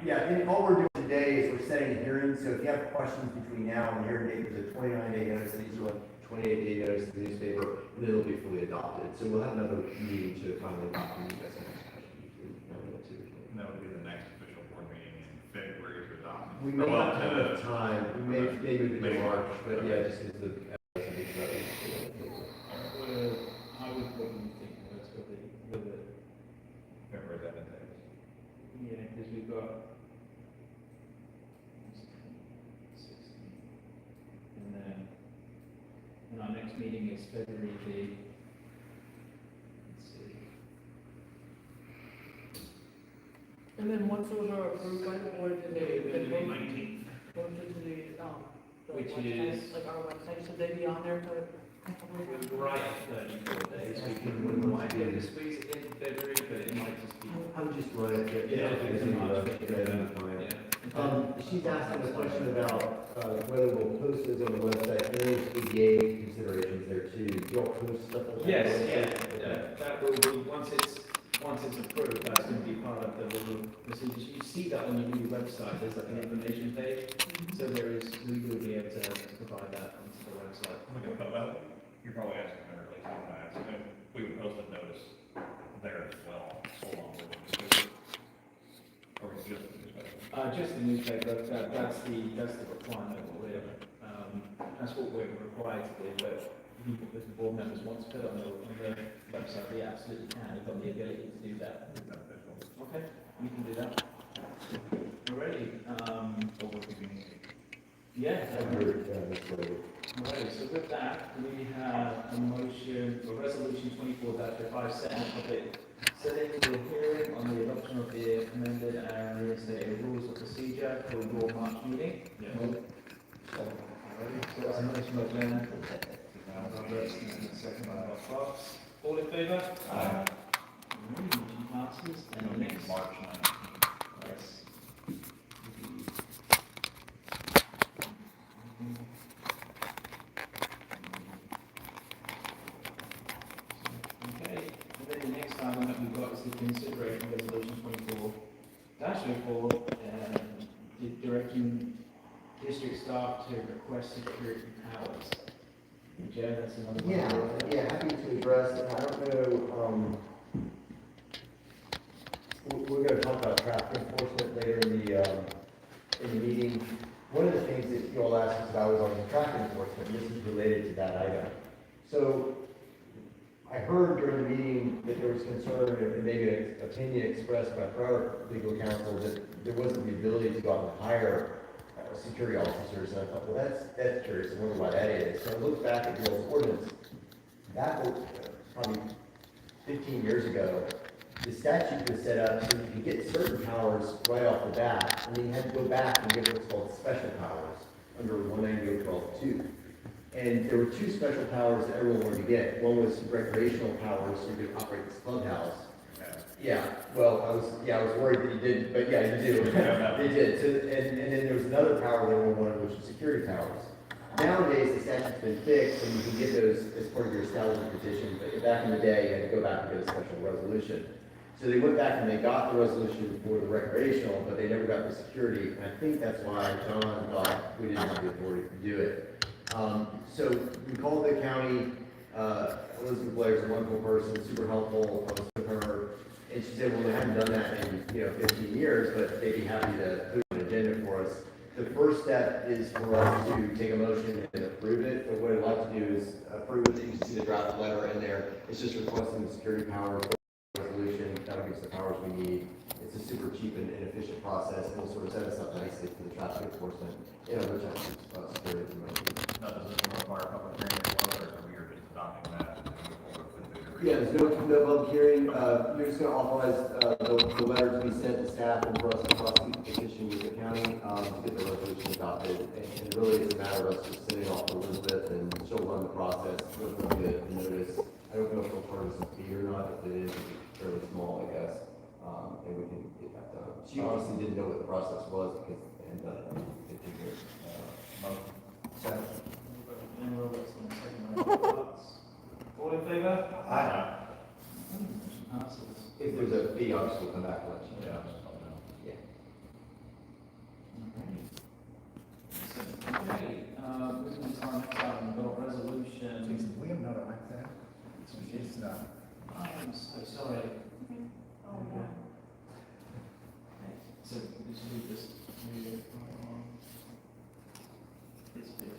Yeah, and all we're doing today is we're setting a hearing, so if you have questions between now and the hearing date, there's a 29-day notice, these are like 28-day notice to the newspaper, and then it'll be fully adopted. So we'll have another meeting to finally adopt the new business. And that would be the next official board meeting in February to adopt. We may not have enough time, we may, maybe we could do March, but yeah, just because the. I would probably think that's with the, February 7th. yeah, because we've got 16, and our next meeting is February the, let's see. And then once those are approved by the board, then they Maybe go 19th. to the Which website, is- like our website, should they be on there for? Right, 34 days, we might be able to squeeze it in February, but it might just be. I would just run it. Yeah, It's in March. She's asking a question about, whether we'll post those on the website, and there's EDA considerations there too. Do y'all post stuff on the Yes, website? yeah, that will be, once it's approved, that's going to be part of the little procedures. You see that when you do your website, there's like an information page, so there is, we will be able to provide that onto the website. You're probably asking her, at least I'm gonna ask, if we would post a notice there as well, so long with the or just the newspaper. Just the newspaper, that's the requirement, that's what we're required to do, but if the board members want to put it on the website, we absolutely can, we've got the ability to do that. Okay, we can do that. Alrighty, So what do we need? yeah. That's what Alright, so with that, we have a motion, or resolution 24-5, setting the hearing on the adoption of the amended and reinstated rules of procedure for your March meeting. Yeah. Alright, so that's a motion by Glenn. Roberts, and a second by Fox. All in favour? Aye. Motion passes, and the next. March 19th. Yes. Okay, and then the next item that we've got is the consideration of resolution 24-04, directing district staff to request security powers. Joe, that's another one. Yeah, happy to address, and I don't know, we're gonna talk about traffic enforcement later in the meeting. One of the things that you all asked us about was on the traffic enforcement, and this is related to that item. So, I heard during the meeting that there was concern, and maybe an opinion expressed by prior legal counsel, that there wasn't the ability to go out and hire security officers, and I thought, well, that's curious, I wonder why that is. So I looked back at the old ordinance, that was probably 15 years ago. The statute was set up so you could get certain powers right off the bat, and then you had to go back and get what's called special powers under 190.12.2. And there were two special powers that everyone wanted to get. One was recreational powers, so you could operate this clubhouse. Yeah, well, I was worried that you didn't, but yeah, you do. They did. So, and then there was another power that everyone wanted, which was security powers. Nowadays, the statute's been fixed, and you can get those as part of your establishment petition, but back in the day, you had to go back and get a special resolution. So they went back and they got the resolution for the recreational, but they never got the security, and I think that's why John thought we didn't have the authority to do it. So we called the county, Elizabeth Blair's a wonderful person, super helpful, I was with her, and she said, well, they haven't done that in, 15 years, but they'd be happy to put an agenda for us. The first step is for us to take a motion and approve it, but what I'd like to do is approve it, you can see the draft letter in there, it's just requesting the security powers resolution, that'll give us the powers we need. It's a super cheap and efficient process, and will sort of set us up nicely for the traffic enforcement, which I think is security information. Now, does this require a public hearing as well, or are we just adopting that? And then move forward with the Yeah, there's no public hearing, you're just gonna authorize, the letter to be sent to staff and for us to prosecute the petition with the county, to get the resolution adopted. And really, it's a matter of us just sending off to Elizabeth, and she'll run the process, she'll run the notice. I don't know if it'll turn some fee or not, if it is, it's fairly small, I guess, and we can get that done. She honestly didn't know what the process was, because they hadn't done it in 15 years. And Roberts, and a second by Fox. All in favour? Aye. Motion passes. If there's a fee, obviously we'll come back and let you know. Yeah. Yeah. Okay, and then the next item that we've got is the consideration of resolution 24-05, directing district staff to request security powers. Joe, that's another one. Yeah, there's no public So this will just move it on this bit.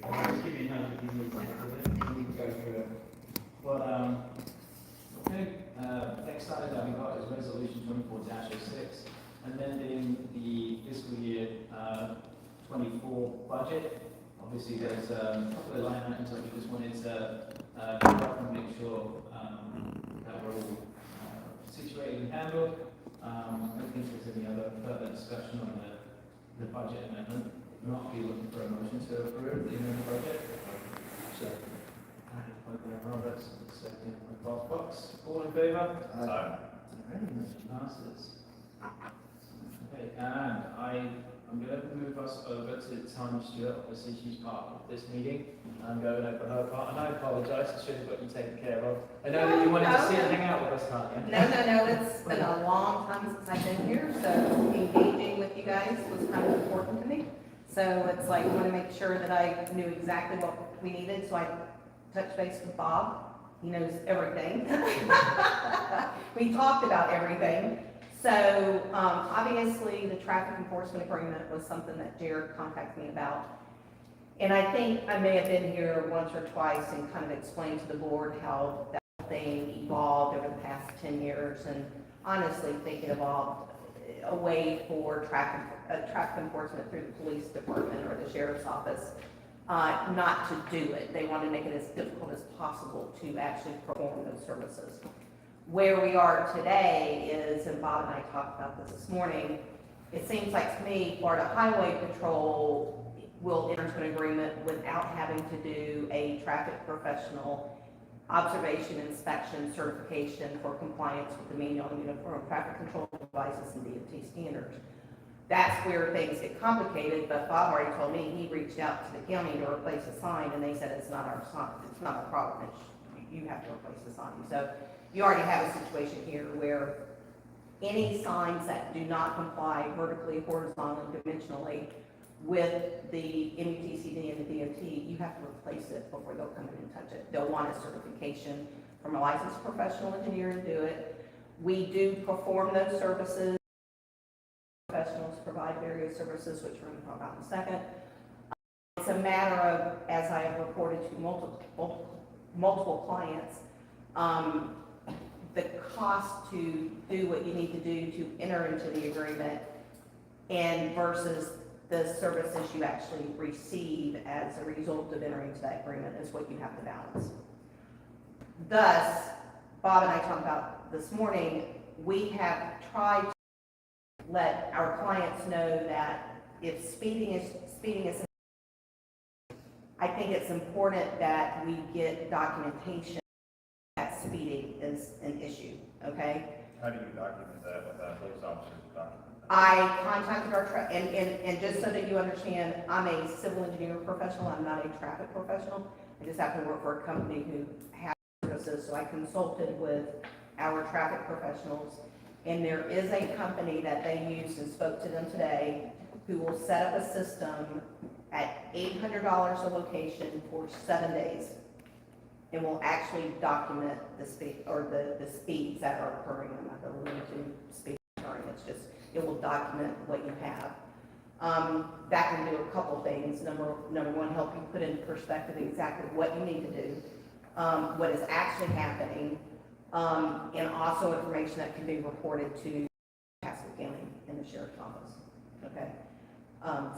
Just give me a note if you need to do it, and we can go through it. But, okay, next item that we got is resolution 24-06, amending the fiscal year 24 budget. Obviously, there's a couple of line items that we just wanted to pick up and make sure that we're all situated and handled. I don't think there's any other further discussion on the budget amendment. Not be looking for a motion to approve the amended budget. Sure. Roberts, second by Bob Fox. All in favour? Aye. Motion passes. Okay, and I'm going to move us over to Tanya Stewart. Obviously, she's part of this meeting. I'm going over her part, and I apologise. I should have got you taken care of. I know that you wanted to sit and hang out with us, Tanya. No, it's been a long time since I've been here, so engaging with you guys was kind of important to me. So it's like, I want to make sure that I knew exactly what we needed, so I touched base with Bob. He knows everything. We talked about everything. So, obviously, the traffic enforcement agreement was something that Jared contacted me about. And I think I may have been here once or twice and kind of explained to the board how that thing evolved over the past 10 years. And honestly, think it evolved a way for traffic enforcement through the police department or the sheriff's office not to do it. They want to make it as difficult as possible to actually perform those services. Where we are today is, and Bob and I talked about this morning, it seems like to me, Florida Highway Patrol will enter into an agreement without having to do a traffic professional observation, inspection, certification for compliance with the manual and uniform traffic control devices and DOT standards. That's where things get complicated, but Bob already told me he reached out to the county to replace a sign, and they said it's not our sign, it's not our problem, you have to replace the sign. So you already have a situation here where any signs that do not comply vertically, horizontally, dimensionally with the MUTCD and the DOT, you have to replace it before they'll come in and touch it. They'll want a certification from a licensed professional engineer to do it. We do perform those services. Professionals provide various services, which we're going to talk about in a second. It's a matter of, as I have reported to multiple clients, the cost to do what you need to do to enter into the agreement and versus the services you actually receive as a result of entering into that agreement is what you have to balance. Thus, Bob and I talked about this morning, we have tried to let our clients know that if speeding is, I think it's important that we get documentation that speeding is an issue, okay? How do you document that without police officers document that? I contacted our, and just so that you understand, I'm a civil engineering professional, I'm not a traffic professional. I just happen to work for a company who has services, so I consulted with our traffic professionals. And there is a company that they used and spoke to them today who will set up a system at $800 a location for 7 days. And will actually document the speed or the speeds that are occurring. I'm not going to limit to speed occurring. It's just, it will document what you have. That can do a couple things. Number one, help you put into perspective exactly what you need to do, what is actually happening, and also information that can be reported to Pasco County and the Sheriff's Office. Okay?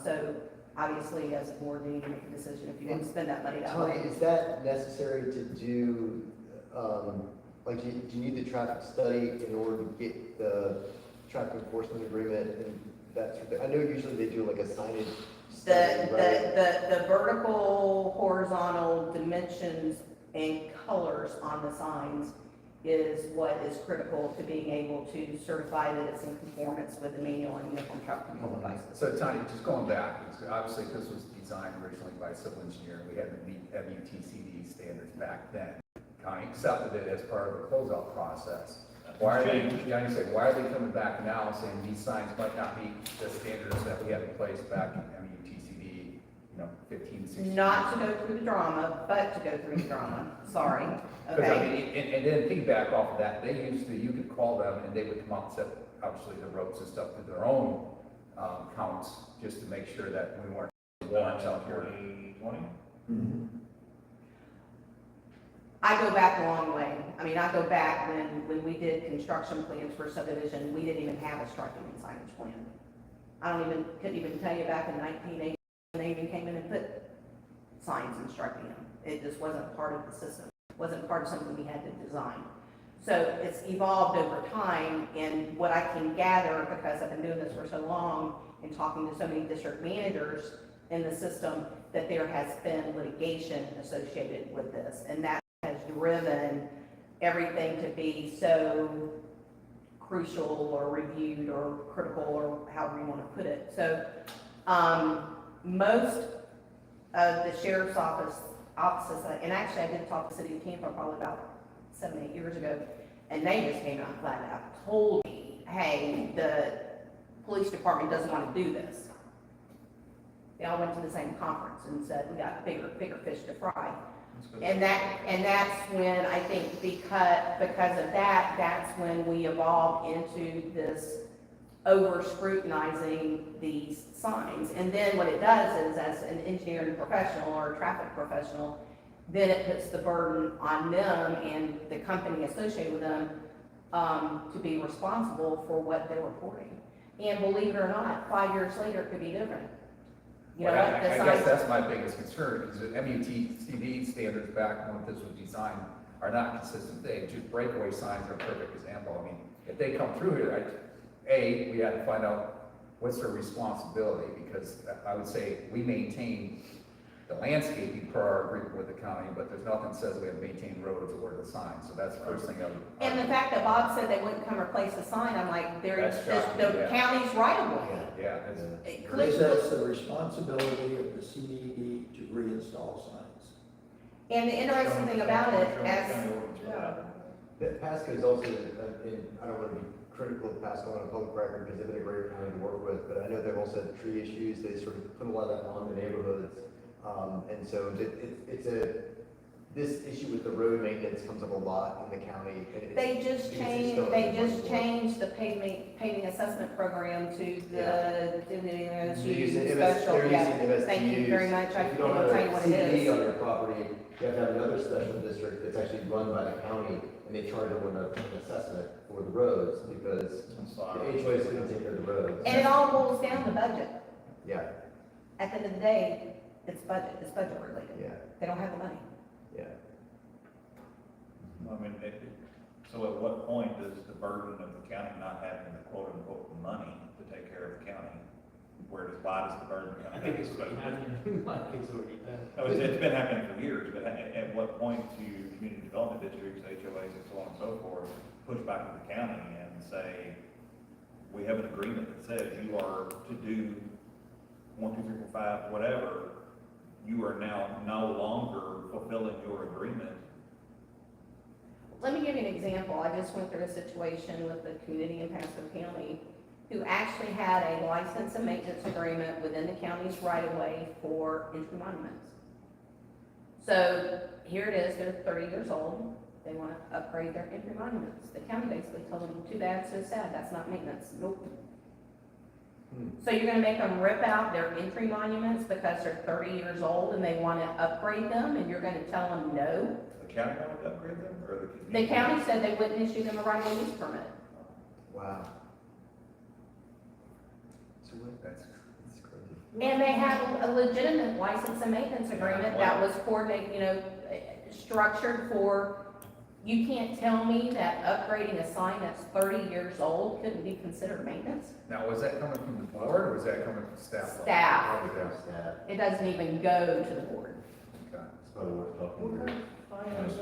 So obviously, as a board, you need to make a decision if you want to spend that money that Tony, way. is that necessary to do, like, do you need the traffic study in order to get the traffic enforcement agreement and that sort of thing? I know usually they do like a signage study, right? The vertical, horizontal dimensions and colors on the signs is what is critical to being able to certify that it's in conformance with the manual and uniform traffic control devices. So Tony, just going back, obviously this was designed originally by a civil engineer. We had to meet MUTCD standards back then. County accepted it as part of the closeout process. Why are they, Johnny said, why are they coming back now saying these signs might not meet the standards that we had in place back in MUTCD 15, 16. Not to go through the drama, but to go through the drama, sorry, Because I okay? mean, and then piggyback off of that, they used to, you could call them and they would come out and set, obviously, the ropes and stuff to their own, counts, just to make sure that we weren't launch out here. 2020? I go back a long way. I mean, I go back when we did construction plans for subdivision, we didn't even have a striking and signage plan. Couldn't even tell you back in 1980, when they even came in and put signs and striking them. It just wasn't part of the system, wasn't part of something we had to design. So it's evolved over time, and what I can gather, because I've been doing this for so long and talking to so many district managers in the system, that there has been litigation associated with this, and that has driven everything to be so crucial or reviewed or critical or however you want to put it. So most of the sheriff's offices, and actually I did talk to the city of Tampa probably about 7-8 years ago, and they just came out flat out, told me, hey, the police department doesn't want to do this. They all went to the same conference and said, we got bigger fish to fry. And that's when I think because of that, that's when we evolved into this over scrutinizing these signs. And then what it does is, as an engineering professional or a traffic professional, then it puts the burden on them and the company associated with them to be responsible for what they're reporting. And believe it or not, 5 years later, it could be different. You know, Well, what the I signs- guess that's my biggest concern, because the MUTCD standards back when this was designed are not consistent. Just breakaway signs are a perfect example. I mean, if they come through here, we had to find out what's their responsibility, because I would say we maintain the landscaping per our agreement with the county, but there's nothing that says we have to maintain roads or the signs, so that's the first thing I would. And the fact that Bob said they wouldn't come replace the sign, I'm like, there's That's just shocking, the yeah. county's right of way. Yeah, it's, It At clearly- least that's the responsibility of the CDD to reinstall signs. And the interesting thing about it, as, That Pasco is also, and I don't want to be critical of Pasco on a public record because they've been a great county to work with, but I know they've also had tree issues. They sort of put a lot of that on the neighborhoods. And so this issue with the road maintenance comes up a lot in the county. And it's- they just because it's changed, still they in just one changed the paving assessment program to the They're using special, they're yeah. using MSTUs. Thank you very much, I If you can't don't have tell you a what it CDD is. on your property, you have to have another special district that's actually run by the county, and they charge them an assessment for the roads, because the HOAs couldn't take care of the roads. And it all boils down to budget. Yeah, At the end of the day, it's budget related. yeah, They don't have the money. yeah. I mean, so at what point does the burden of the county not having the quote unquote money to take care of the county, why does the burden come? I think it's already happening, like it's already there. Oh, it's been happening for years, but at what point do community development districts, HOAs, and so on and so forth, push back to the county and say, we have an agreement that says you are to do 1, 2, 3, 4, 5, whatever, you are now no longer fulfilling your agreement. Let me give you an example. I just went through a situation with the community in Pasco County who actually had a license and maintenance agreement within the county's right-of-way for entry monuments. So here it is, they're 30 years old, they want to upgrade their entry monuments. The county basically told them, too bad, so sad, that's not maintenance. Nope. So you're gonna make them rip out their entry monuments because they're 30 years old and they want to upgrade them, and you're gonna tell them no? The county wanted to upgrade them, or the The community? county said they wouldn't issue them a right-of-way use permit. Wow. So what, that's crazy. And they have a legitimate license and maintenance agreement that was coordinated, structured for, you can't tell me that upgrading a sign that's 30 years old couldn't be considered maintenance? now, was that coming from the board, or was that coming from staff? level? Staff. Okay. It doesn't even go to the board. Okay. It's probably worth talking about.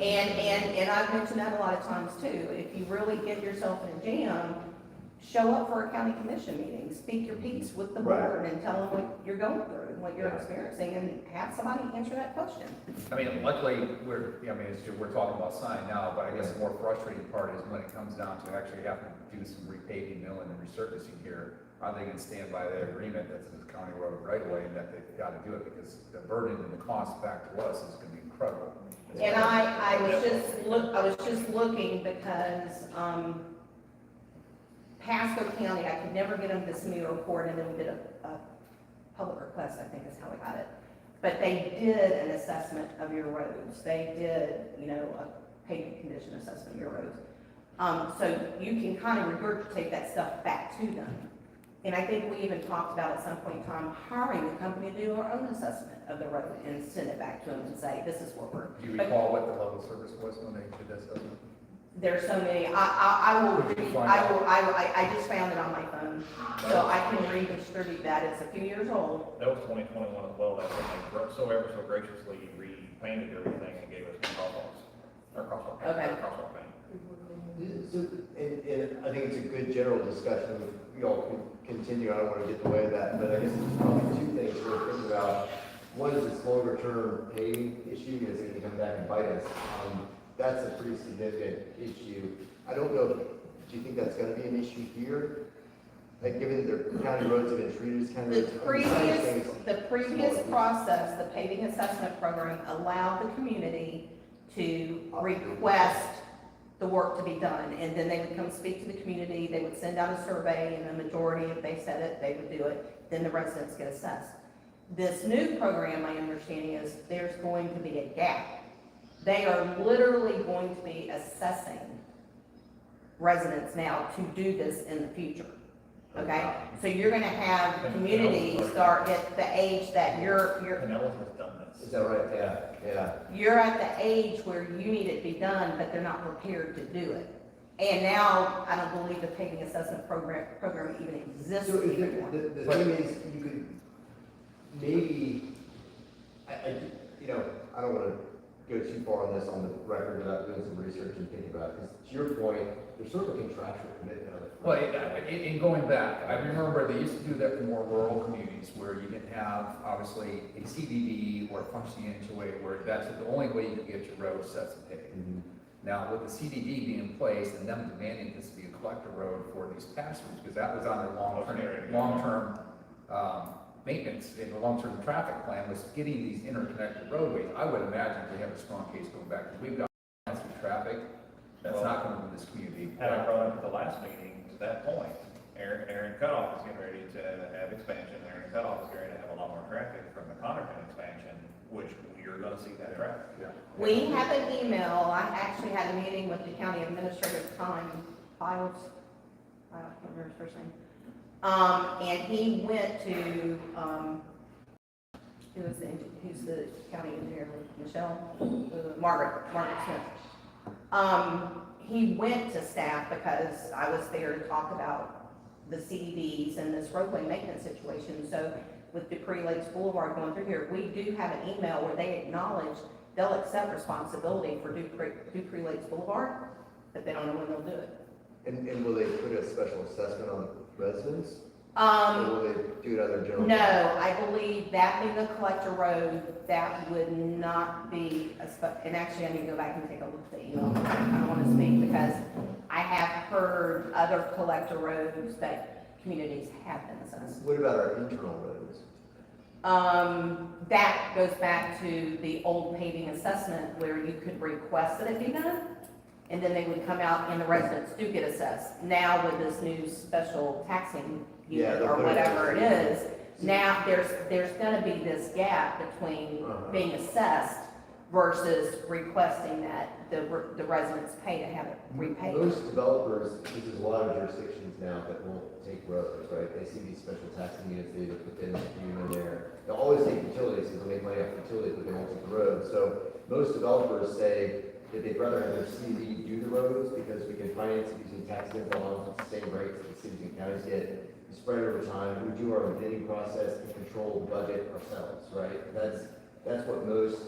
And I've mentioned that a lot of times too. If you really get yourself in a jam, show up for a county commission meeting, speak your piece with the Right. board and tell them what you're going through and what you're experiencing and have somebody answer that question. I mean, luckily, we're talking about sign now, but I guess the more frustrating part is when it comes down to actually having to do some repaving, milling and resurfacing here. Are they gonna stand by that agreement that's in the county road right away and that they've gotta do it because the burden and the cost back to us is gonna be incredible. And I was just looking because, Pasco County, I could never get them to submit a report, and then we did a public request, I think is how we got it. But they did an assessment of your roads, they did, you know, a pavement condition assessment of your roads. So you can kind of regurgitate that stuff back to them. And I think we even talked about at some point in time, hiring a company to do our own assessment of the road and send it back to them and say, this is what we're. Do you recall what the level of service was when they did this? There's so many, I just found it on my phone, so I can redistribute that, it's a few years old. That was 2021 as well, that's when they so ever so graciously repainted everything and gave us the crosswalk paint. Okay. Crosswalk paint. So, and I think it's a good general discussion, we all can continue, I don't want to get in the way of that, but I guess there's probably two things we're thinking about. One is this longer term paving issue, is going to come back and bite us. That's a pretty significant issue. I don't know, do you think that's gonna be an issue here? Like, given the county roads have been treated as county roads? The previous process, the paving assessment program allowed the community to request the work to be done, and then they would come speak to the community, they would send out a survey, and the majority, if they said it, they would do it, then the residents get assessed. This new program, my understanding is, there's going to be a gap. They are literally going to be assessing residents now to do this in the future, okay? So you're gonna have communities start at the age that you're, Pinellas has done this. Is that right? Yeah. you're at the age where you need it to be done, but they're not prepared to do it. And now, I don't believe the paving assessment program even exists So if anymore. the thing is, you could maybe, you know, I don't wanna go too far on this on the record without doing some research and thinking about it, because to your point, there's sort of a contractual commitment on it. Well, in going back, I remember they used to do that for more rural communities where you can have, obviously, a CDD or a functioning HOA where that's the only way you can get your road sets and paved. Now, with the CDD being in place and them demanding this to be a collector road for these pass-throughs, because that was on their long-term maintenance in the long-term traffic plan was getting these interconnected roadways. I would imagine they have a strong case going back, because we've got some traffic that's not coming from this community. Had I brought up at the last meeting, to that point, Aaron Cutoff is getting ready to have expansion, Aaron Cutoff is going to have a lot more traffic from the Connerton expansion, which you're gonna see that traffic. Yeah. We have an email, I actually had a meeting with the county administrator at the time, Files, I don't remember his first name. And he went to, who's the county engineer, Michelle, Margaret Smith. He went to staff because I was there to talk about the CDDs and this roadway maintenance situation. So with Dupree Lakes Boulevard going through here, we do have an email where they acknowledge they'll accept responsibility for Dupree Lakes Boulevard, but they don't know when they'll do it. And will they put a special assessment on residents? Or Um, will they do it other general? no, I believe that being a collector road, that would not be and actually I need to go back and take a look at the email. I don't want to speak because I have heard other collector roads that communities have been assessed. What about our internal roads? That goes back to the old paving assessment where you could request that it be done, and then they would come out and the residents do get assessed. Now with this new special taxing Yeah, unit they'll or put it- whatever it is, now there's gonna be this gap between being assessed versus requesting that the residents pay to have it repaid. Most developers, because there's a lot of jurisdictions now that won't take roads, right? They see these special taxing units, they either put them in there. They'll always take utilities, because they'll make money off utilities, but they won't take the roads. So most developers say that they'd rather have their CD do the roads, because we can finance it using tax bonds at the same rates that the cities and counties get. We spread it over time, we do our bidding process and control the budget ourselves, right? That's what most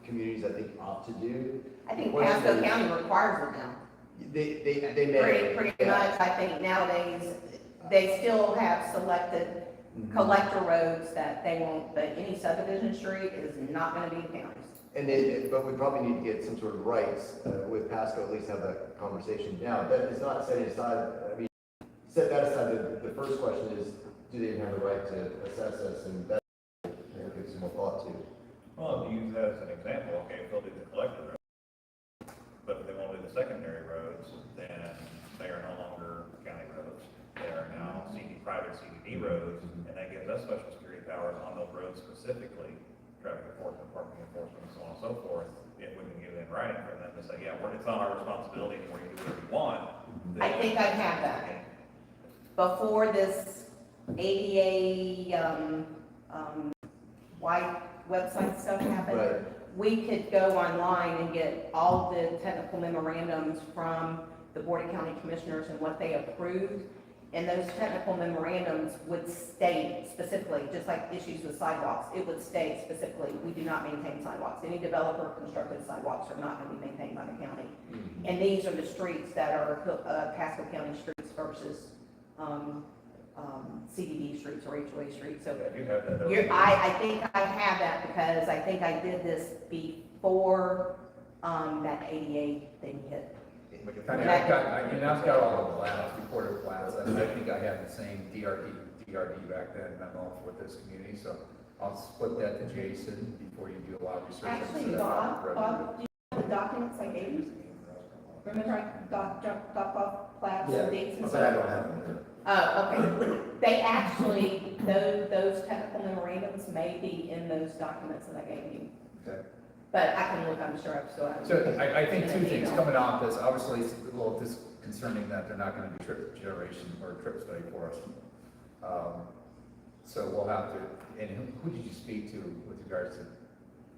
communities, I think, opt to do. I think Question Pasco is- County requires it now. They may. Pretty yeah. much, I think nowadays, they still have selected Mhm. collector roads that they won't, but any subdivision street is not gonna be the county's. And then, but we probably need to get some sort of rights with Pasco, at least have that conversation now. That is not setting aside, I mean, set that aside, the first question is, do they even have the right to assess us? And that, I think, gives some more thought to. Well, if you use that as an example, okay, if they'll do the collector road, but if they won't do the secondary roads, then they are no longer county roads. They are now private CDD roads, and that gives us special security powers on those roads specifically, traffic enforcement, parking enforcement, and so on and so forth. If we can get it in writing for them to say, yeah, it's not our responsibility anymore, you do whatever you want. I think I have that. Before this ADA, white website stuff happened, Right. we could go online and get all the technical memorandums from the Board of County Commissioners and what they approved. And those technical memorandums would state specifically, just like issues with sidewalks, it would state specifically, we do not maintain sidewalks. Any developer constructed sidewalks are not going to be maintained by the county. And these are the streets that are Pasco County streets versus CDD streets or HOA streets. So You have that. I think I have that because I think I did this before that 88 thing hit. I mean, I've got all the plans, recorded plans, and I think I had the same DRD back then memo with this community, so I'll split that to Jason before you do a lot of research. Actually, Bob, do you have the documents I gave you? Remember I got off plats Yeah, and dates and but I stuff? don't have them there. Oh, okay. They actually, those technical memorandums may be in those documents that I gave you. Okay. But I can look, I'm sure I've still have. So I think two things coming off this, obviously it's a little disconcerting that they're not gonna do trip generation or trip study for us. So we'll have to, and who did you speak to with regards to,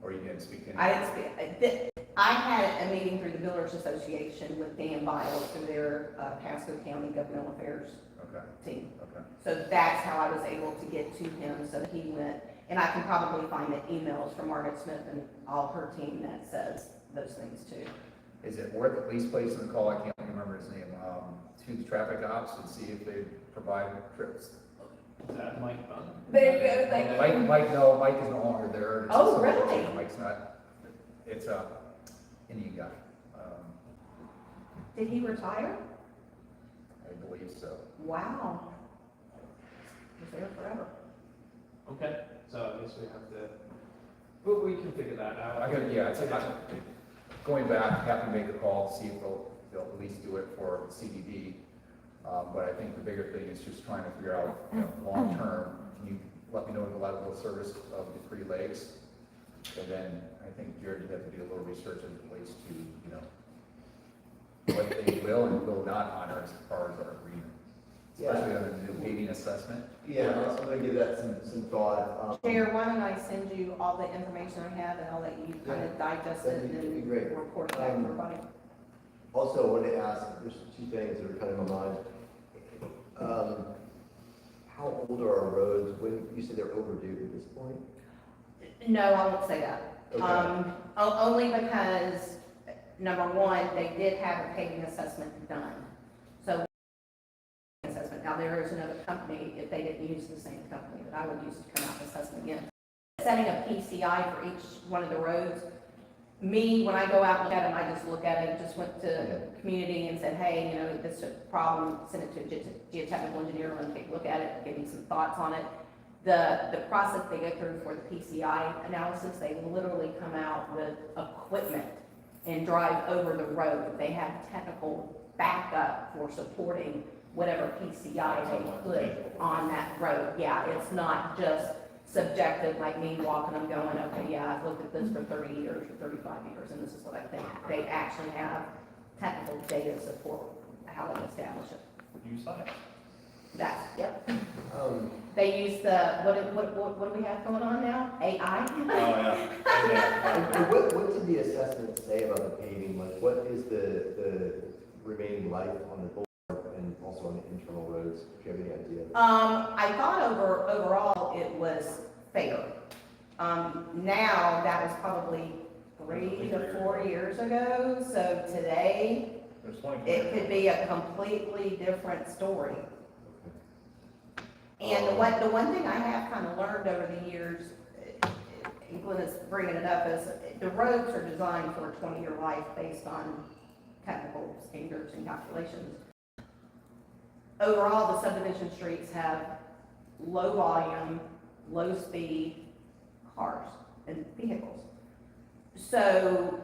or you didn't speak to? I didn't speak, I had a meeting through the Builders Association with Dan Biles through their Pasco County Governmental Affairs Okay, team. okay. So that's how I was able to get to him, so he went, and I can probably find the emails from Margaret Smith and all her team that says those things too. Is it worth at least placing a call, I can't remember his name, to the traffic ops and see if they provide trips? Is that Mike Bunn? There you go, thank you. Mike is no longer there. It's Oh, just- really? Mike's not, it's a Indian guy, Did he retire? I believe so. Wow. Was there forever. Okay, so I guess we have to, but we can figure that out. Going back, have to make a call to see if they'll at least do it for CDD. But I think the bigger thing is just trying to figure out, long-term, can you let me know the level of service of Dupree Lakes? And then I think Jared would have to do a little research as it relates to, what they will and will not honor as far as our agreement. Especially on the new paving assessment. Yeah, I'm gonna give that some thought. Chair, why don't I send you all the information I have and I'll let you kind of digest it That'd be and great. report back to everybody. Also, I wanted to ask, there's two things that are kind of in my mind. How old are our roads? When you said they're overdue at this point? No, I won't say that. Okay. Only because, number one, they did have a paving assessment done. So, assessment, now there is another company, if they didn't use the same company that I would use to come out and assess them again. Setting a PCI for each one of the roads, me, when I go out and look at them, I just look at it, just went to community and said, hey, this is a problem, send it to a geotechnical engineer, let him take a look at it, give me some thoughts on it. The process they go through for the PCI analysis, they literally come out with equipment and drive over the road. They have technical backup for supporting whatever PCI they put on that road. Yeah, it's not just subjective, like me walking, I'm going, okay, yeah, I've looked at this for 30 years or 35 years, and this is what I think. They actually have technical data support how they establish it. Use science. That's, yep. Um, They use what do we have going on now? AI? Oh, yeah. and what did the assessment say about the paving? Like, what is the remaining life on the boulevard and also on the internal roads? Do you have any idea? I thought overall it was fair. Now, that was probably 3 to 4 years ago, so today, There's 20. It could be a completely different story. And the one thing I have kind of learned over the years, Glenn is bringing it up, is the roads are designed for a 20-year life based on technical standards and calculations. Overall, the subdivision streets have low volume, low speed cars and vehicles. So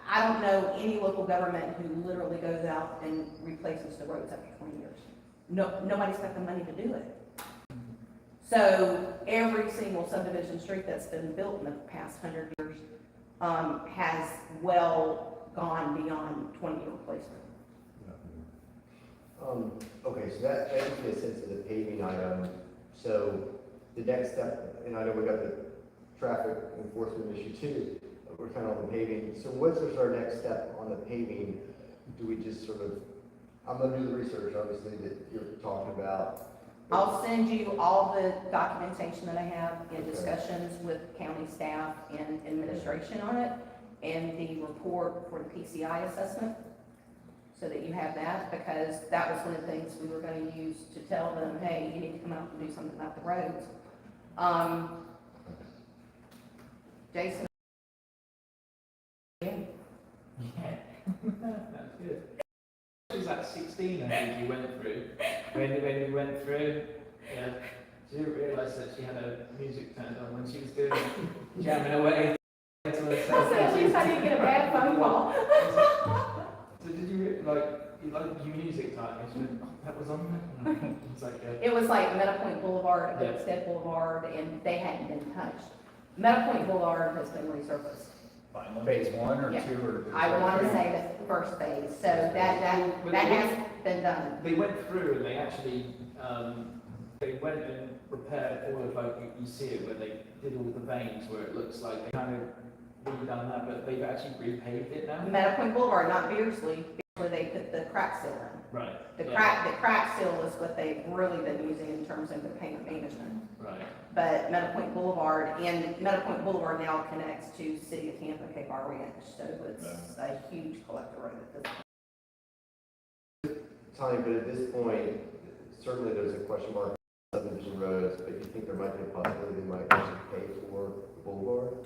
I don't know any local government who literally goes out and replaces the roads after 20 years. No, nobody's got the money to do it. So every single subdivision street that's been built in the past 100 years has well gone beyond 20-year replacement. Okay, so that gives me a sense of the paving item. So the next step, and I know we got the traffic enforcement issue too, but we're kind of on the paving. So what's our next step on the paving? Do we just sort of, I'm gonna do the research, obviously, that you're talking about. I'll send you all the documentation that I have in Okay. discussions with county staff and administration on it, and the report for the PCI assessment, so that you have that, because that was one of the things we were gonna use to tell them, hey, you need to come out and do something about the roads. Jason? Yeah. That's good. She was at 16, I think you went through. When you went through, yeah, she didn't realise that she had her music turned on when she was doing jamming away. I said, at least I didn't get a bad phone call. So did you like your music time? She went, oh, that was on there? It's like, It was like Meadow Point Boulevard, Yeah. Oakstead Boulevard, and they hadn't been touched. Meadow Point Boulevard has been resurfaced. Finally. Phase 1 or Yeah. 2 or? I want to say the first phase, so that has been done. they went through and they actually, they went and repaired all of, like, you see it where they did all the veins where it looks like they kind of redone that, but they've actually repaved it now. Meadow Point Boulevard, not Beersley, where they put the crack seal in. Right. The yeah, crack seal is what they've really been using in terms of the payment management. Right. But Meadow Point Boulevard, and Meadow Point Boulevard now connects to City of Tampa, Cape Bar Ranch, so it's a huge collector road at this point. Tony, but at this point, certainly there's a question mark on subdivision roads, but you think there might be a possibility they might actually pay for the boulevard?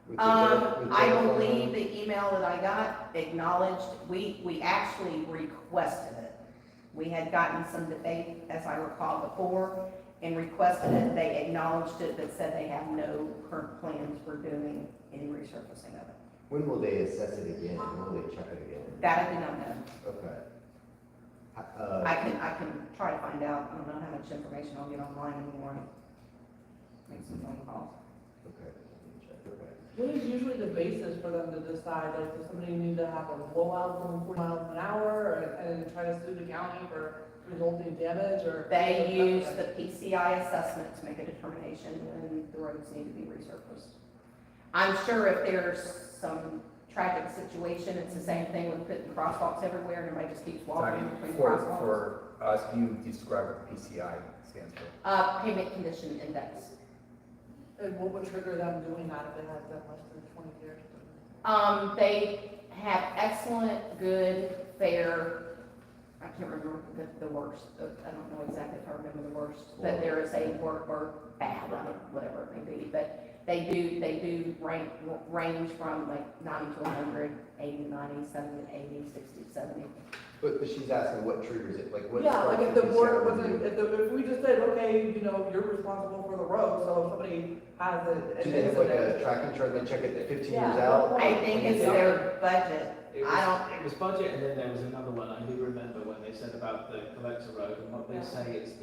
With the I general believe fund? the email that I got acknowledged, we actually requested it. We had gotten some debate, as I recall before, and requested it. They acknowledged it, but said they have no current plans for doing any resurfacing of it. When will they assess it again? When will they check it again? That I do not know. Okay. I can try to find out. I don't know how much information I'll get online anymore. Make some phone calls. Okay. Let me check. Okay. What is usually the basis for them to decide, like, does somebody need to have a blowout going 40 miles an hour and try to sue the county for resulting damage, or? They use the PCI assessment to make a determination when the roads need to be resurfaced. I'm sure if there's some tragic situation, it's the same thing with putting crosswalks everywhere, and everybody just keeps walking between crosswalks. For us, you describe what the PCI stands for. Payment condition index. And what would trigger them doing that if it has been less than 20 years? They have excellent, good, fair, I can't remember the worst, I don't know exactly if I remember the worst, but there is a word or bad, I don't know, whatever it may be, but they do range from like 90 to 100, 80 to 90, 70 to 80, 60 to 70. But she's asking what triggers it, like what? Yeah, like starts if the PCI board review? wasn't, if we just said, okay, you know, you're responsible for the road, so if somebody has a. Do they have like a tracking chart, they check it at 15 years Yeah. out? I think it's their budget. It I was, don't, it was budget, and then there was another one, I do remember when they said about the collector road, and what they Yeah. say is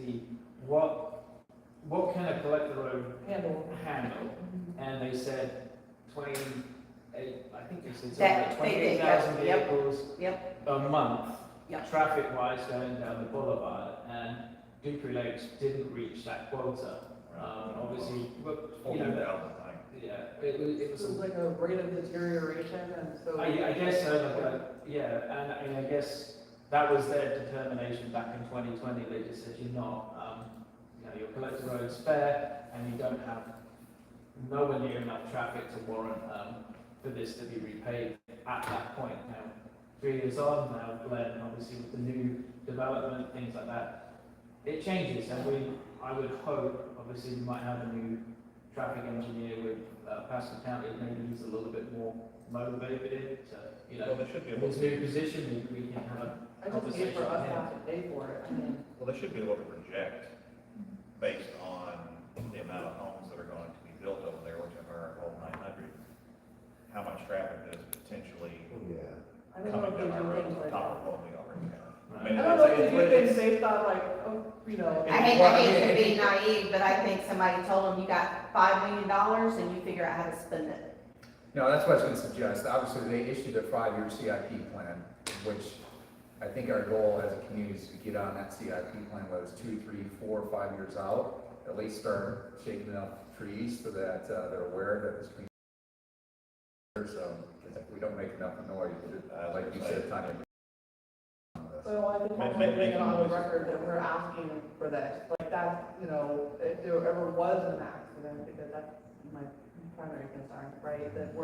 what can a collector road Handle. handle? And they said 28, I think they said something That- like they did, 28,000 yep, vehicles yep. a month, Yep. traffic-wise going down the boulevard, and Dupree Lakes didn't reach that quota. Obviously, but, you know, 40,000, I think. yeah, it This was is like a rate of deterioration, and so. I guess so, yeah, and I guess that was their determination back in 2020. They just said, you're not, your collector road's fair, and you don't have nowhere near enough traffic to warrant for this to be repaid at that point. Now, 3 years on now, Glenn, obviously with the new development, things like that, it changes, and I would hope, obviously, we might have a new traffic engineer with Pasco County, maybe he's a little bit more motivated, so, you Well, know, they should be in able his to, new position, we can have a I just hate conversation for us with to him. have to pay for it, I mean, well, they should be able to project based on the amount of homes that are going to be built over there, which are all 900, how much traffic is potentially Yeah. I don't know coming if they down do our road things on like top that. of what we already have. Right. I mean, I don't know if it's- they do it's- things based on like, oh, you know. I hate to be naive, but I think somebody told them you got $5 million and you figure out how to spend it. No, that's what I was gonna suggest. Obviously, they issued a 5-year CIP plan, which I think our goal as a community is to get on that CIP plan, whether it's 2, 3, 4, 5 years out, at least start shaking up trees so that they're aware that this community. So, if we don't make enough noise, like you said, Tanya. So I think also Make- make it on the make- record that we're asking for this, like that, you know, if there ever was an accident, because that's my primary concern, right? That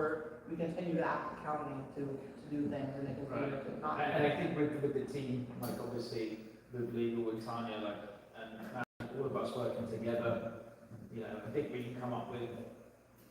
we continue to ask the county to do things and they continue to not. And I think with the team, like obviously with legal, with Tanya, like, and all of us working together, you know, I think we can come up with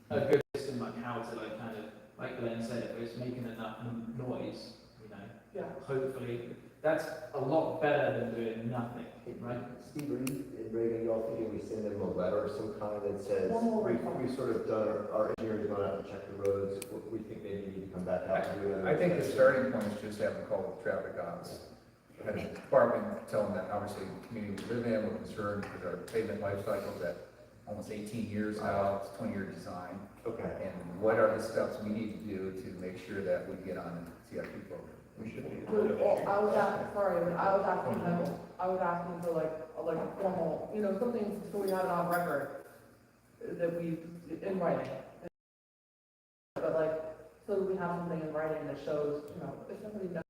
a good system like how to like kind of, like Glenn said, if it's making enough noise, you know, Yeah. hopefully, that's a lot better than doing nothing, right? Steve, are you and Reagan, y'all thinking we send them a letter of some kind that says, Formal we've response. sort of done, our engineers gone out and checked the roads, we think maybe you need to come back out and do it. I think the starting point is just having a call with traffic office. Have the department tell them that obviously the community we live in, we're concerned with our pavement life cycles at almost 18 years now, it's 20-year design. Okay. And what are the steps we need to do to make sure that we get on the CIP program? We should be. Well, I was asking, sorry, but I was asking them, I was asking for like a formal, you know, something, so we have it on record, that we, in writing. But like, so that we have something in writing that shows, you know, if somebody knows.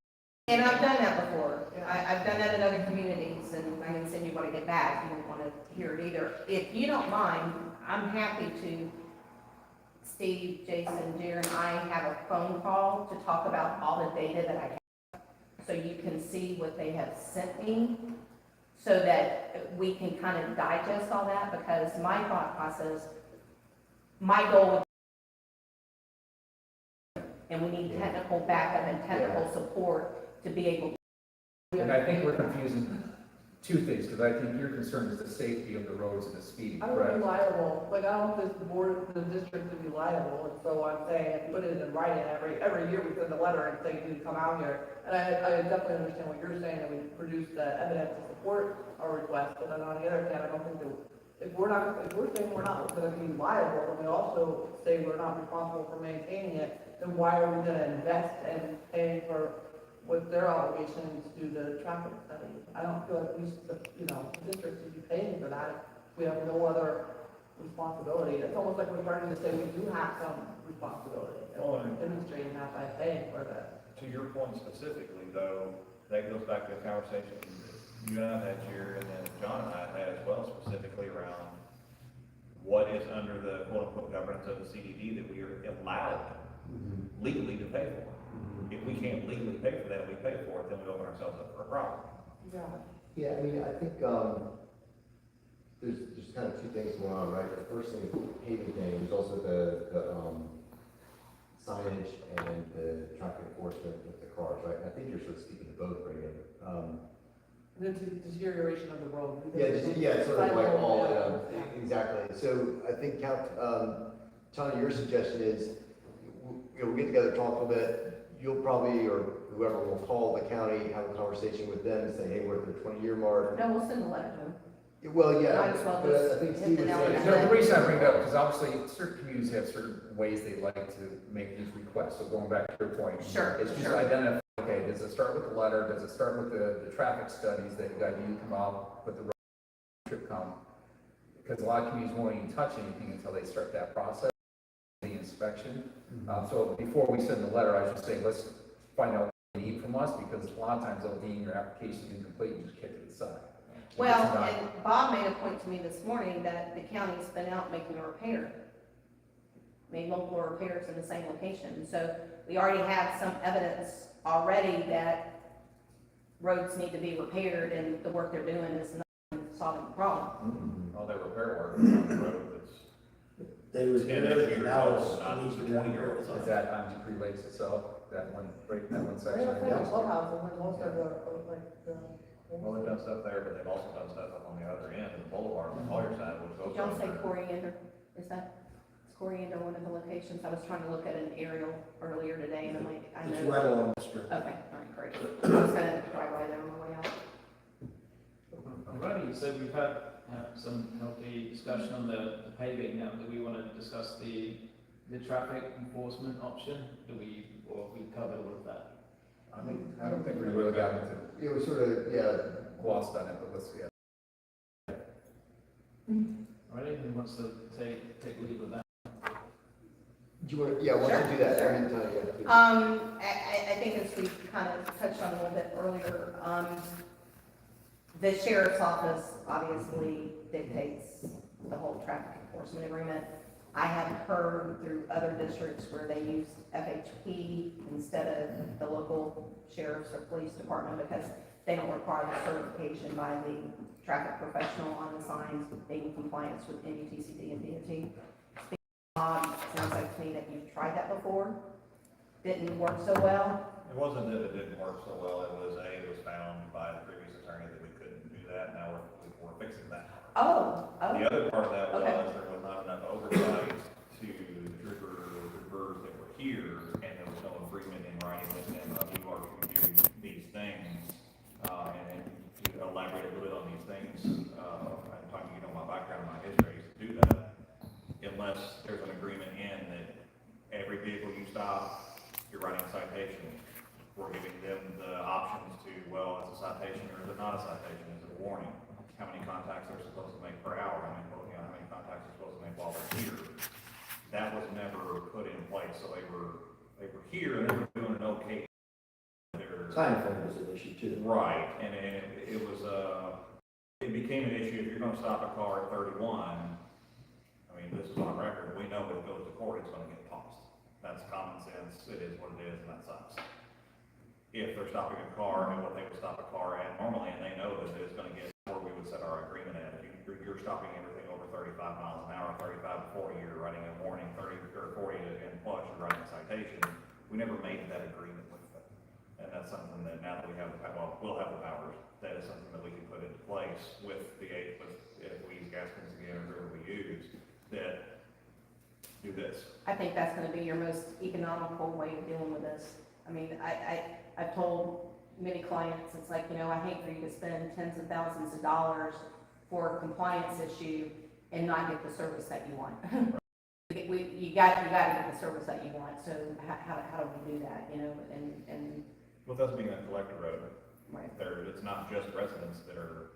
And I've done that before. I've done that in other communities, and I can send you what I get back. You don't want to hear it either. If you don't mind, I'm happy to, Steve, Jason, Jared, and I have a phone call to talk about all the data that I have, so you can see what they have sent me, so that we can kind of digest all that, because my thought process, my goal, and we need technical backup and technical support to be able to. And I think we're confusing two things, because I think your concern is the safety of the roads and the speed, I don't want to correct? be liable, like, I don't want the board, the district to be liable, and so I'm saying, put it in writing, every year we send a letter and say, you need to come out here. And I definitely understand what you're saying, that we produce the evidence to support our request, but then on the other hand, I don't think that, if we're saying we're not gonna be liable, and we also say we're not responsible for maintaining it, then why are we gonna invest and pay for what's their obligation to do the traffic study? I don't feel like we should, you know, the district should be paying for that. We have no other responsibility. It's almost like we're starting to say we do have some responsibility. And we're demonstrating that by paying for that. To your point specifically, though, that goes back to a conversation you and I had here, and then John and I had as well, specifically around what is under the quote-unquote governance of the CDD that we are allowed legally to pay for. If we can't legally pay for that, we pay for it, then we open ourselves up for a problem. Yeah. Yeah, I mean, I think, there's kind of two things going on, right? The first thing is the paving thing, there's also the signage and the traffic enforcement with the cars, right? I think you're sort of speaking to both, right? The deterioration of the road. Yeah, sort of like all, Yeah. exactly. So I think, Tony, your suggestion is, we'll get together, talk a little bit, you'll probably, or whoever will call the county, have a conversation with them, and say, hey, we're at the 20-year mark. No, we'll send a letter to them. Well, yeah, Might as well but I just think hit Steve the was nail on saying. the No, head. the reason I bring it up, because obviously certain communities have certain ways they like to make these requests, so going back to your point. Sure, It's just sure. identify, okay, does it start with the letter, does it start with the traffic studies that got you come out with the road trip come? Because a lot of communities won't even touch anything until they start that process, the inspection. So before we send the letter, I should say, let's find out what they need from us, because a lot of times they'll deem your application incomplete and just kick it aside. Well, It's not- and Bob made a point to me this morning that the county's been out making a repair. Made multiple repairs in the same location, so we already have some evidence already that roads need to be repaired and the work they're doing is not solving the problem. All that repair work is on the road that's They was 10 there, years and now old, it's not needs to be 20-year-old. repaired. Is that on Dupree Lakes itself, that one, right, that one They section? have a clubhouse, and when most of the, like, the. Well, they've done stuff there, but they've also done stuff up on the other end of the boulevard, on the Collier side, which goes. Don't say over. Coriander, is Coriander one of the locations? I was trying to look at an aerial earlier today and I'm like, I It's know. right along the strip. Okay, all right, great. I was gonna drive by there on my way out. Alrighty, so we've had some healthy discussion on the paving. Now, do we want to discuss the traffic enforcement option? Or we covered all of that? I don't think we really got into, It was sort of, yeah, glossed on it, but let's, yeah. Alrighty, who wants to take lead with that? do you want to, yeah, why don't you do that? Sure, I mean, yeah, please. I think as we kind of touched on a little bit earlier, the sheriff's office obviously dictates the whole traffic enforcement agreement. I have heard through other districts where they use FHP instead of the local sheriff's or police department because they don't require the certification by the traffic professional on the signs being in compliance with MUTCD and DOT. Sounds like to me that you've tried that before, didn't work so well. It wasn't that it didn't work so well, it was found by the previous attorney that we couldn't do that, now we're fixing that. Oh, The other part of that Okay. was there was not enough oversight to the troopers that were here, and there was no agreement in writing with them of you are to do these things. And to elaborate a little bit on these things, I'm talking, my background, my history, is to do that. Unless there's an agreement in that every vehicle you stop, you're writing a citation. We're giving them the options to, well, is it a citation or is it not a citation? Is it a warning? How many contacts they're supposed to make per hour? How many contacts they're supposed to make while they're here? That was never put in place, so they were here and they were doing an okay. Time frame is an issue too. Right, and it was, it became an issue, if you're gonna stop a car at 31, I mean, this is on record, we know if it goes to court, it's gonna get tossed. That's common sense, it is what it is, and that sucks. If they're stopping a car and what they would stop a car at normally, and they know that it's gonna get where we would set our agreement at, if you're stopping everything over 35 miles an hour, 35 to 40, you're writing a warning, 30 or 40 and plus, you're writing a citation. We never made that agreement with them. And that's something that now that we have we'll have the powers, that is something that we can put into place with if we use Gaskins again or whoever we use, that do this. I think that's gonna be your most economical way of dealing with this. I mean, I've told many clients, it's like, I hate for you to spend tens of thousands of dollars for a compliance issue and not get the service that you want. You gotta get the service that you want, so how do we do that, and. With us being a collector road, Right. it's not just residents that are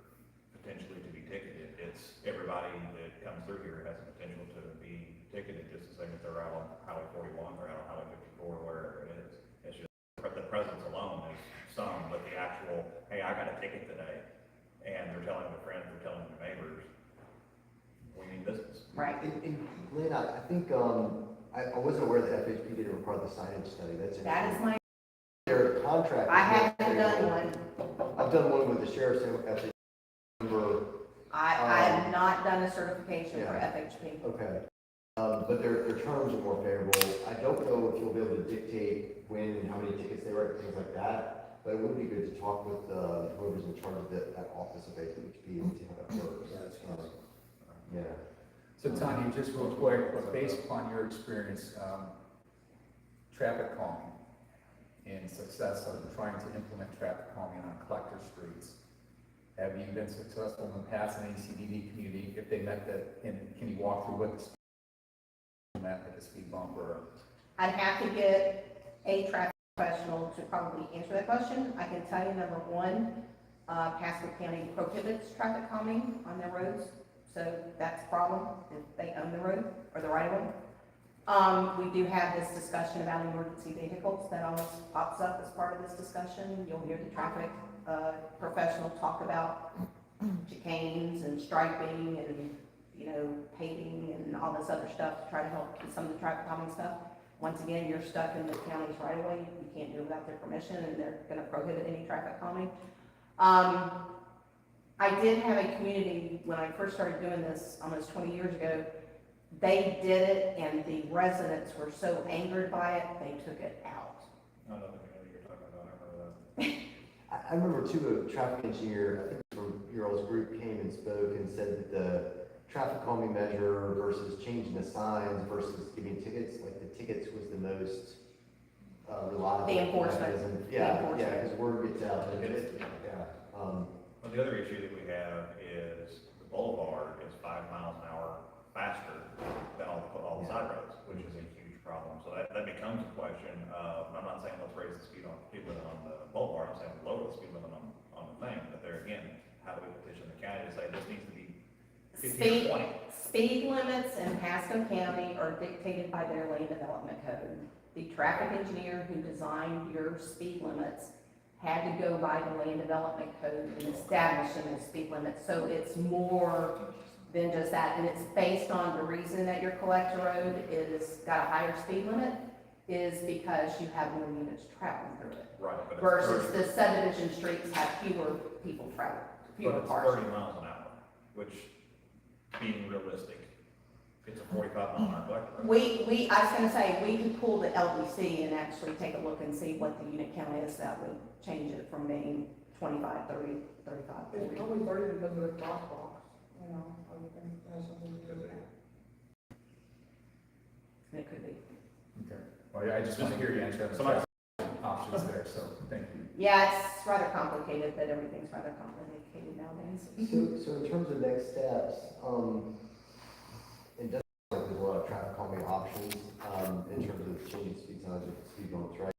potentially to be ticketed, it's everybody that comes through here has the potential to be ticketed, just the same if they're out on Highway 41 or out on Highway 54 or wherever it is. It's just, the presence alone is some, but the actual, hey, I got a ticket today, and they're telling their friends, they're telling their neighbors, we need business. Right. And Glenn, I think, I wasn't aware that FHP didn't require the signage study, that's interesting. That is my, Their contract. I haven't done one. I've done one with the sheriff's at the number, I've not done a certification for Yeah. FHP. okay. But their terms are more favorable. I don't know if you'll be able to dictate when and how many tickets they write, things like that. But it would be good to talk with, whoever's in charge of that office of FHP and see how that works. Yeah, it's fine. Yeah. So Tanya, just real quick, based upon your experience, traffic calming and success of trying to implement traffic calming on collector streets, have you been successful in the past in any CDD community if they met that, and can you walk through what the met like a speed bump or? I'd have to get a traffic professional to probably answer that question. I can tell you, number one, Pasco County prohibits traffic calming on their roads, so that's a problem if they own the road or the right of way. We do have this discussion about emergency vehicles that always pops up as part of this discussion. You'll hear the traffic professional talk about chicanes and striping and, paving and all this other stuff to try to help with some of the traffic calming stuff. once again, you're stuck in the county's right of way, you can't do it without their permission, and they're gonna prohibit any traffic calming. I did have a community, when I first started doing this almost 20 years ago, they did it, and the residents were so angered by it, they took it out. I don't know what you're talking about, I remember that. I remember too, a traffic engineer, I think from your all's group, came and spoke and said that the traffic calming measure versus changing the signs versus giving tickets, like the tickets was the most reliable. The enforcement. mechanism. The Yeah, enforcement. yeah, because word gets out, and yeah. Well, the other issue that we have is the boulevard is 5 miles an hour faster than all the side roads, which is a huge problem. So that becomes a question of, I'm not saying let's raise the speed limit on the boulevard, I'm saying lower the speed limit on the thing, but there again, how do we petition the county to say this needs to be 15 or 20? Speed limits in Pasco County are dictated by their land development code. The traffic engineer who designed your speed limits had to go by the land development code in establishing the speed limit. So it's more than just that, and it's based on the reason that your collector road is got a higher speed limit is because you have more units traveling through it. Right. But it's Versus 30 the subdivision streets have fewer people travel, fewer But it's cars. 30 miles an hour, which, being realistic, it's a 45-mile-an-hour collector road. I was gonna say, we could pull the LDC and actually take a look and see what the unit count is, that would change it from being 25, 30, 35, It's 40. probably 30 because of the crosswalks, you know, I would think it has something to do with that. It could be. Okay. Well, yeah, I just want to hear you answer Somebody- the options there, so thank you. Yeah, it's rather complicated, but everything's rather complicated nowadays. So in terms of next steps, it does seem like there's a lot of traffic calming options, in terms of changing speed signs or speed bumps, right?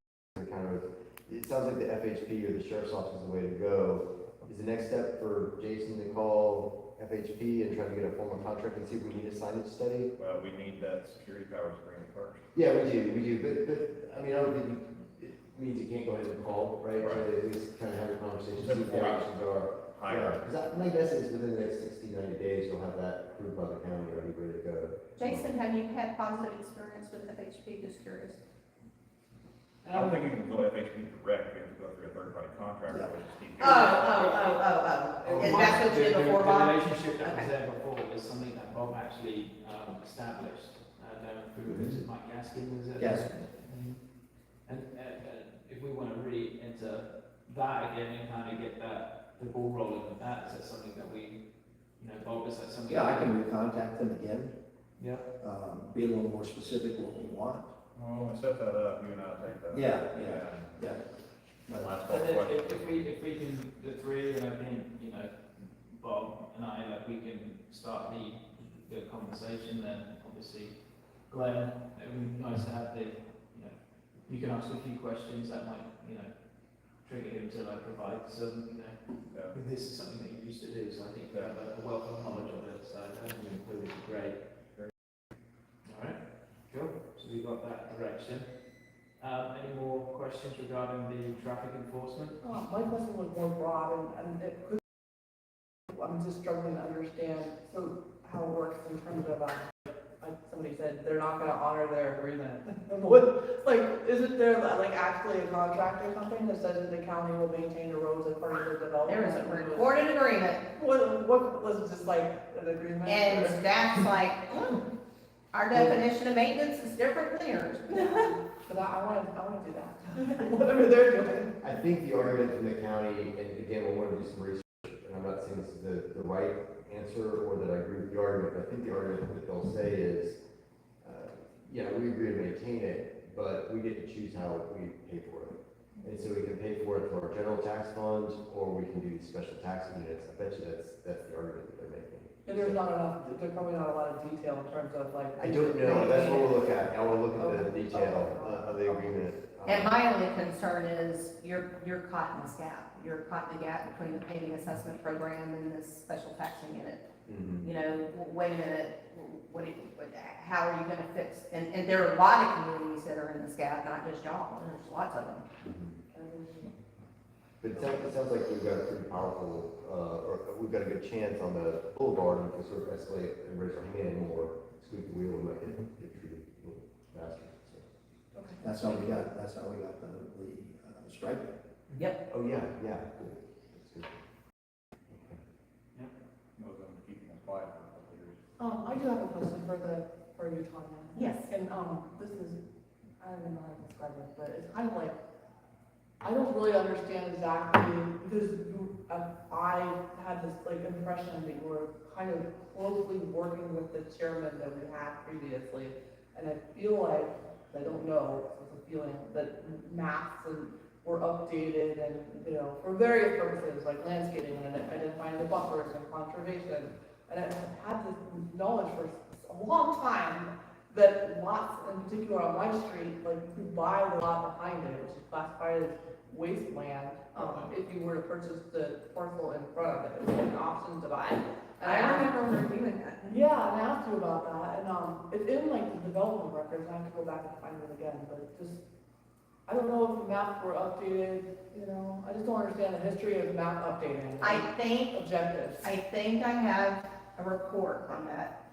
It sounds like the FHP or the sheriff's office is the way to go. Is the next step for Jason to call FHP and try to get a formal contract and see if we need a signage study? Well, we need that security powers agreement first. Yeah, we do, but, I mean, I don't think it means you can't go ahead and call, right? So Right. at least kind of have a conversation, see what the options are. Higher. Because my guess is within the next 60, 90 days, you'll have that approved by the county, ready to go. Jason, have you had positive experience with FHP? Just curious. I don't think you can go FHP direct, you have to go through a third-party contractor, which is Steve. Oh. And that's what you did before, The Bob? relationship that was Okay. there before was something that Bob actually established down through, was it Mike Gaskin, was it? Yes. And if we want to really enter that again and kind of get the ball rolling with that, is that something that we, Bob, is that something? Yeah, I can recontact them again, Yeah. be a little more specific what we want. Well, when we set that up, you and I take that. Yeah. My last call But question. if we can, the three, and I think, Bob and I, like, we can start the conversation, then obviously Glenn, it would be nice to have you can ask a few questions that might, trigger him to like provide some, Yeah. this is something that you used to do, so I think you have a wealth of knowledge of it, so having you include would be great. Alright, cool, so we got that direction. Any more questions regarding the traffic enforcement? My question was more broad, and it could, I'm just struggling to understand, so how it works in terms of, like somebody said, they're not gonna honor their agreement. What, like, isn't there, like, actually a contract or something that says that the county will maintain the roads as part of their development? There is a recorded agreement, What, was it just like an agreement? and or- staff's like, our definition of maintenance is different than yours. But I wanna do that, whatever they're doing. I think the argument from the county, and again, we'll want to do some research, and I'm not saying this is the right answer or that I agree with the argument, but I think the argument that they'll say is, we agree to maintain it, but we get to choose how we pay for it. And so we can pay for it through our general tax fund, or we can do special tax units. I bet you that's the argument that they're making. And there's not enough, there's probably not a lot of detail in terms of like. I don't know, that's what we'll look at. I want to look at the detail of the agreement. And my only concern is you're caught in this gap. You're caught in the gap between the paving assessment program and this special taxing unit. Mhm. Wait a minute, how are you gonna fix, and there are a lot of communities that are in this gap, not just y'all, there's lots of them. But it sounds like we've got a pretty powerful, or we've got a good chance on the boulevard, and if we sort of escalate and raise our hand more, squeak the wheel, and might get treated a little faster. So. That's how we got the striping. Yep. Oh, yeah, yeah, cool. That's good. Most of them keeping us quiet for a couple of years. I do have a question for you, Tanya. Yes. And, this is, I don't even know how to describe it, but it's kind of like, I don't really understand exactly, because I had this like impression that you were kind of closely working with the chairman that we had previously. And I feel like, I don't know, it's a feeling that maps were updated and, for various purposes, like landscaping and identifying the buffers and conservation. And I've had this knowledge for a long time that lots, in particular on my street, like you could buy the lot behind it, which is classified as wasteland, if you were to purchase the parcel in front of it, it was like an option to buy. And I remember reviewing that. yeah, and I asked you about that, and, it's in like the development records, and I have to go back and find it again, but just, I don't know if the maps were updated, I just don't understand the history of map updating. I think Objectives. I have a report on that.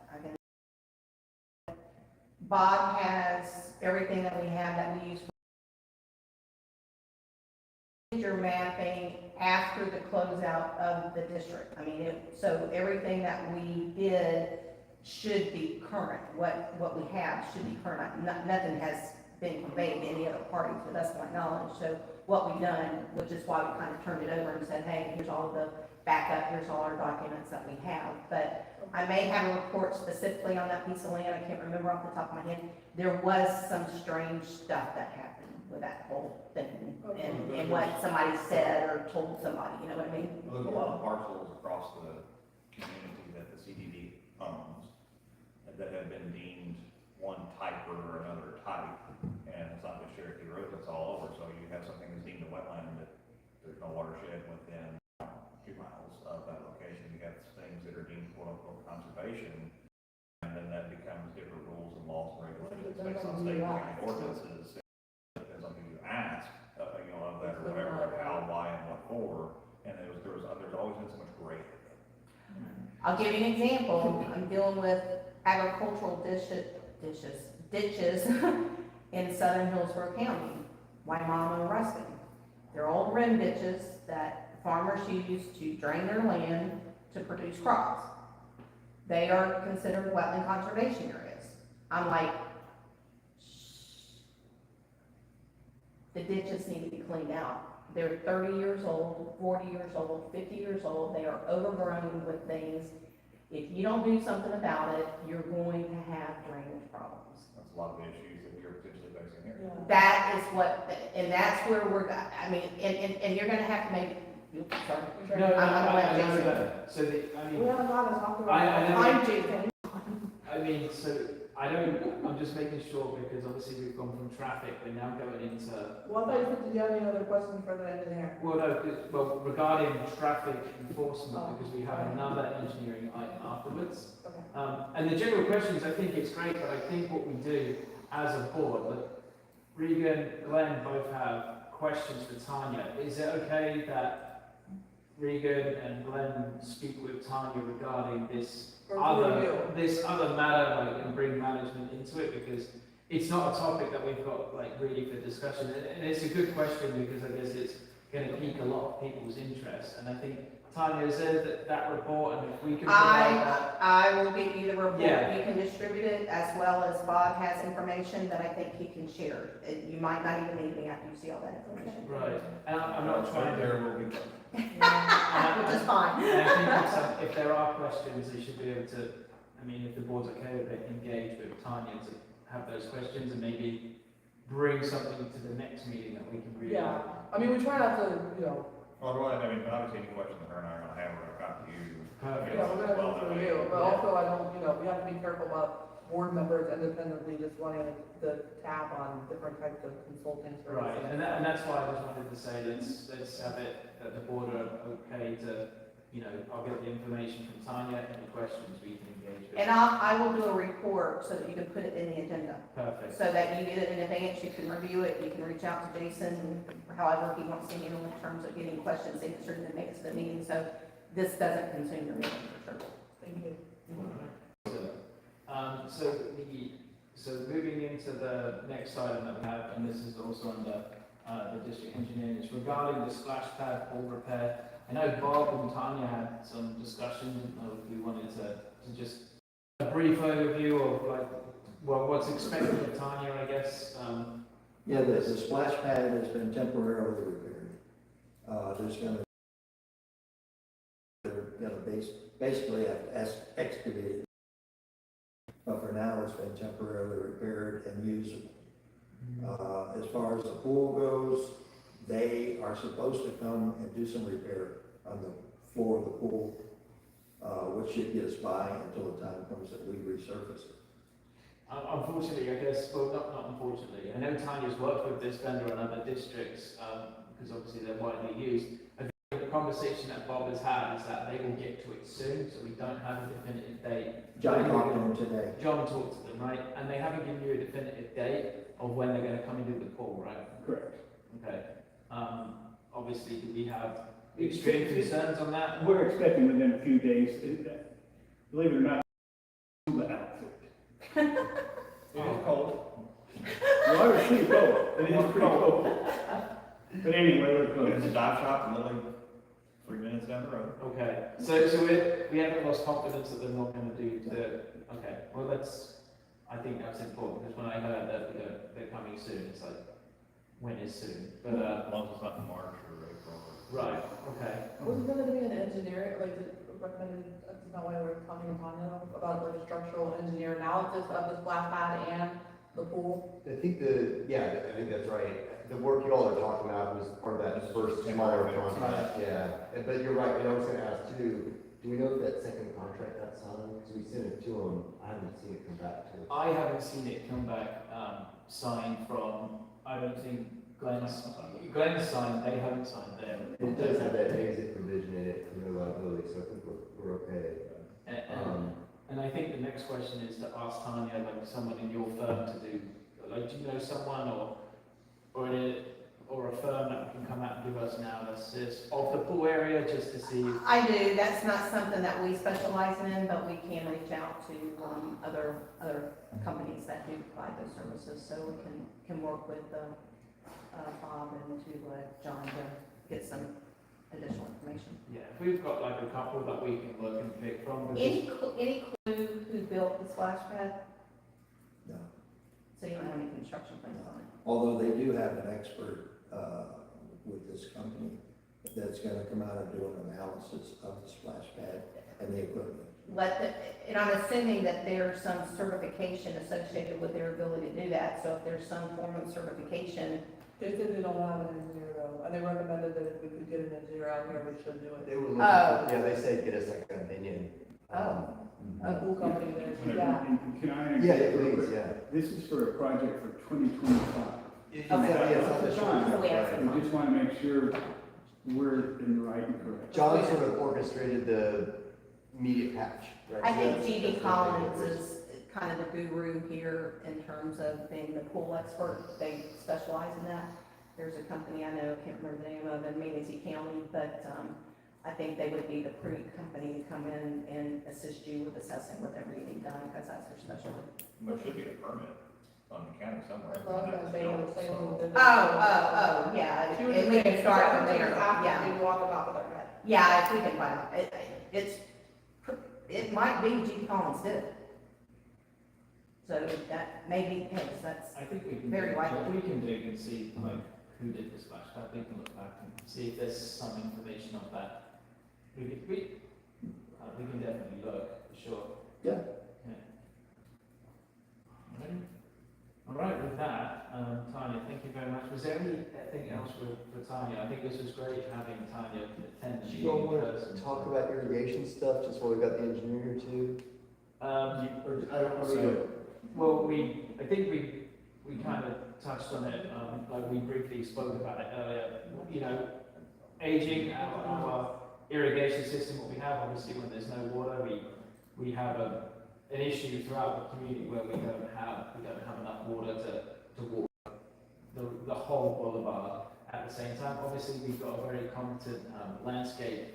Bob has everything that we have that we use. Your mapping after the closeout of the district. I mean, so everything that we did should be current. What we have should be current. Nothing has been conveyed to any other party, to the best of my knowledge. So what we've done, which is why we kind of turned it over and said, hey, here's all the backup, here's all our documents that we have. But I may have a report specifically on that piece of land. I can't remember off the top of my head. There was some strange stuff that happened with that whole thing and what somebody said or told somebody, you know what I mean? There's a lot of parcels across the community that the CDD owns that have been deemed one type or another type. And it's not just Cherokee Road, it's all over. So you have something that's deemed a wetland that there's no watershed within 2 miles of that location. You have things that are deemed quote unquote conservation. And then that becomes different rules and laws and regulations based on state and county ordinances. Depends on who you ask, of that or whatever, how, why, and what for. And there's always been so much gray area. I'll give you an example. I'm dealing with agricultural ditches in southern Hillsborough County, Waimama and Ruskin. They're old rim ditches that farmers use to drain their land to produce crops. They are considered wetland conservation areas. I'm like, the ditches need to be cleaned out. They're 30 years old, 40 years old, 50 years old. They are overgrown with things. If you don't do something about it, you're going to have drainage problems. That's a lot of the issues that you're potentially facing here. Yeah. That is what, and that's where I mean, and you're gonna have to make, sorry. No, I'm gonna let I know Jason. that. So We haven't got to talk about I know. I'm Jason. I'm just making sure because obviously we've gone from traffic, we're now going into, Well, I thought you said, did you have any other questions for the engineer? well, regarding traffic enforcement, Oh. because we have another engineering item afterwards. Okay. And the general questions, I think it's great, but I think what we do as a board, look, Regan, Glenn both have questions for Tanya. Is it okay that Regan and Glenn speak with Tanya regarding this Or review. other matter, like, and bring management into it? Because it's not a topic that we've got, like, really for discussion. And it's a good question because I guess it's going to pique a lot of people's interest. And I think, Tanya, is there that report, and if we can provide that? I will give you the report. Yeah. You can distribute it, as well as Bob has information that I think he can share. You might not even need me after you see all that information. Right. And I'm not trying There to... will be. Which is fine. And I think if there are questions, they should be able to, I mean, if the board's okay with it, engage with Tanya to have those questions and maybe bring something to the next meeting that we can read. Yeah, I mean, we try not to, Well, I mean, obviously any questions that her and I are gonna have, we're gonna come to you. Perfect. yeah, we're gonna go through you, but also I don't, we have to be careful about board members independently just wanting to tap on different types of consulting Right, services. and that's why I just wanted to say, let's have it, that the board are okay to, I'll get the information from Tanya, any questions we can engage with. And I will do a report so that you can put it in the agenda. Perfect. So that you get it in advance, you can review it, you can reach out to Jason, however he wants to handle in terms of getting questions answered and make it to the meeting, so this doesn't consume your meeting for sure. Thank you. So So moving into the next item that we have, and this is also under the district engineering, is regarding the splash pad pool repair. I know Bob and Tanya had some discussion, didn't know if we wanted to just a brief overview of like, well, what's expected of Tanya, I guess. Yeah, the splash pad has been temporarily repaired. They're gonna basically have to excavate it. But for now, it's been temporarily repaired and usable. As far as the pool goes, they are supposed to come and do some repair on the floor of the pool, which should get us by until the time comes that we resurface it. Unfortunately, I guess, well, not unfortunately, I know Tanya's worked with this vendor in other districts, because obviously they're widely used. I think the conversation that Bob has had is that they will get to it soon, so we don't have a definitive date. John talked to him today. John talked to them, right? And they haven't given you a definitive date of when they're gonna come and do the pool, right? Correct. Okay. Obviously, do we have extreme concerns on that? We're expecting within a few days, believe it or not, the outfit. It is cold. Well, it's pretty cold, it is pretty cold. But anyway, we're There's close. a dive shop literally 3 minutes down the road. Okay, so we haven't lost confidence that they're not gonna do the, okay, well, I think that's important, because when I heard that they're coming soon, it's like, when is soon? But, As long as it's not in March or April. right, okay. Was there gonna be an engineer, like, recommended, that's not why we're talking to Tanya, about like a structural engineer analysis of the splash pad and the pool? I think I think that's right. The work you all are talking about was part of that first smaller contract, yeah. But you're right, and I was gonna ask too, do we know if that second contract got signed? Because we sent it to them, I haven't seen it come back to us. I haven't seen it come back, signed from, I don't think Glenn's signed, they haven't signed them. It does have that exit provision in it for no liability, so I think we're okay. And I think the next question is to ask Tanya, like someone in your firm to do, like, do you know someone or a firm that can come out and give us an analysis of the pool area just to see? I do, that's not something that we specialize in, but we can reach out to, other companies that do provide those services, so we can work with, Bob and to, John to get some additional information. Yeah, if we've got like a couple that we can look and pick from. Any clue who built the splash pad? No. So you don't have any construction plans on it? Although they do have an expert with this company that's gonna come out and do an analysis of the splash pad and the equipment. And I'm assuming that there's some certification associated with their ability to do that, so if there's some form of certification. They said they don't have an engineer though, and they recommended that if we could get an engineer out here, we should do it. They were looking Oh. yeah, they said get us like an opinion. Oh. A pool company there, yeah. And can I? Yeah, please, yeah. This is for a project for 2025. It's Okay. not- yeah, it's not the That's short fine. term, So we have right. some- We just want to make sure we're in the right and correct. John sort of orchestrated the immediate patch, right? I So think that's- GD that's Collins what it is kind of the guru here in terms of being the pool expert. They specialize in that. There's a company I know, I can't remember the name of, in Manatee County, but, I think they would be the prudent company to come in and assist you with assessing whatever you need done, because that's their specialty. There should be a permit on the county somewhere. That's what I was gonna say, it was saying we did. Oh, yeah, She was and we can start from there, After yeah. they walk about with their head. Yeah, if we can find it, it might be GD Collins did it. So that may be the case, that's, I think we can, Very likely. we can dig and see like who did the splash pad, we can look back and see if there's some information of that. We can definitely look, for sure. Yeah. Alrighty. All right, with that, Tanya, thank you very much. Was there anything else for Tanya? I think this was great having Tanya attend the Do meeting you all in want person. to talk about irrigation stuff, just while we got the engineer here too? Um, Or, I don't know. So- well, I think we kind of touched on it, like we briefly spoke about it earlier. You know, aging our irrigation system, what we have, obviously when there's no water, we have an issue throughout the community where we don't have enough water to water the whole boulevard at the same time. Obviously, we've got a very competent landscape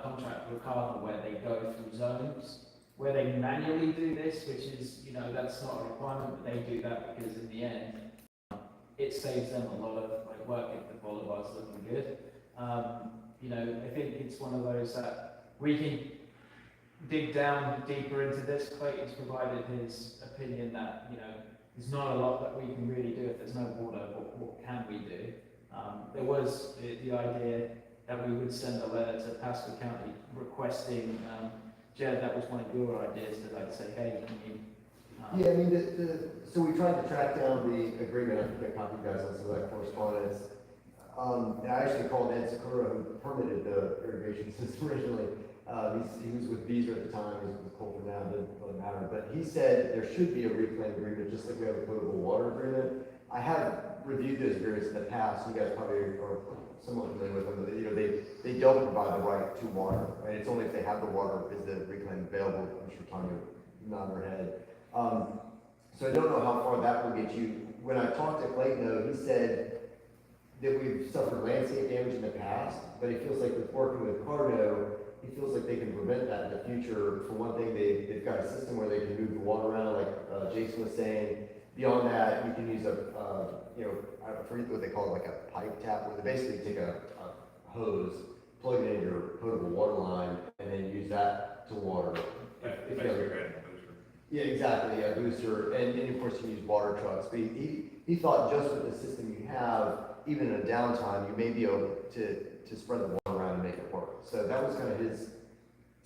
contract with Cardinal where they go through zones where they manually do this, which is, you know, that's not a requirement, but they do that because in the end, it saves them a lot of like work if the boulevard's looking good. You know, I think it's one of those that we can dig down deeper into this. Clayton's provided his opinion that, you know, there's not a lot that we can really do if there's no water. What can we do? There was the idea that we would send a letter to Pasco County requesting, Jed, that was one of your ideas, to like say, hey, can you? Yeah, I mean, so we tried to track down the agreement, I think I copied you guys on some of that correspondence. And I actually called Ed Sakura, who permitted the irrigation system originally. He was with Beazer at the time, he's with Cole for now, doesn't matter. But he said there should be a reclaim agreement, just like we have a potable water agreement. I have reviewed those agreements in the past, you guys probably are somewhat familiar with them. You know, they don't provide the right to water, right? It's only if they have the water is the reclaim available. I'm sure Tanya nodded her head. So I don't know how far that will get you. When I talked to Clayton, though, he said that we've suffered landscape damage in the past, but he feels like with working with Cardo, he feels like they can prevent that in the future. For one thing, they've got a system where they can move the water around, like Jason was saying. Beyond that, you can use you know, I forget what they call it, like a pipe tap, where they basically take a hose, plug it in your potable water line, and then use that to water. If you have a booster. Yeah, exactly, a booster, and of course you use water trucks, but he thought just with the system you have, even in a downtime, you may be able to spread the water around and make it work. So that was kind of his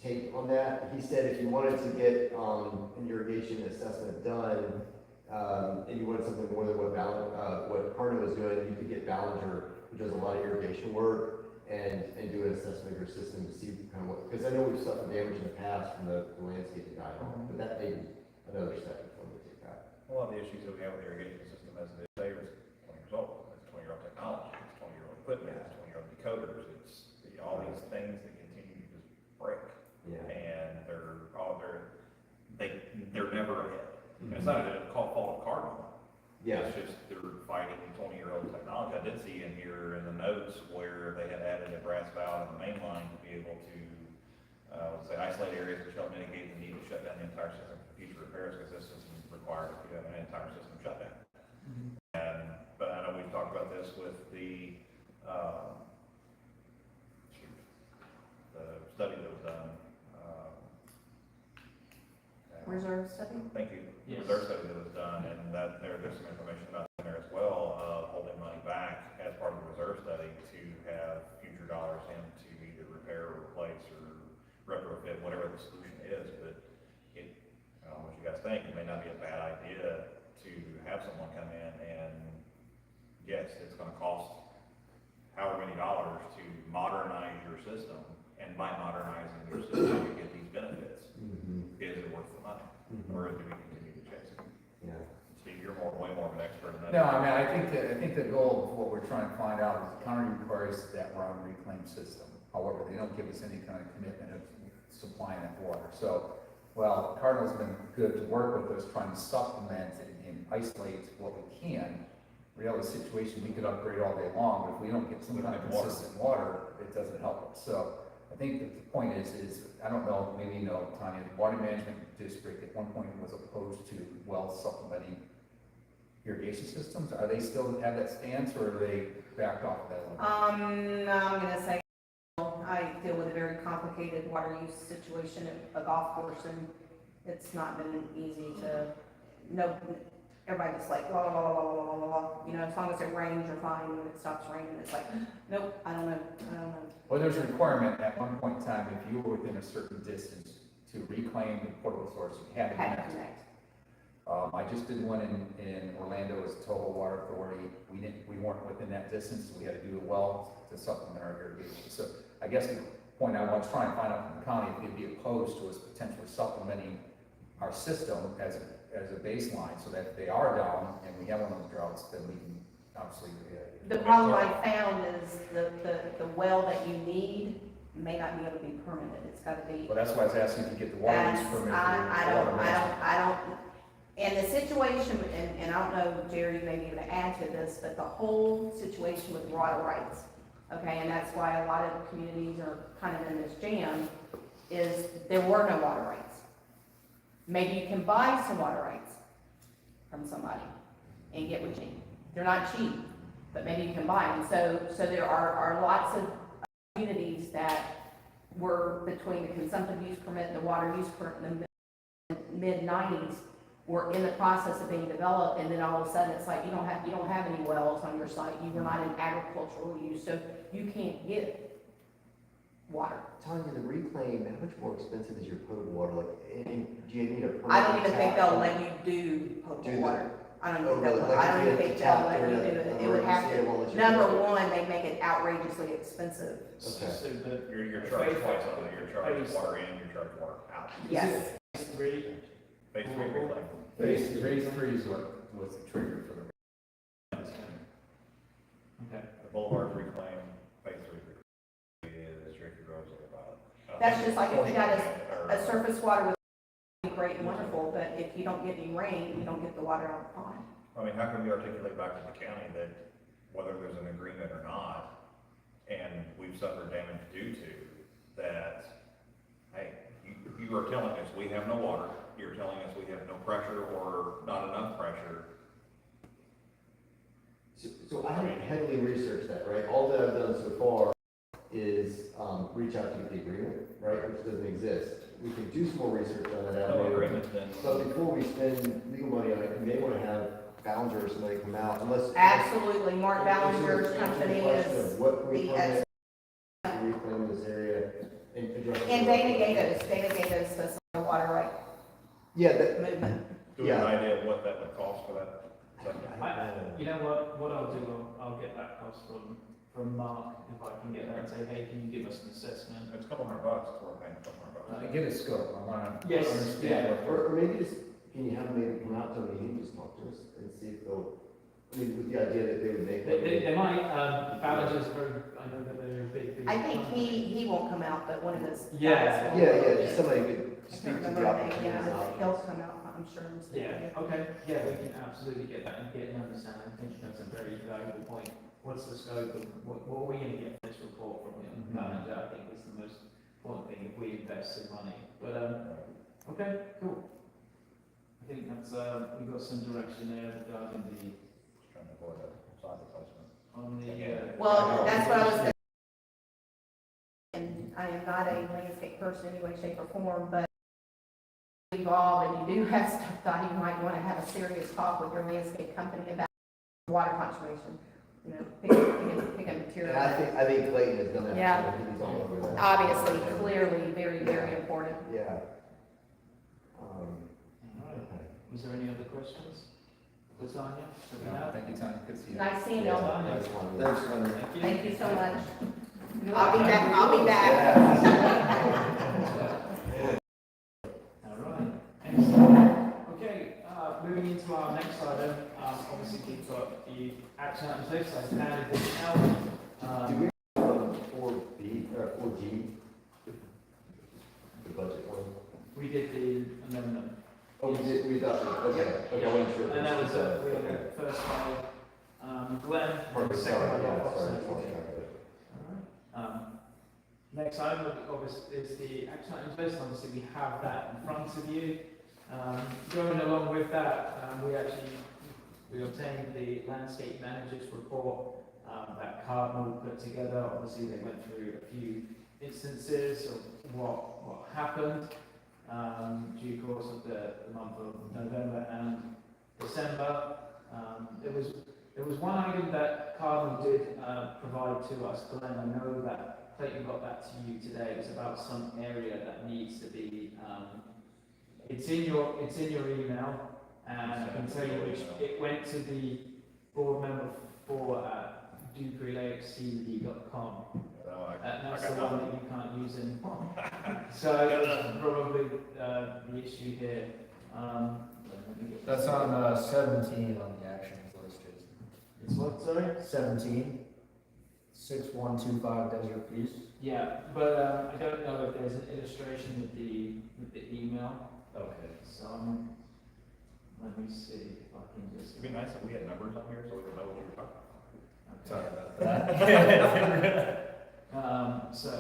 take on that. He said if you wanted to get an irrigation assessment done, and you wanted something more than what Carno was doing, you could get Ballinger, who does a lot of irrigation work, and do an assessment of your system to see kind of what, because I know we've suffered damage in the past from the landscaping guy, but that may be another step before we take that. A lot of the issues that we have with the irrigation system as it is today is 20 years old. It's 20-year-old technology, it's 20-year-old equipment, it's 20-year-old decoders, it's all these things that continue to just break. Yeah. And they're never ahead. And it's not a fault of Cardinal. Yeah. It's just they're fighting 20-year-old technology. I did see in here in the notes where they had added a brass valve in the main line to be able to, let's say, isolate areas which help mitigate the need to shut down the entire system for future repairs, because this system is required if you have an entire system shut down. But I know we've talked about this with the study that was done. Reserve study? Thank you. Yes. Reserve study that was done, and that there's some information about in there as well, holding money back as part of the reserve study to have future dollars in to either repair or replace or retrofit, whatever the solution is. But I don't know what you guys think, it may not be a bad idea to have someone come in and, yes, it's gonna cost however many dollars to modernize your system, and by modernizing your system, you get these benefits. Is it worth the money, or do we continue to chase it? Yeah. Steve, you're way more of an expert in that. No, I mean, I think the goal of what we're trying to find out is the county requires that we're on a reclaimed system. However, they don't give us any kind of commitment of supplying that water. So, well, Cardinal's been good to work with us, trying to supplement and isolate what we can. Reality situation, we could upgrade all day long, but if we don't get some kind of consistent water, it doesn't help us. So I think that the point is I don't know, maybe you know, Tanya, the water management district at one point was opposed to well supplementing irrigation systems. Are they still have that stance, or are they backed off of that a little bit? I'm gonna say, I deal with a very complicated water use situation at a golf course, and it's not been easy to know. Everybody's like, blah, blah, blah, blah, blah, blah, blah, you know, as long as it rains, you're fine. When it stops raining, it's like, nope, I don't know. Well, there's a requirement at one point in time, if you were within a certain distance to reclaim the portable source, you had to Had to connect. connect. I just did one in Orlando as Total Water Authority. We weren't within that distance, so we had to do a well to supplement our irrigation. So I guess the point I want to try and find out from the county, if they'd be opposed to us potentially supplementing our system as a baseline, so that if they are down and we have one of those droughts, then we can obviously. The problem I found is the well that you need may not be able to be permitted. It's gotta be. Well, that's why I was asking if you get the water use That's, permit. I don't, and the situation, and I don't know, Jerry, you may be able to add to this, but the whole situation with water rights, okay, and that's why a lot of communities are kind of in this jam, is there were no water rights. Maybe you can buy some water rights from somebody and get what you need. They're not cheap, but maybe you can buy them. So there are lots of communities that were between the consumptive use permit and the water use permit in the mid-90s were in the process of being developed, and then all of a sudden it's like you don't have any wells on your site. You were not in agricultural use, so you can't get water. Tanya, the reclaim, how much more expensive is your potable water? Like, do you need a permit? I don't even think they'll tap? let you do potable Do the- water. I don't Oh, even think really? they'll, Like, I don't if you even have think to they'll tap let you during do an it. It would have emergency, they won't let to, you do number it. one, they make it outrageously expensive. Okay. So the. You're charged twice on it, you're charged water in, you're charged water out. Yes. Phase three, Phase three reclaim. Phase three is what was the trigger for the. okay. The Boulevard reclaim, phase three reclaim is Cherokee Grove's about. That's just like if you got a surface water with great and wonderful, but if you don't get any rain, you don't get the water out of the pond. I mean, how can we articulate back to the county that whether there's an agreement or not, and we've suffered damage due to, that, hey, you are telling us we have no water, you're telling us we have no pressure or not enough pressure. So I haven't heavily researched that, right? All that I've done so far is, reach out to get the agreement, right, which doesn't exist. We can do some more research on that No avenue. agreement then. But before we spend legal money on it, we may wanna have Ballinger or somebody come out, unless. Absolutely, Mark unless- Ballinger's answer company the question is of What can we the permit to reclaim in this area and address. and Dana gave us the water right Yeah, that, movement. Do we have an idea of what that would cost for that? You know what I'll do, I'll get that cost from Mark, if I can get that, and say, hey, can you give us an assessment? It's a couple $100, it's worth paying a couple $100. Get a scope, I wanna. Yes, understand yeah. what- or maybe just, can you have them maybe come out to a meeting, just talk to us and see if they'll, I mean, with the idea that they would make. They might, Ballinger's very, I know that they're a big. I think he won't come out, but one of his. Yeah. guys will. Yeah, just somebody could I speak can't to remember the her name, opportunities. yeah, he'll come out, I'm sure. and speak to you. Yeah, okay, yeah, we can absolutely get that and get an understanding. I think that's a very valuable point. What's the scope of, what are we gonna get from this report from him? Manager, I think is the most important thing if we invest in money. But, okay, cool. I think that's, we've got some direction there regarding Trying to avoid a side replacement. on the, Well, that's what I was thinking. And I am not a landscape person in any way, shape, or form, but involved and you do have stuff that you might want to have a serious talk with your landscape company about water conservation. You know, pick a And material. I think Clayton has done that. Yeah. I think he's all over that. Obviously, clearly, very, very important. Yeah. alright. Okay. Was there any other questions? Lasagna? Thank you, Tanya, good to see you. Nice seeing you. That's one. Thanks, Tony. Thank you. Thank you so much. I'll be back. All right, excellent. Okay, moving into our next item, obviously we've got the action items list, I've handed this out. Do we, 4B, or 4G? The budget one? We did the amendment. Oh, we thought, okay, I wasn't sure. And that was, we had Okay. the first by, Glenn, Sorry, second by yeah, Bob. sorry, just lost track of it. Next item, obviously, is the action items list. Obviously, we have that in front of you. Going along with that, we obtained the landscape manager's report that Cardinal put together. Obviously, they went through a few instances of what happened due course of the month of November and December. There was one item that Cardinal did provide to us, Glenn. I know that Clayton got that to you today. It's about some area that needs to be. It's in your email, and I can tell you which it went to the board member for Dupree Lakes CDD.com. That's the one that you can't use anymore. So that's probably the issue here. That's on 17 on the actions list, Jason. It's what, sorry? 17, 6125 Desert East. Yeah, but I don't know if there's an illustration with the email. Okay. So let me see if I can just. It'd be nice if we had numbers on here so we could know what we were talking about. Sorry about that. So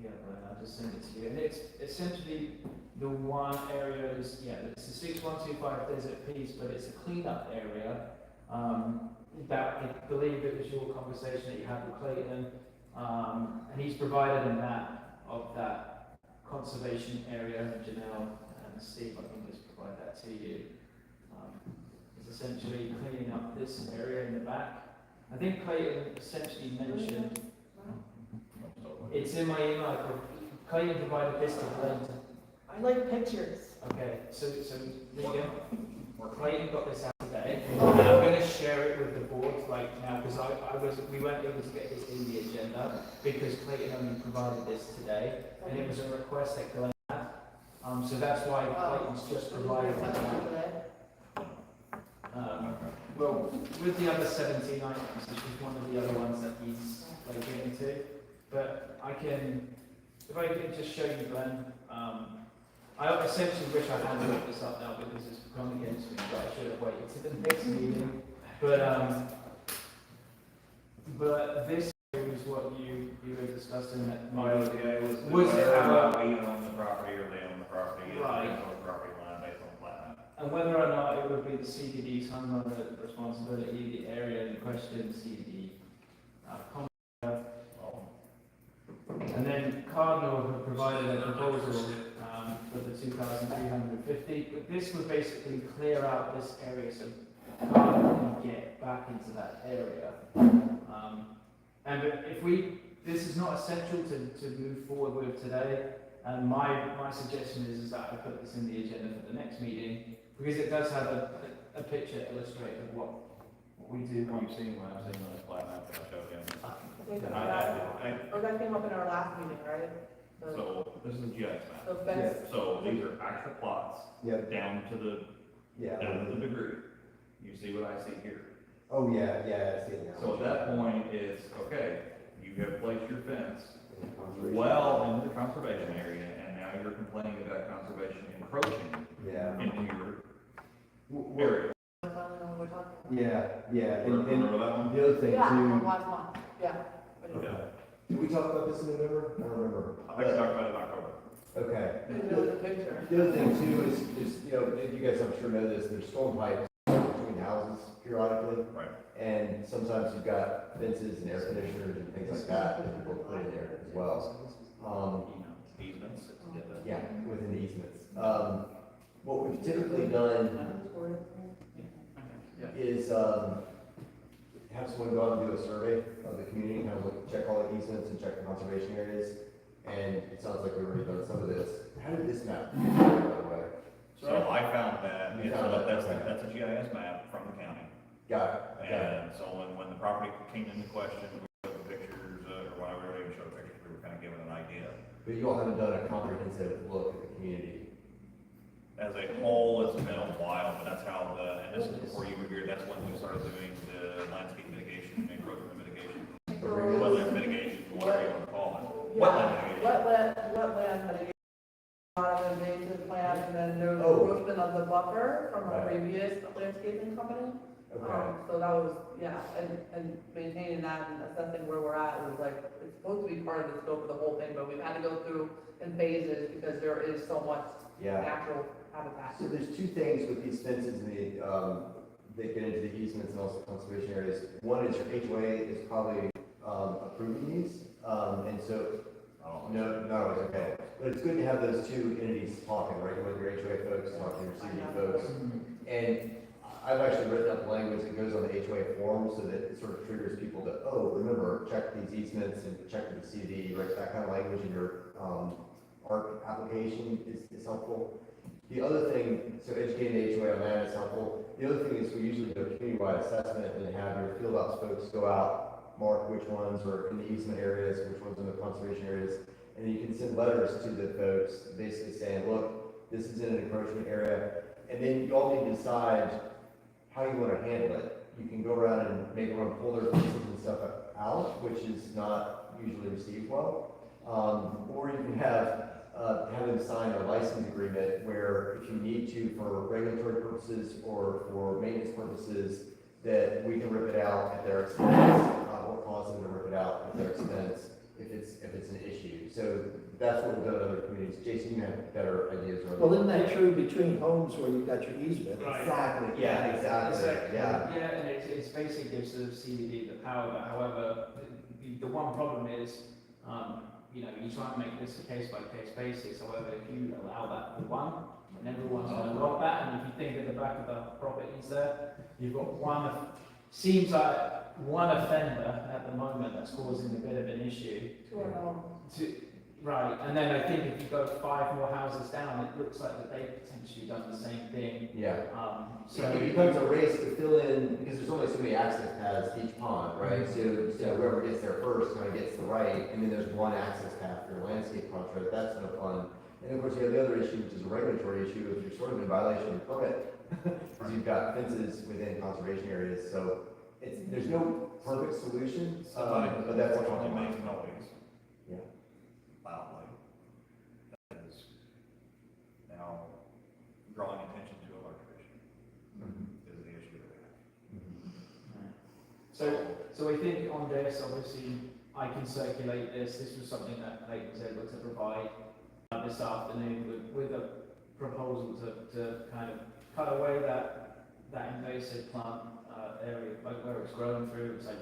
Yeah, Brian, I'll just send it to you. And it's essentially the one area is, yeah, it's the 6125 desert piece, but it's a cleanup area. That I believe it was your conversation that you had with Clayton, and he's provided a map of that conservation area. Janelle and Steve, I can just provide that to you. It's essentially cleaning up this area in the back. I think Clayton essentially mentioned, it's in my email, Clayton provided this to Clayton. I like pictures. Okay, so there you go. Clayton got this out today, and I'm going to share it with the board right now, because we weren't able to get this in the agenda, because Clayton only provided this today, and it was a request that Glenn had. So that's why Clayton's just provided it. Well, with the other 17 items, which is one of the other ones that he's getting to, but if I can just show you, Glenn, I essentially wish I hadn't looked this up now because it's come against me, but I should have waited to the next meeting. But this is what you were discussing at the meeting. Was it whether we own the property or they own the property, it's Right. based on the property line, based on the plat map. And whether or not it would be the CDD's homeowner responsibility, the area in question, CDD, and then Cardinal have provided a proposal for the 2,350, but this would basically clear out this area so Cardinal can get back into that area. And this is not essential to move forward with today, and my suggestion is that I put this in the agenda for the next meeting, because it does have a picture illustrating of what we do. What you've seen when I've seen the plat map that I showed you. Or that came up in our last meeting, right? So this is a GIS map. The fence. So these are actual plots Yep. down to the Yeah. degree. You see what I see here. Oh, yeah, I see it now. So at that point, it's, okay, you have placed your fence well into the conservation area, and now you're complaining about conservation encroaching Yeah. into your W- area. I don't know what we're talking about. Yeah, and Remember that one? the other thing Yeah, from too. last month, yeah. Okay. Did we talk about this in November? I don't remember. I think I talked about it in October. Okay. There was a picture. The other thing too is, you guys I'm sure know this, there's storm pipes between houses periodically. Right. And sometimes you've got fences and air conditioners and things like that that people put in there as well. Easements. Yeah, within the easements. What we've typically done is, have someone go out and do a survey of the community, kind of look, check all the easements and check the conservation areas. And it sounds like we've already done some of this. How did this map, by the way? So I found that, You found that, okay. that's a GIS map from the county. Got it. And so when the property came into question, we showed the pictures, or whatever, we didn't show pictures, we were kind of given an idea. But you all haven't done a comprehensive look at the community. As a whole, it's been a while, but that's how and this is before you were here, that's when we started doing the landscape mitigation, encroachment mitigation, wetland mitigation, whatever you want to call it. Wetland mitigation. Wetland mitigation. A lot of invasive plants, and then there was Oh. erosion of the buffer from a Right. previous landscaping company. Okay. So that was, and maintaining that and assessing where we're at, it was like, it's supposed to be part of the scope of the whole thing, but we've had to go through in phases because there is so much Yeah. natural habitat. So there's two things with these fences and that get into the easements and also conservation areas. One is your HOA is probably, approving these, and so, no, not always, okay. But it's good to have those two entities talking, right, with your HOA folks, talking to your CD folks. And I've actually written up language that goes on the HOA form so that it sort of triggers people to, oh, remember, check these easements and check with the CD, right, that kind of language in your, ARC application is helpful. The other thing, so educating the HOA on that is helpful. The other thing is we usually do a community-wide assessment and have your field ops folks go out, mark which ones are in the easement areas, which ones are in the conservation areas, and then you can send letters to the folks basically saying, look, this is in an encroachment area, and then you all need to decide how you want to handle it. You can go around and maybe want to pull their pieces and stuff out, which is not usually received well. Or you can have them sign a license agreement where if you need to for regulatory purposes or for maintenance purposes, that we can rip it out at their expense, or cause them to rip it out at their expense. if it's an issue. So that's what we've done in other communities. Jason, you have better ideas. or- Well, isn't that true between homes where you've got your easement? Right. Exactly, yeah, exactly, yeah. Yeah, and it's basically gives the CDD the power, but however, the one problem is, you know, you try and make this a case by case basis, however, if you allow that for one, and everyone's gonna love that, and if you think at the back of the properties there, you've got seems like one offender at the moment that's causing a bit of an issue. Right, and then I think if you go 5 more houses down, it looks like that they've potentially done the same thing. Yeah. So So it becomes a race to fill in, because there's only so many access paths to each pond, right? So whoever gets there first kind of gets the right, and then there's one access path for your landscape contract, that's no fun. And of course, you have the other issue, which is a regulatory issue, if you're sort of in violation of your permit, because you've got fences within conservation areas, so there's no perfect solution, Somebody, but that's a unfortunately compromise. makes noise Yeah. loudly. That is now drawing attention to electricity is the issue that we have. So I think on this, obviously, I can circulate this. This was something that Clayton was able to provide this afternoon with a proposal to kind of cut away that invasive plant area, like where it's growing through. It's like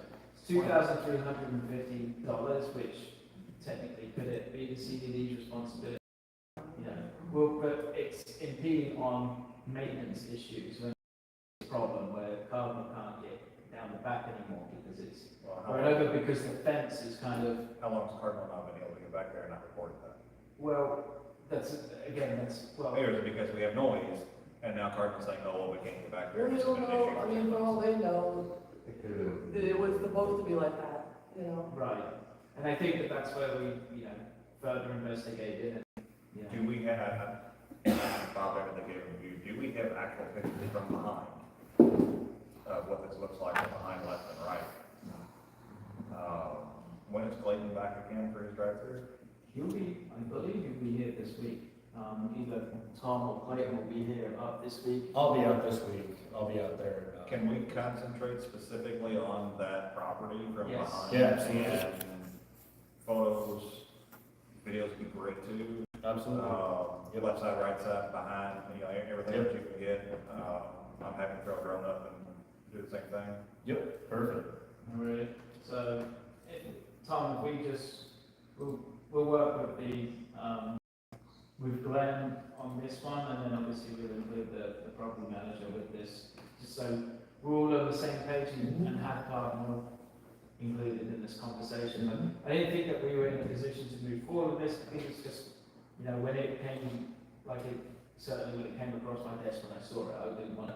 $2,350, which technically could it be the CDD's responsibility? You know, well, but it's impeding on maintenance issues when it's a problem where Cardinal can't get down the back anymore because it's because the fence is kind of. How long has Cardinal not been able to get back there and not report that? Well, that's well. Or is it because we have noise, and now Cardinal's saying, oh, well, we can't get back there? We It's don't been an know, issue I for mean, 2 for all months. they know, It could have been. it was supposed to be like that, you know? Right, and I think that's where we, further investigated and, Do we have, Bob, everything gave a review, do we have actual pictures from behind of what this looks like from behind, left and right? When is Clayton back again for his drive-through? I believe he'll be here this week. Either Tom or Clayton will be here this week. I'll be out this week, I'll be out there. Can we concentrate specifically on that property from Yes. behind? Yeah, absolutely. And photos, videos would be great too. Absolutely. Left side, right side, behind, everything that you can get. I'm happy to throw a drone up and do the same thing. Yep, perfect. All right, so, Tom, we'll work with Glenn on this one, and then obviously we'll include the property manager with this, just so we're all on the same page and have Cardinal included in this conversation. But I didn't think that we were in a position to move forward with this, because it's just, when it came, certainly when it came across my desk when I saw it, I didn't want to.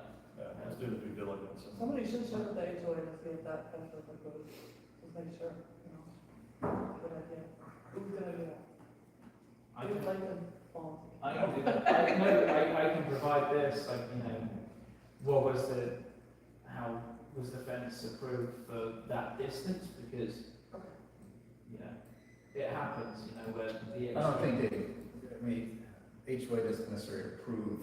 Let's do the due diligence. and- Somebody should check with the HOA to see if that fence is approved, just make sure, Good idea. Who's gonna do that? I Who's can, like the phone? I can do that. I can provide this, how was the fence approved for that distance? Because, it happens, where the. I don't think HOA doesn't necessarily approve,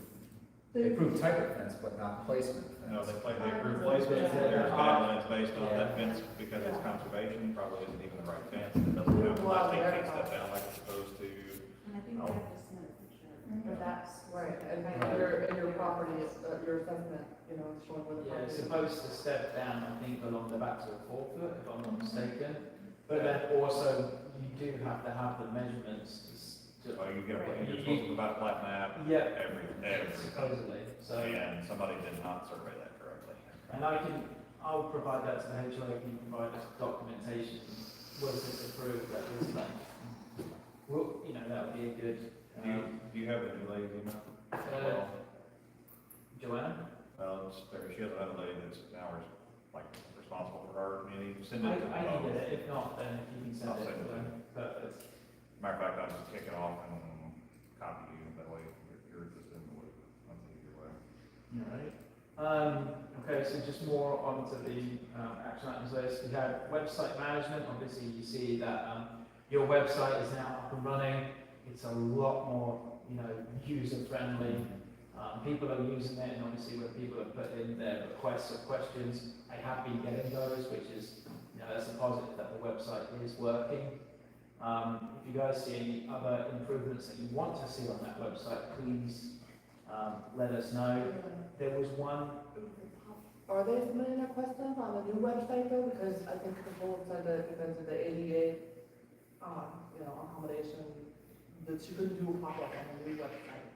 they approve type of fence, but not placement of fence. No, they approve placement, there's guidelines based on that fence, because it's conservation, probably isn't even the right fence. It doesn't have like 8 feet step down like it's supposed to. And I think we have to submit a picture, but that's. Right, and your property is, your assessment, it's showing where the Yeah, it's property is. supposed to step down, I think, along the back to a 4 foot, if I'm not mistaken. But then also, you do have to have the measurements to. So you're supposed to provide a plat map Yeah. every. Supposedly, so. And somebody did not survey that correctly. And I'll provide that to the HOA, if you provide us documentation, was this approved at this time? Well, that would be a good, Do you have a new lady email? Joanna? She has another lady that's now responsible for our community. Send I it to me. can get it, if not, then if you can send I'll it send it to to them, perfect. Matter of fact, I'll just kick it off and copy you, that way you're just in the loop. That's the easier way. Alright, okay, so just more onto the action items list. We have website management. Obviously you see that your website is now up and running. It's a lot more, user friendly. People are using it, and obviously when people have put in their requests or questions, I have been getting those, which is, that's a positive that the website is working. If you guys see any other improvements that you want to see on that website, please, let us know. There was one, Are they submitting their questions on the new website though? Because I think the board said that because of the ADA, accommodation, that she couldn't do a pop-up on the new website.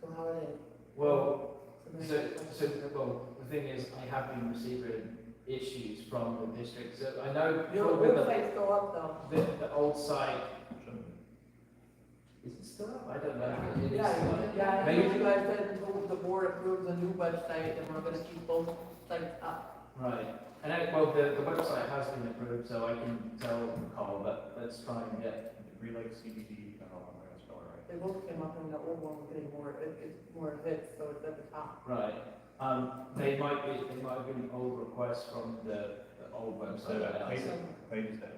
So how are they? well, submitting their questions? the thing is, I have been receiving issues from the district, so I know Your with website's still up though. the old site, Shouldn't be. is it still up? I don't know. It is Yeah, still up. yeah, I Maybe- know you guys said until the board approves a new website, then we're gonna keep both sites up. Right, and the website has been approved, so I can tell Cole that let's try and get, Dupree Lakes CDD, I don't know if I'm gonna spell it right. They both came up and the old one was getting more, it's more hits, so it's at the top. right. They might be an old request from the old website. The page is down.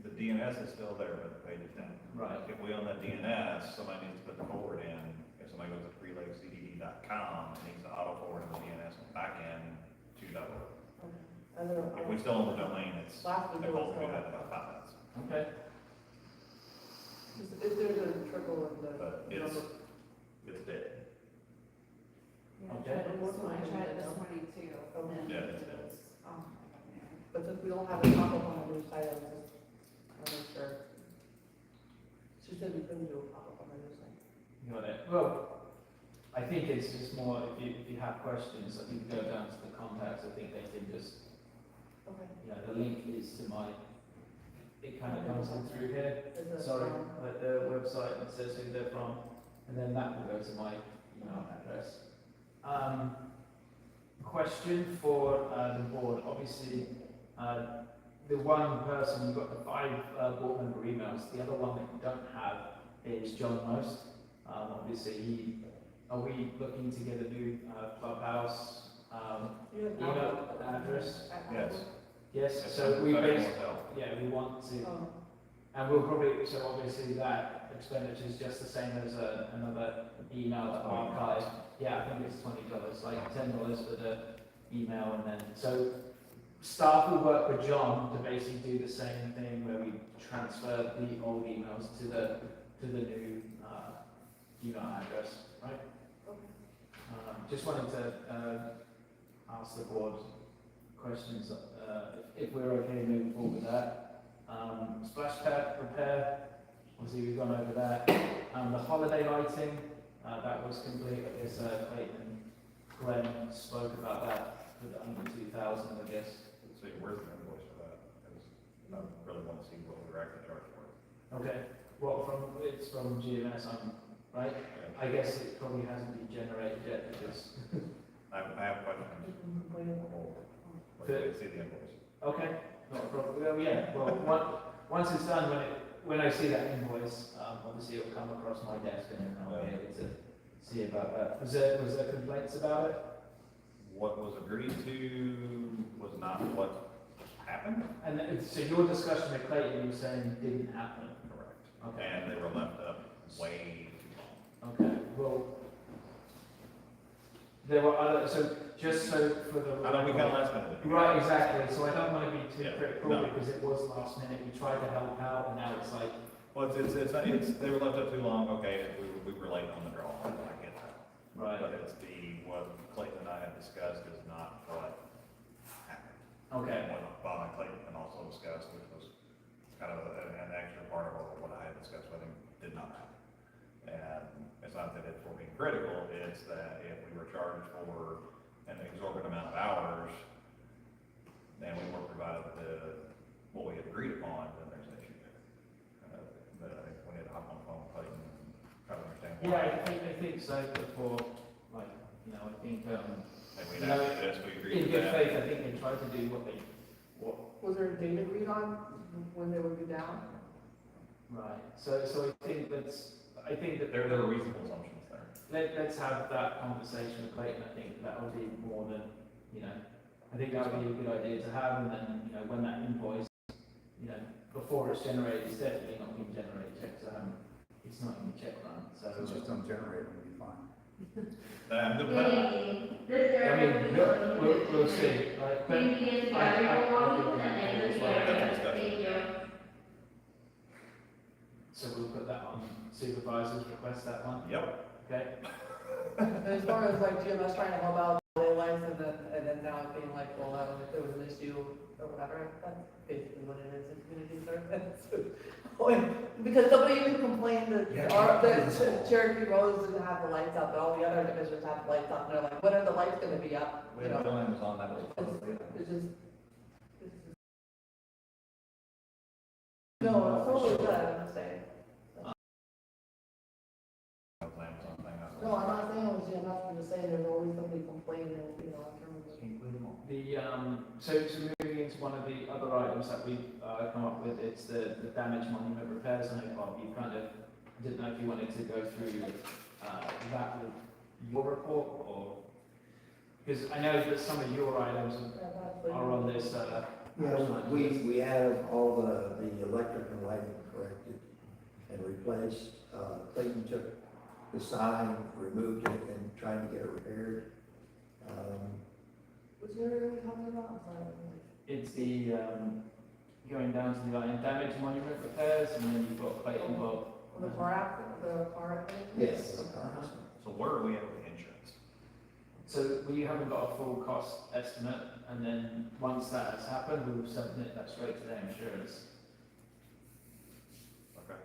The DNS is still there, but the page is down. Right, If we own that DNS, somebody needs to put the forward in. If somebody goes to DupreeLakesCDD.com, it needs to auto forward to the DNS on the back end to that. And then, If we still own the domain, it's, last week they it was both do still that in up. about 5 minutes. okay. If there's a trickle in the. But it's dead. Okay. I tried this morning too. and Yeah, it's- it was, oh my God. But since we don't have a pop-up on the new site, I wasn't sure. She said we couldn't do a pop-up on the new site. Got it. Well, I think it's just more, if you have questions, I think go down to the contacts, I think they can just, Okay. the link is to my, it kind of comes in through here. Is it, Sorry, like the website that says who they're from, and then that will go to my email address. Question for the board, obviously, the one person, you've got the 5 board member emails, the other one that you don't have is John Most. Obviously, are we looking to get a new clubhouse email address? Yes. Yes, so we Professional basically, hotel. yeah, we want to. Oh, And we'll probably, so obviously that expenditure is just the same as another email archive. Yeah, I think it's $20, like $10 for the email and then, so staff will work with John to basically do the same thing where we transfer the old emails to the new, email address, right? Just wanted to, ask the board questions, if we're okay moving forward with that. Splash pad repair, obviously we've gone over that. The holiday lighting, that was complete, I guess, Clayton and Glenn spoke about that for the under 2,000, I guess. So where's the invoice for that? Because I really want to see what we're actually charged for. Okay, well, it's from GMS, right? I guess it probably hasn't been generated yet because, I have questions. Let's see the invoice. okay, not a problem. Well, yeah, well, once it's done, when I see that invoice, obviously it'll come across my desk and then I'll be able to see about that. Was there complaints about it? What was agreed to was not what happened. And so your discussion with Clayton, you were saying didn't happen? Correct. Okay. And they were left up way too long. Okay, well, there were other, so just so for the. I know we got last minute. Right, exactly, so I don't want to be too Yeah, critical no. because it was last minute, we tried to help out and now it's like, Well, they were left up too long, okay, we were late on the draw, I get that. right, But it's what Clayton and I have discussed is not what happened. okay, And what Bob and Clayton also discussed, which was kind of an extra part of what I had discussed with him, did not happen. And it's not that it's for being critical, it's that if we were charged for an exorbitant amount of hours, and we weren't provided what we had agreed upon, then there's an issue there. But I think we need to hop on the phone with Clayton and try to understand why. yeah, I think so, before, like, I think, And we No, asked this, we agreed in to good that. faith, I think they tried to do what Was there a date agreed on when they would be down? right, so I think that There were reasonable assumptions there. let's have that conversation with Clayton, I think that would be more than, I think that would be a good idea to have, and then, when that invoice, before it's generated, it's definitely not being generated yet, so it's not in the check run, so. So just don't generate, it'll be fine. I'm good with Good that. evening. This I area mean, will be we'll see, like, but Thank you, I- everyone, I think and we thank can you. as well. Thank you. So we'll put that on supervisors, request that one, Yep. okay? And as far as like GMS trying to help out daily life and then now it being like, well, if there was an issue or whatever, that's basically what it is in community service. Because somebody even complained that that Cherokee Rose didn't have the lights up, but all the other divisions have the lights up, and they're like, when are the lights gonna be up? We You have know, plans on that. it's just. No, it's totally good, I'm saying. Plans on thing. No, I'm not saying it was GMS, I'm just saying there's always somebody complaining, you know, in terms of. So moving into one of the other items that we've come up with, it's the damage monument repairs. I know, Bob, you kind of, I didn't know if you wanted to go through that with your report, or, because I know that some of your items are on this, Yeah, we have all the electric and lighting corrected and replaced. Clayton took the sign, removed it, and trying to get it repaired. Which area are we talking about? I'm sorry. it's the, going down to the line, damage monument repairs, and then you've got Clayton Bob. The car accident, the car accident? Yes. So where are we at with insurance? So we haven't got a full cost estimate, and then once that has happened, we will submit that straight to their insurance. Okay.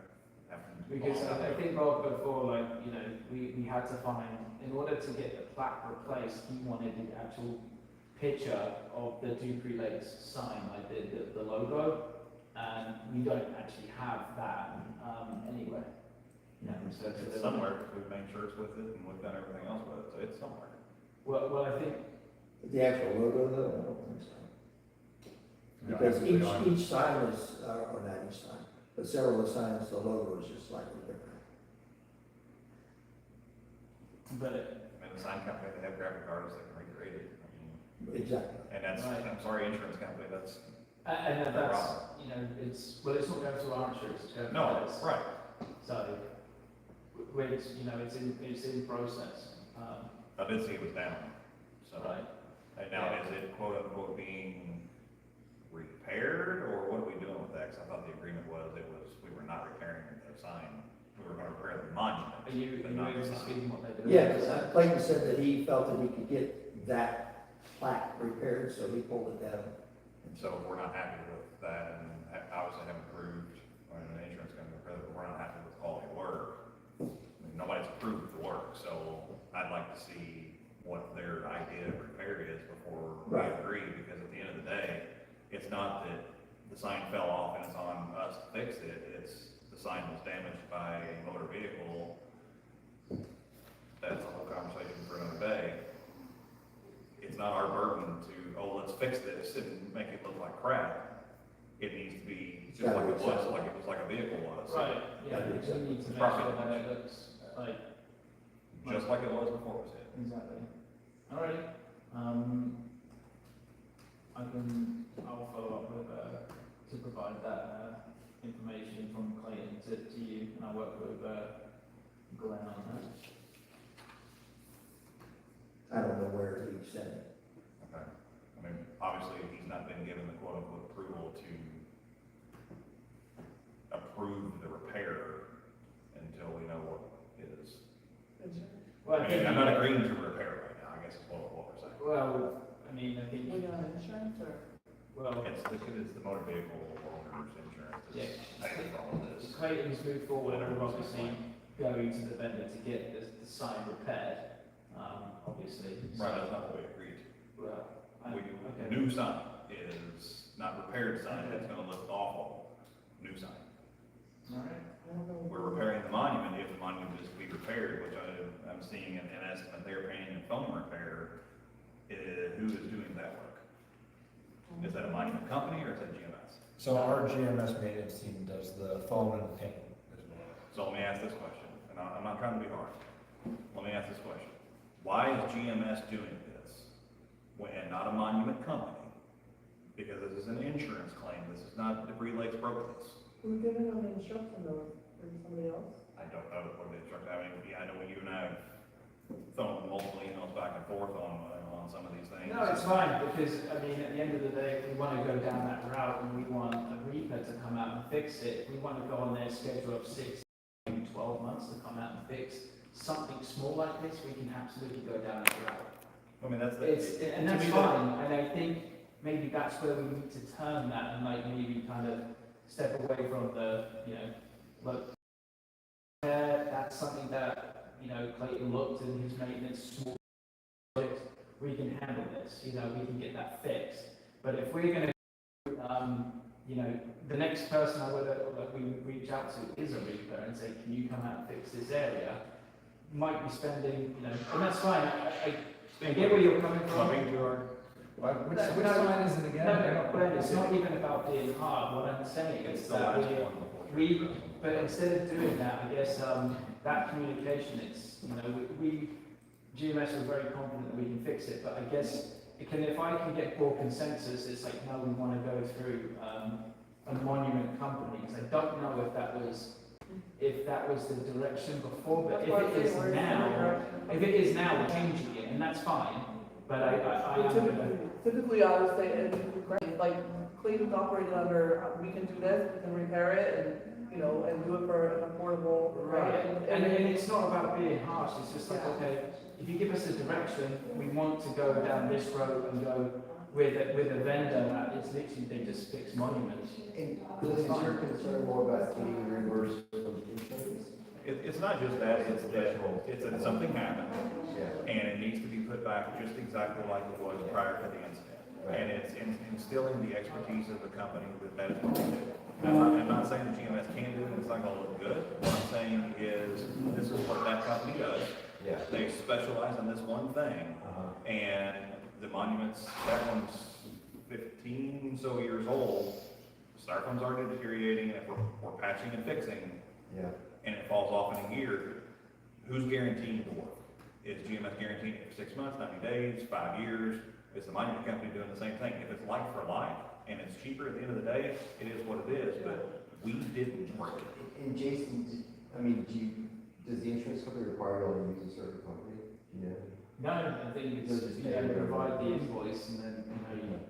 Because I think Bob before, like, you know, we had to find, in order to get the plaque replaced, he wanted the actual picture of the Dupree Lakes sign, like the logo, and we don't actually have that, anyway. Yeah, so It's somewhere, because we've made shirts with it, and we've done everything else with it, so it's somewhere. Well, I think, The actual logo though, I don't think so. Because each sign is, or not each sign, but several of the signs, the logo is just slightly different. but I mean, the sign company, they have graphic artists that can recreate it. I mean, Exactly. and that's, Right. I'm sorry, insurance company, that's, and that's, you know, it's not going to our insurance, it's going to no, ours. right. So, it's, you know, it's in process, I did see it was down, so. right? And now, is it quote unquote being repaired, or what are we doing with that? 'Cause I thought the agreement was, we were not repairing the sign, we were gonna repair the monument. Are you but not able the to sign. speak on what they're doing? Yeah, because Clayton said that he felt that he could get that plaque repaired, so he pulled it down. So if we're not happy with that, and obviously haven't approved, or an insurance company, but we're not happy with quality of work, I mean, nobody's approved the work, so I'd like to see what their idea of repair is before we Right. agree, because at the end of the day, it's not that the sign fell off and it's on us to fix it, it's the sign was damaged by a motor vehicle. That's a whole conversation for another day. It's not our burden to, oh, let's fix this and make it look like crap. It needs to be just like it was like a vehicle was. Right, yeah, we need to make sure that it looks like. Just like it was before it was hit. Exactly. Alright, I'll follow up with, to provide that, information from Clayton to you, and I'll work with, Glenn on that. I don't know where he said it. Okay. I mean, obviously, he's not been given the quote unquote approval to approve the repair until we know what it is. Well, I mean, I'm not agreeing to repair right now, I guess is what we're saying. Well, I mean, I think, We got insurance or? well, It's the motor vehicle owner's insurance, Yeah. it's paying for all of this. Clayton's moved forward, we're obviously going to the vendor to get the sign repaired, obviously. Right, that's not what we agreed to. Well, The new sign is not repaired sign, that's gonna look awful, new sign. Alright. We're repairing the monument, if the monument is to be repaired, which I'm seeing an estimate there, painting and foam repair, who is doing that work? Is that a monument company or is that GMS? So our GMS maintenance team does the foam and the paint as well. So let me ask this question, and I'm not trying to be hard. Let me ask this question. Why is GMS doing this when not a monument company? Because this is an insurance claim, this is not Dupree Lakes broke this. Who's giving them the instruction though? Or somebody else? I don't know what the instruction, I mean, yeah, I know when you and I have thrown multiple emails back back and forth on some of these things. No, it's fine, because, I mean, at the end of the day, if we want to go down that route and we want a reaper to come out and fix it, if we want to go on their schedule of 6, maybe 12 months to come out and fix something small like this, we can absolutely go down that route. I mean, that's And that's fine, and I think maybe that's where we need to turn that and like maybe kind of step away from the, look, that's something that, Clayton looked in his maintenance, small projects, we can handle this, we can get that fixed. But if we're gonna, the next person we would reach out to is a reaper and say, can you come out and fix this area? Might be spending, and that's fine, I get where you're coming from. Which line is it again? No, but it's not even about being hard, what I'm saying It's is the that last one before. but instead of doing that, I guess, that communication, it's, GMS are very confident that we can fix it, but I guess, if I can get broad consensus, it's like, no, we want to go through, a monument company, because I don't know if that was the direction before, but That's why I'm saying we're in the direction. if it is now, we're changing it, and that's fine, but I am gonna. Typically, I would say, like, Cleveland's operated under, we can do this, we can repair it, and, and do it for an affordable rate. And it's not about being harsh, it's just like, okay, if you give us a direction, we want to go down this road and go with a vendor that is literally, they just fix monuments. And is your concern more about getting reimbursed from insurance? It's not just that, it's that something happened, Yeah. and it needs to be put back just exactly like it was prior to the incident. Right. And it's instilling the expertise of the company that is what we do. I'm not saying that GMS can do it, it's not gonna look good. What I'm saying is, this is what that company does. Yeah. They specialize in this one thing, and the monuments, that one's 15 so years old, styrofoam's already deteriorating, and if we're patching and fixing, Yeah. and it falls off in a year, who's guaranteeing the work? Is GMS guaranteeing it for 6 months, 90 days, 5 years? Is the monument company doing the same thing? If it's like for like, and it's cheaper at the end of the day, it is what it is, but we didn't break it. And Jason, does the insurance company require you to use a certain company? Do you know? No, I think it's just, provide the invoice and then,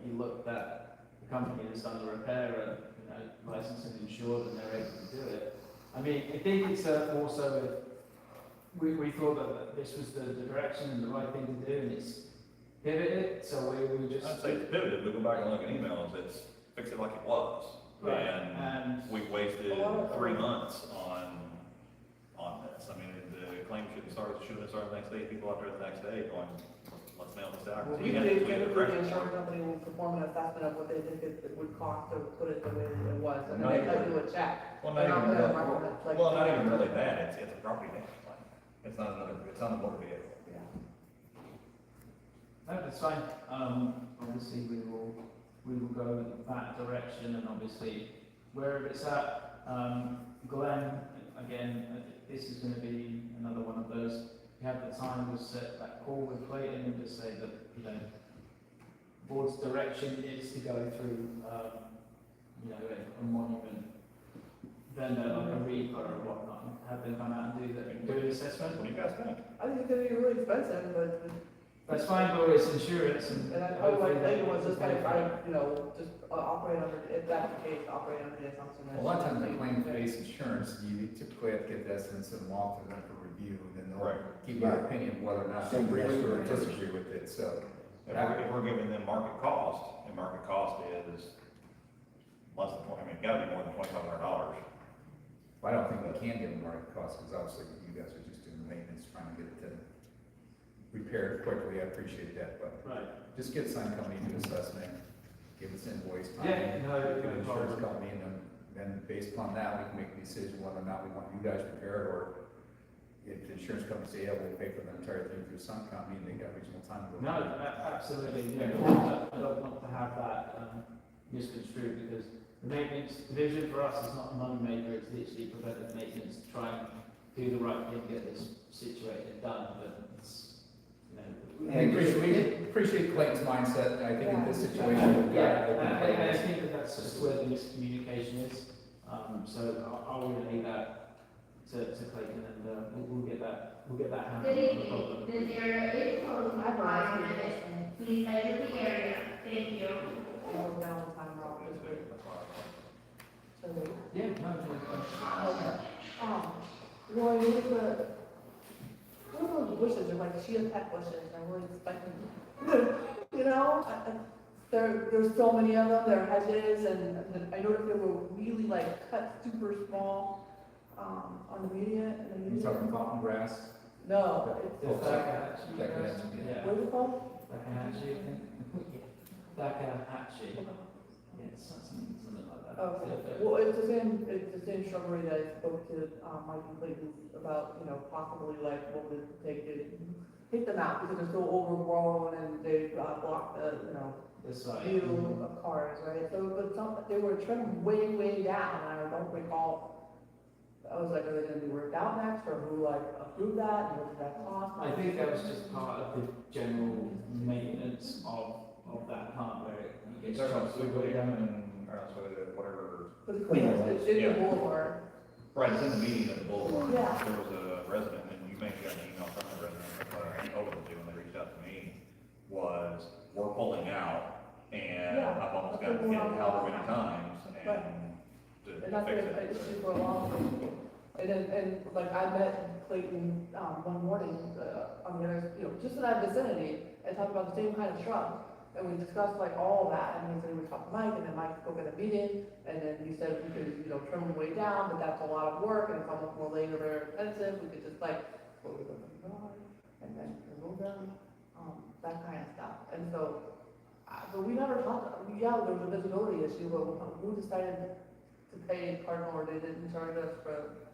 you look at the company that's done the repair and, licensed and insured and they're able to do it. I mean, I think it's also, we thought that this was the direction and the right thing to do and it's pivoted, so we just. I'd say it's pivoted, we go back and look at emails, it's fix it like it was. Right, And we've wasted 3 months on this. I mean, the claim should have started the next day, people out there the next day going, let's nail this out. Well, usually, the insurance company will perform an assessment of what they think it would cost to put it the way it was, and then they do a check. Well, They're not gonna even, recommend, like- well, not even really that, it's a property damage claim. It's not a motor vehicle. No, that's fine. Obviously, we will go that direction, and obviously, wherever it's at, Glenn, again, this is going to be another one of those. We have the time, we'll set that call with Clayton and just say that, board's direction is to go through, a monument vendor, like a reaper or whatnot, and have them come out and do the assessment. What do you guys think? I think it's gonna be really expensive, but, That's fine, but it's insurance and. and I would like, they was just like, just operate under, if that's the case, operate under the assumption that. A lot of times in claim-based insurance, you typically have to get estimates and walk through them for review, and then they'll Right. give you an opinion whether or not they agree or disagree with it, so. If we're giving them market cost, and market cost is less than it's gotta be more than $2,500. I don't think we can give them market costs, because obviously you guys are just doing the maintenance, trying to get it repaired quickly, I appreciate that, but Right. just get some company to do assessment, give us invoice time. Yeah, no, Give no an insurance problem. company, and then based upon that, we can make a decision whether or not we want you guys repaired, or if the insurance company say, yeah, we'll pay for the entire thing through some company, and they got reasonable time to go. No, absolutely, I don't want to have that misconstrued, because the maintenance division for us is not a money maker, it's literally preventive maintenance, to try and do the right thing, get this situated, done, but it's, We appreciate Clayton's mindset, and I think in this situation, we've got to open I play. think that's just where the miscommunication is, so I'll relay that to Clayton, and we'll get that handled. Good No evening, problem. this area is closed for 5 minutes. Please exit the area. Thank you. Slow down the timer, I'll just wait. So, Yeah, no, no, okay. Roy, what are those bushes, they're like chia pet bushes, I'm really expecting, you know? There's so many of them, there are hedges, and I noticed they were really like cut super small, on the media, in the You talking media. mountain grass? No, no. it's, That could have some- Yeah. what is it called? Takahashi, I think. Takahashi. Yeah, it's something like that. Okay, Yeah, well, it's the same shrubbery that I spoke to, Mike and Clayton about, you know, possibly like what would it take to take them out, because they're so overgrown and they, block the, you know, this side. view of cars, right? So, but they were trimmed way, way down, and I don't recall, I was like, are they gonna be worked out next, or who like approved that, and what did that cost? I think that was just part of the general maintenance of that part where it It's gets our chopped sweet way down. and, or so whatever. But it's clean, it's in Yeah. the boulevard. Right, it's in the meeting at the boulevard. Yeah. There was a resident, and you may have got an email from the resident, but I told them to when they reached out to me, was we're pulling out, and Yeah, I've almost that's got what hit we're however on. many times, Right. to And that's fix been an it. issue for a long time. And like I met Clayton, one morning, on the other, you know, just in that vicinity, and talked about the same kind of shrub. And we discussed like all of that, and he said he would talk to Mike, and then Mike spoke at a meeting, and then he said we could, you know, trim them way down, but that's a lot of work, and it's almost more labor intensive, we could just like, put them in the yard, and then remove them, that kind of stuff. And so, but we never talked, yeah, there was a visibility issue, but who decided to pay Cardinal, or they didn't charge us for?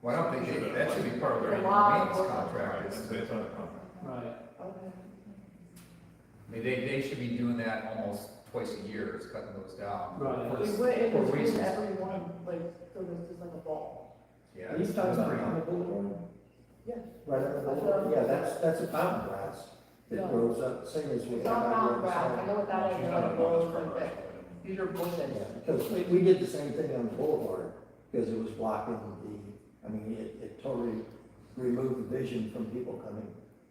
Well, I don't think that should be part of their It's a lot of maintenance work. contract. Right, It's- it's on the contract. Right. Okay. I mean, they should be doing that almost twice a year, is cutting those down. Right. For- We went in for between reasons. every one, like, so there's just like a ball. Yeah. Are you talking about on the boulevard? Yes. Right on the boulevard? Yeah, that's a fountain grass that No. grows up, same as we It's have. not out mountain here grass, I on the know what that is, She's it not like a grows bonus like that. program. These are bushes. Yeah, because we did the same thing on the boulevard, because it was blocking it totally removed the vision from people coming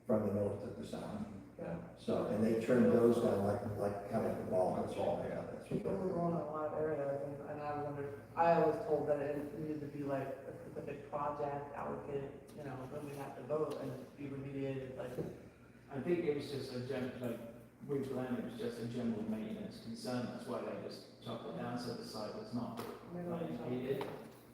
from the north to the south. Yeah. So, and they trimmed those down like kind of a ball. That's all, yeah. It's overgrown in a lot of areas, and I wondered, I was told that it needed to be like a specific project allocated, you know, then we have to vote and be remediated, like, I think it was just a with Glenn, it was just a general maintenance concern, that's why they just chopped it down, so the site was not maybe like I'll- impeded.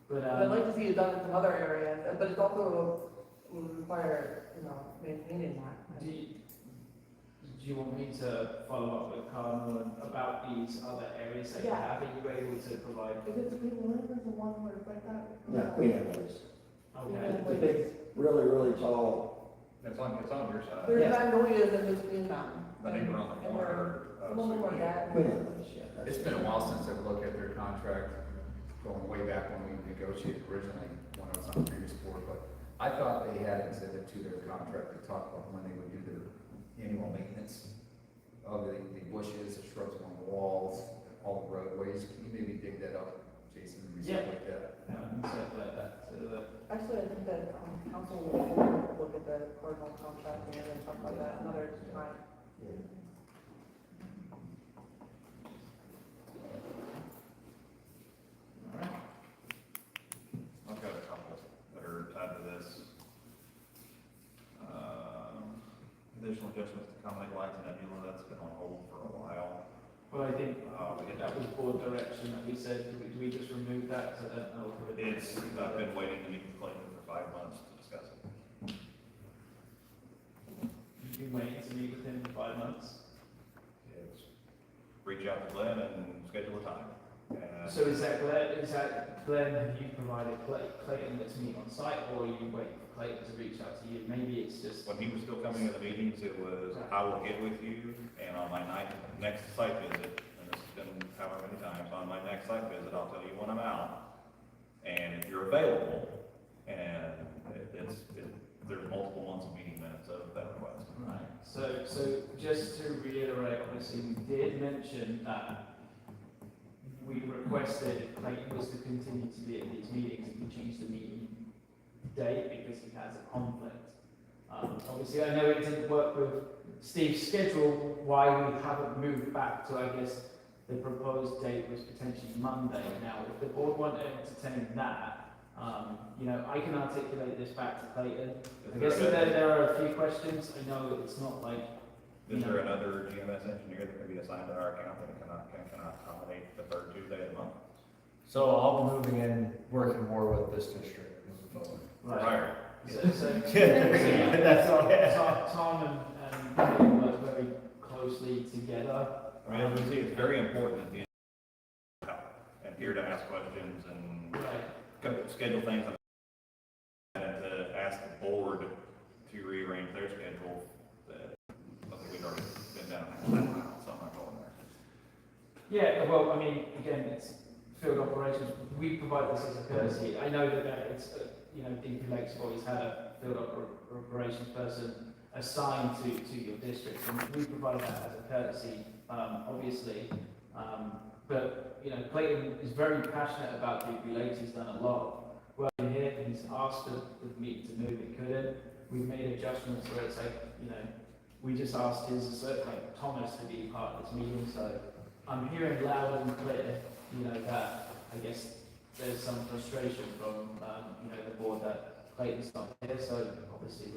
But, I'd like to see it done in some other areas, but it's also would require, you know, maintaining that. do you want me to follow up with Cardinal about these other areas that you Yeah. have? Are you able to provide? Is it the people in the one where it's like that? Yeah, Queen Emily's. Okay. The big, really, really tall, It's on your side. There's Yeah. magnolias in between them. I think we're on the And corner they're- of some of them are Sweet that. Queen Emily's, yeah. that's- It's been a while since I've looked at their contract, going way back when we negotiated originally, when I was on the previous board, but I thought they had exhibit to their contract to talk about when they would do their annual maintenance of the bushes, the shrubs along the walls, all the roadways. Can you maybe dig that up, Jason, and Yeah. like that? Circulate that to the, Actually, I think that, council will look at the Cardinal contract and then talk about that another time. alright. I've got a couple that are tied to this. Additional adjustments to common lights and nebula, that's been on hold for a while. Well, I think We get that was board direction that we said, do we just remove that? 'Cause I don't know. if it- It's, I've been waiting to meet with Clayton for 5 months to discuss it. You've been waiting to meet with him for 5 months. It's reach out to Glenn and schedule a time. And So is that Glenn, have you provided Clayton to meet on site, or are you waiting for Clayton to reach out to you? Maybe it's just. when he was still coming to the meetings, it was, I will get with you, and on my next site visit, and this has been however many times, on my next site visit, I'll tell you when I'm out. And if you're available, and there's multiple months of meeting minutes of that request. Right, so just to reiterate, obviously, we did mention that we requested if Clayton was to continue to be at these meetings, if we choose to meet him date because he has a conflict. Obviously, I know it didn't work with Steve's schedule, why we haven't moved back to, I guess, the proposed date was potentially Monday. Now, if the board want to entertain that, you know, I can articulate this back to Clayton. I guess there are a few questions. I know it's not like, Is there another GMS engineer that can be assigned to our account that cannot accommodate the third Tuesday of the month? So I'll be moving in, working more with this district moving forward. Right. That's all. Tom and Clayton work very closely together. I mean, obviously, it's very important that the and here to ask questions and schedule things and to ask the board to rearrange their schedule. I think we've already been down that route, so I'm not going there. Yeah, well, I mean, again, it's field operations. We provide this as a courtesy. I know that it's, you know, Dupree Lakes have always had a field operations person assigned to your district, and we provide that as a courtesy, obviously. But, you know, Clayton is very passionate about Dupree Lakes. He's done a lot of work in here. He's asked the meeting to move. It couldn't. We've made adjustments where it's like, you know, we just asked his, like, Thomas to be part of this meeting. So I'm hearing loud and clear, you know, that I guess there's some frustration from, you know, the board that Clayton's not here. So obviously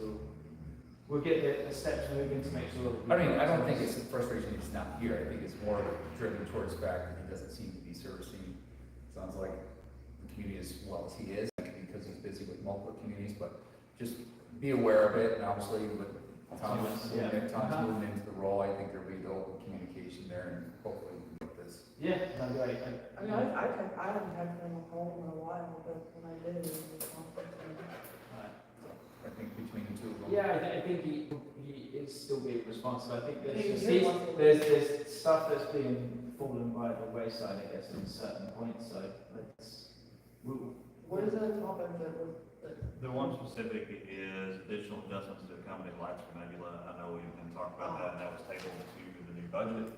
we'll get the steps moving to make sure. I mean, I don't think it's a frustration he's not here. I think it's more driven towards the fact that he doesn't seem to be servicing, sounds like, the community as well as he is, because he's busy with multiple communities, but just be aware of it, and obviously with Tom's moving into the role, I think there'll be the open communication there, and hopefully we can get this. Yeah, no, great. I mean, I haven't had him home in a while, but when I did, it was conflict. I think between the two of them. Yeah, I think he is still being responsive. I think He's there's stuff that's being fallen by the wayside, I guess, at certain points. So What is the topic that was? The one specific is additional adjustments to accommodate lights for Nebula. I know we've been talking about that, and that was tabled to the new budget.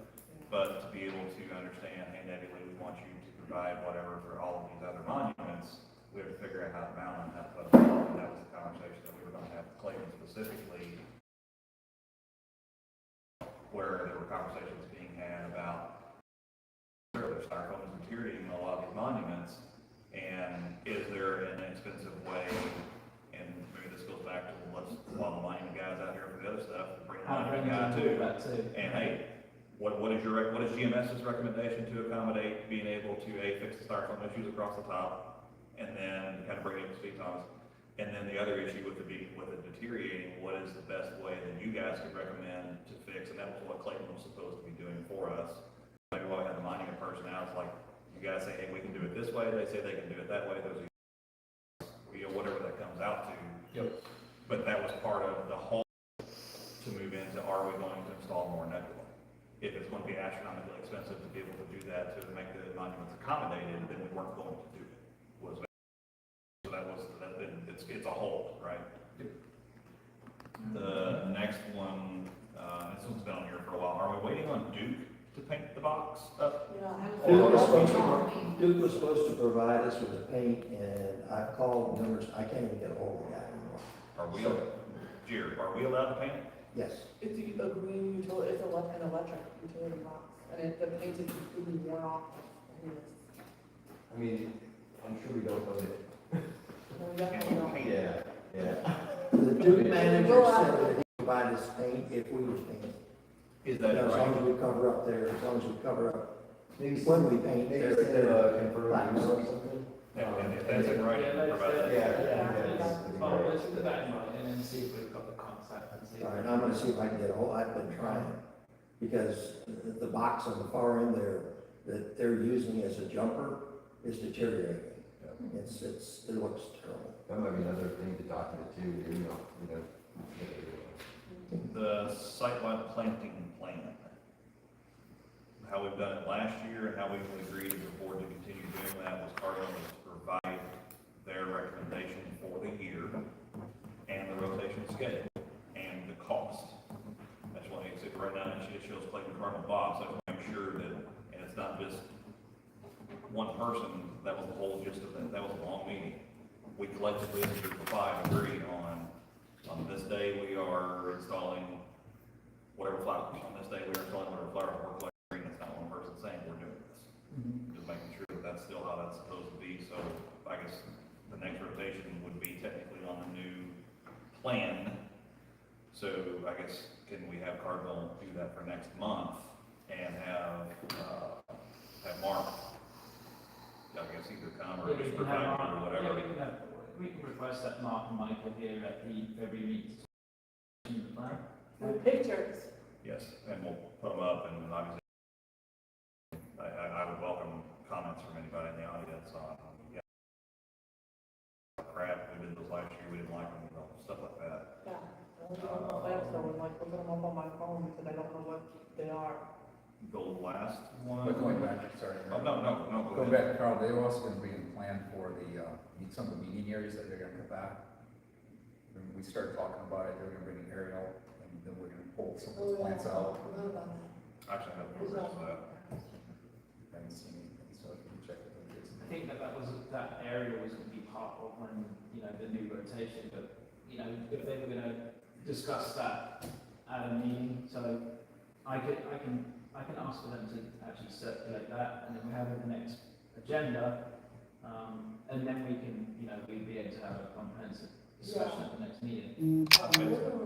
But to be able to understand, hey, Nebula, we want you to provide whatever for all of these other monuments, we have to figure out how to balance that. And that was the conversation that we were going to have with Clayton specifically, where there were conversations being had about styrofoam is deteriorating a lot of these monuments, and is there an expensive way, and maybe this goes back to while the monument guys out here for the other stuff, bring a monument guy too. And hey, what is GMS's recommendation to accommodate being able to fix the styrofoam issues across the top, and then kind of bring it to speed, Thomas. And then the other issue with it deteriorating, what is the best way that you guys could recommend to fix? And that was what Clayton was supposed to be doing for us. Maybe while we had the monument person out, it's like, you guys say, hey, we can do it this way. They say they can do it that way. Those are, you know, whatever that comes out to. Yep. But that was part of the whole to move into, are we going to install more nebula? If it's going to be astronomically expensive to be able to do that, to make the monuments accommodated, then we weren't going to do it. So that was, it's a hold, right? The next one, this one's been on here for a while. Are we waiting on Duke to paint the box up? Duke was supposed to provide us with the paint, and I called numbers, I can't even get a hold of that anymore. Are we, Jared, are we allowed to paint it? Yes. It's a green utility, it's an electric utility box, and the paint is completely worn off. I mean, I'm sure we don't own it. Well, we definitely don't. Yeah. The Duke manager said that he'd provide us paint if we was painting. Is that As long right? as we cover up there, as long as we cover up, Maybe when we paint, maybe they're, send they're a black. confirmed email or something. And if that's in writing, provide that. Let's put that in mind and then see if we've got the contact. And see if All right, I'm gonna see if I can get a hold, I've been trying, because the box on the far end there, that they're using as a jumper is deteriorating. It looks terrible. That might be another thing to document too, you know. The site-wide planting plan. How we've done it last year and how we agreed as a board to continue doing that was Cardinal was to provide their recommendation for the year and the rotation schedule and the cost. That's why it's right now, it shows Clayton Cardinal Bob, so I'm sure that, and it's not just one person, that was the whole gist of that was a long meeting. we collectively, as a group of five, agree on this day, we are installing whatever flowers, on this day, we are installing whatever flowers, we're collecting, it's not one person saying we're doing this. Just making sure that that's still how that's supposed to be, so I guess the next rotation would be technically on the new plan. So I guess, can we have Cardinal do that for next month and have Mark, I guess either come or Yeah, we just can provide have or Mark, whatever. yeah, we can request that Mark and Michael here at the February meeting. to the plan. With pictures. Yes, and we'll put them up, and obviously, I would welcome comments from anybody in the audience on, yeah, crap, we did those last year, we didn't like them, you know, stuff like that. Yeah. I was on my laptop and like looking them up on my phone because I don't know what they are. The last one. But going back, sorry. Oh, no, go Going ahead. back, Carl, they're also gonna be in plan for the, some of the meeting areas that they're gonna put back. When we started talking about it, they're gonna bring an aerial, and then we're gonna pull some of the plants out. Actually, I have no regrets for that. Haven't seen anything, so if you can check it. I think that area was going to be part of when, you know, the new rotation, but, you know, if they were going to discuss that at a meeting, so I can ask for them to actually circulate that, and then we have it in the next agenda, and then we can, you know, we'd be able to have a comprehensive discussion at the next meeting. What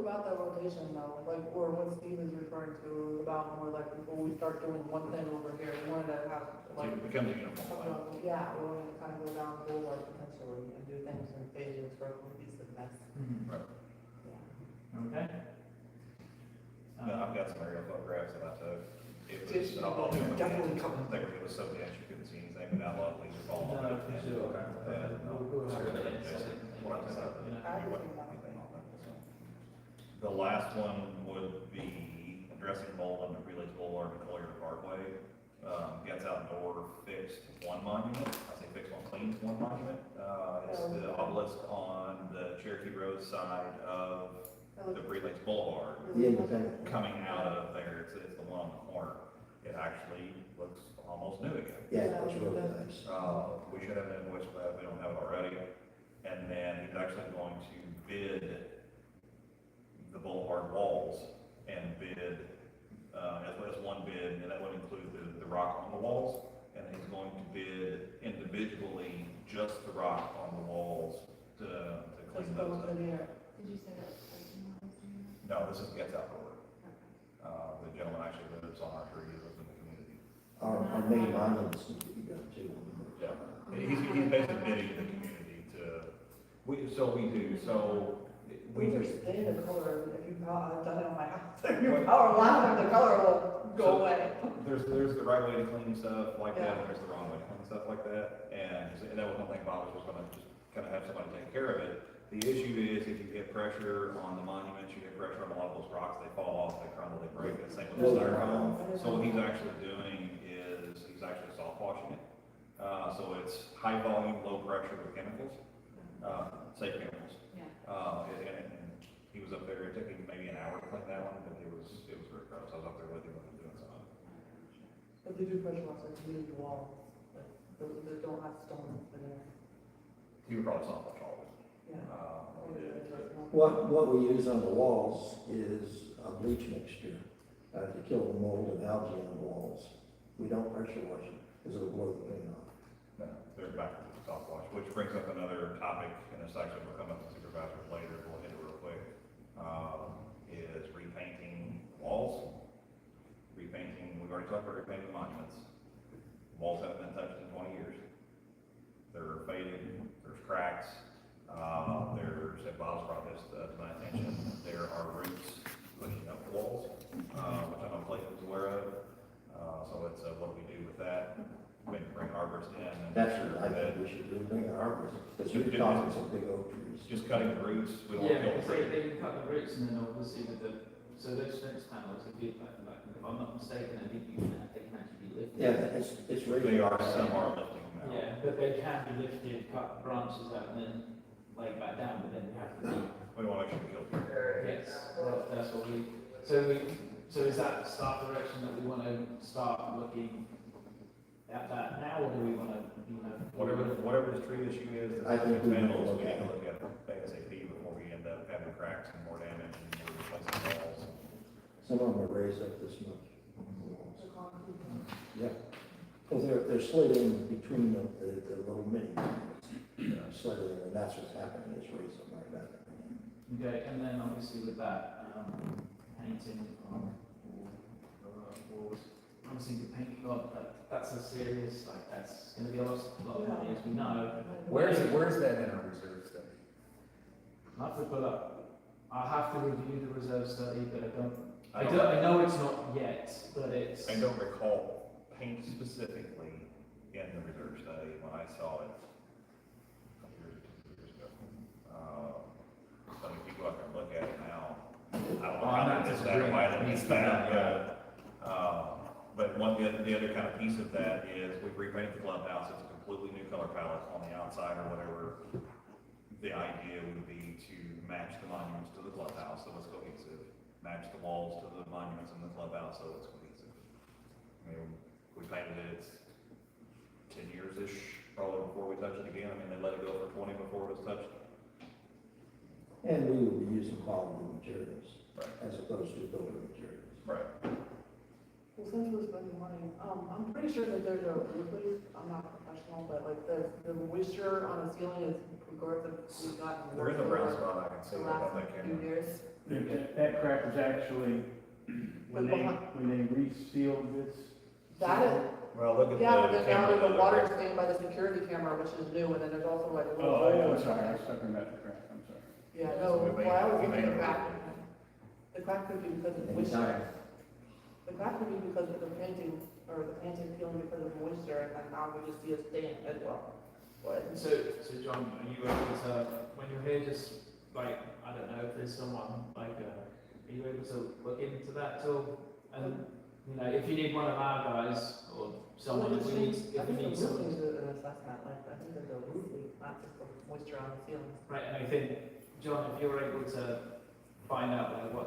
about that rotation though, like, or what Steve is referring to about more like, before we start doing one thing over here, we wanted to have, like, It becomes a uniform thing. yeah, we wanted to kind of go down the board potentially and do things in phases for a piece of mess. Right. Yeah. Okay? No, I've got some aerial photographs that I took. It was, I'll do them Definitely again. coming. They were, it was so dense, you couldn't see anything, but I love leaves are falling. No, for sure. And, We'll have it in Jason, what I said, you know. I you wouldn't agree. want anything on that, so. The last one would be addressing mold on Dupree Lakes Boulevard and Collier Parkway. Gets outdoor, fixed one monument, I say fixed one, cleaned one monument. It's the obelisk on the Cherokee Road side of Dupree Lakes Boulevard. The independent. Coming out of there, it's the one on the corner. It actually looks almost new again. Yeah, it was really nice. We should have an invoice for that, we don't have it already. And then he's actually going to bid the boulevard walls and bid, as one bid, and that would include the rock on the walls. And he's going to bid individually just the rock on the walls to clean Let's those go up. in here. Did you say that? No, this is gets outdoor. The gentleman actually lives on our street, he lives in the community. Our main monuments need to be done too. Yeah, he's basically bidding the community to, we do, so we We just, just stay in the color, if you, I've done it on my house, if you power line, the color will go away. there's the right way to clean stuff like that, Yeah. and there's the wrong way to clean stuff like that. And that was one thing Bob was gonna just kind of have somebody take care of it. The issue is if you get pressure on the monuments, you get pressure on a lot of those rocks, they fall off, they crumble, they break, the same with the styrofoam. So what he's actually doing is, he's actually soft washing it. So it's high volume, low pressure with chemicals, safe chemicals. Yeah. And he was up there, it took him maybe an hour to clean that one, but it was very gross. I was up there with him when he was doing something. But they do pressure wash like community walls, like, they don't have stones in there. He would probably soft wash all of it. Yeah. What we use on the walls is a bleach mixture, to kill the mold and algae on the walls. We don't pressure wash it, because it'll blow the paint off. No, they're back to the soft wash, which brings up another topic in a section we'll come up to supervisors later, we'll hit it real quick. Is repainting walls. Repainting, we've already talked about repainting monuments. Walls haven't been touched in 20 years. They're faded, there's cracks, there's, and Bob's brought this to my attention, there are roots pushing up the walls, which I know Clayton was aware of. So it's, what do we do with that? Maybe bring arborists in and. That's what I think we should do, bring an arborist, because you're talking some big oak trees. Just cutting the roots, we don't want Yeah, to kill because the tree. they can cut the roots and then obviously with the, so those fence panels, if you, if I'm not mistaken, I think they can actually be lifted. Yeah, it's really. They are, some are lifting them now. Yeah, but they can be lifted, cut branches out and then lay back down, but then you have to be. We want to make sure we kill the tree. Yes, that's what so is that the start direction that we want to start looking at that now, or do we wanna, Whatever the tree issue is, I think we need to we look need at to it. look at it ASAP before we end up having cracks and more damage and more replacing walls. Some of them are raised up this much. Yeah, because they're slid in between the little mini, slid in, and that's what's happening, is raising them like that. okay, and then obviously with that, painting on walls, obviously the paint job, that's a serious, like, that's gonna be a lot of money, as we know. Where's that in our reserve study? I have to pull up, I have to review the reserve study, but I know it's not yet, but it's. I don't recall paint specifically in the reserve study when I saw it a couple years ago. But if you go out there and look at it now, I don't know how it's that wide, it's that, but the other kind of piece of that is we've repainted the clubhouse, it's a completely new color palette on the outside or whatever. The idea would be to match the monuments to the clubhouse, so it's cohesive, match the walls to the monuments in the clubhouse, so it's cohesive. I mean, we painted it 10 years-ish, probably before we touched it again. I mean, they let it go for 20 before it was touched. And we will be using quality materials, Right. as opposed to building materials. Right. Well, since we're spending money, I'm pretty sure that there's a roof leak, I'm not professional, but like the moisture on the ceiling is regardless if we've gotten. There is a brown spot I can see The above last that few camera. years. That crack was actually, when they resealed this. That is, Well, look at yeah, but the then now camera. there's a water stain by the security camera, which is new, and then there's also like a little. Oh, hole. I'm sorry, I was talking about the crack, I'm sorry. Yeah, So no, we well, I was we looking made at a- that. The crack could be because of moisture. The crack could be because of the painting, or the painting peeling because of moisture, and then now we just see a stain as well. But, So John, are you able to, when you're here, just like, I don't know if there's someone, like, are you able to look into that at all? And, you know, if you need one of our guys, or someone, if we need, I if we think the need roof someone. needs an assessment, like, I think that the roof leak, not just the moisture on the ceiling. Right, and I think, John, if you're able to find out like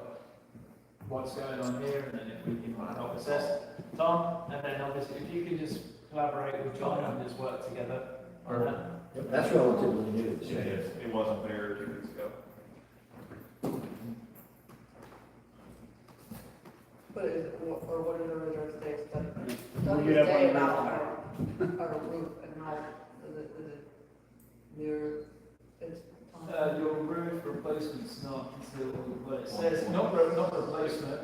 what's going on here, and then if we can help assess Tom, and then obviously if you can just collaborate with John and just work together on that. Yep, that's relatively new. Yeah, it wasn't there 2 weeks ago. But is, or what are the reserve states study? We'll Studies get up say on about that. our roof and how, is it near, it's. Your roof replacement's not until, well, it says, not replacement,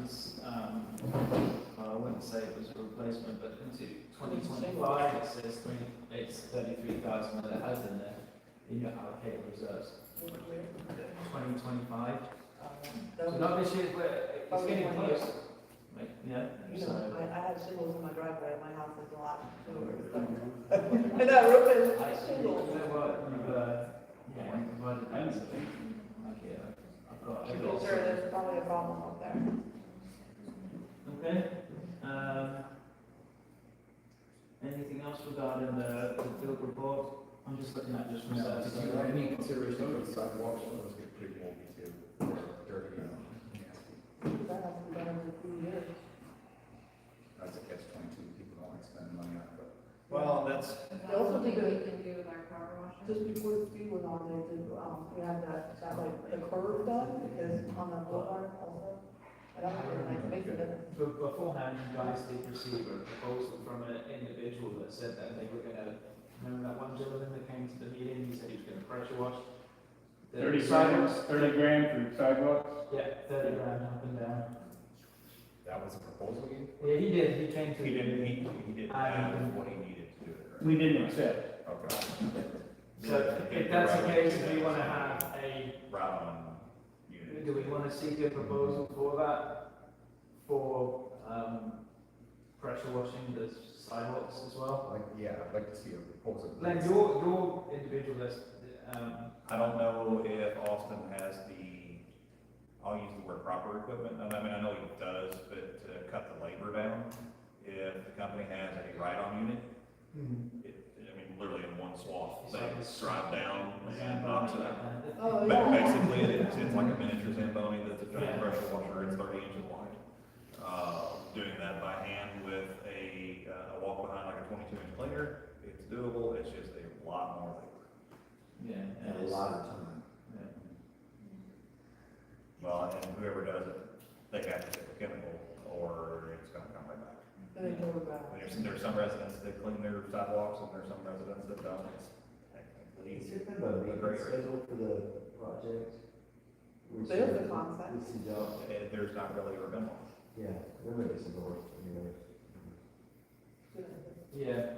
it's, I wouldn't say it was a replacement, but into 2025, it says it's 33,000 that it has in there, in your allocated reserves. 2025. So not this year, but it's getting close. Like, yeah, You so. know, I have shingles in my driveway, my house is a lot newer, so. And that roof is shingles. You know what, yeah, you provided that, so, like, yeah, I've got. I'm pretty sure there's probably a problem up there. Okay, anything else regarding the field report? I'm just looking at just reserves. Did you have any consideration for the sidewalks? Those get pretty moldy too, dirty, nasty. That hasn't been done in a few years. That's a catch-22, people don't like spending money on it, but. Well, that's, I also think we that can do with our power washer. just before the speed was on there, we had that like, the curve done, because on the boulevard also. I don't know, like, makes a difference. But beforehand, you guys did receive a proposal from an individual that said that they were gonna, remember that one gentleman that came to the meeting, he said he was gonna pressure wash? the 30 sidewalks. grand, 30 grand for sidewalks? Yeah, 30 grand up and down. That was a proposal you? Yeah, he did, he came to. he didn't have what he needed to do it. Right? We didn't accept. Okay. So if that's the case, do we wanna have a, Right on unit. do we wanna seek a proposal for that? For, pressure washing the sidewalks as well? Like, yeah, I'd like to see a proposal. Len, your individual list, I don't know if Austin has I'll use the word proper equipment, I mean, I know he does, but to cut the labor down, if the company has a ride-on unit, I mean, literally in one swath, they drive down and knock it out. Oh, But yeah. basically, it's like a miniature Zamboni that's a giant pressure washer, it's 30 inches wide. Doing that by hand with a walk-behind cleaner, it's doable, it's just a lot more labor. Yeah. And a lot of time. Yeah. Well, and whoever does it, they have to take the chemical, or it's gonna come right back. And then go back. There's some residents that clean their sidewalks, and there's some residents that don't, it's technically. Is there kind of a maintenance schedule for the project? There's the concept. This is, There's not really ever been one. yeah, there may be some more, anyway. Yeah,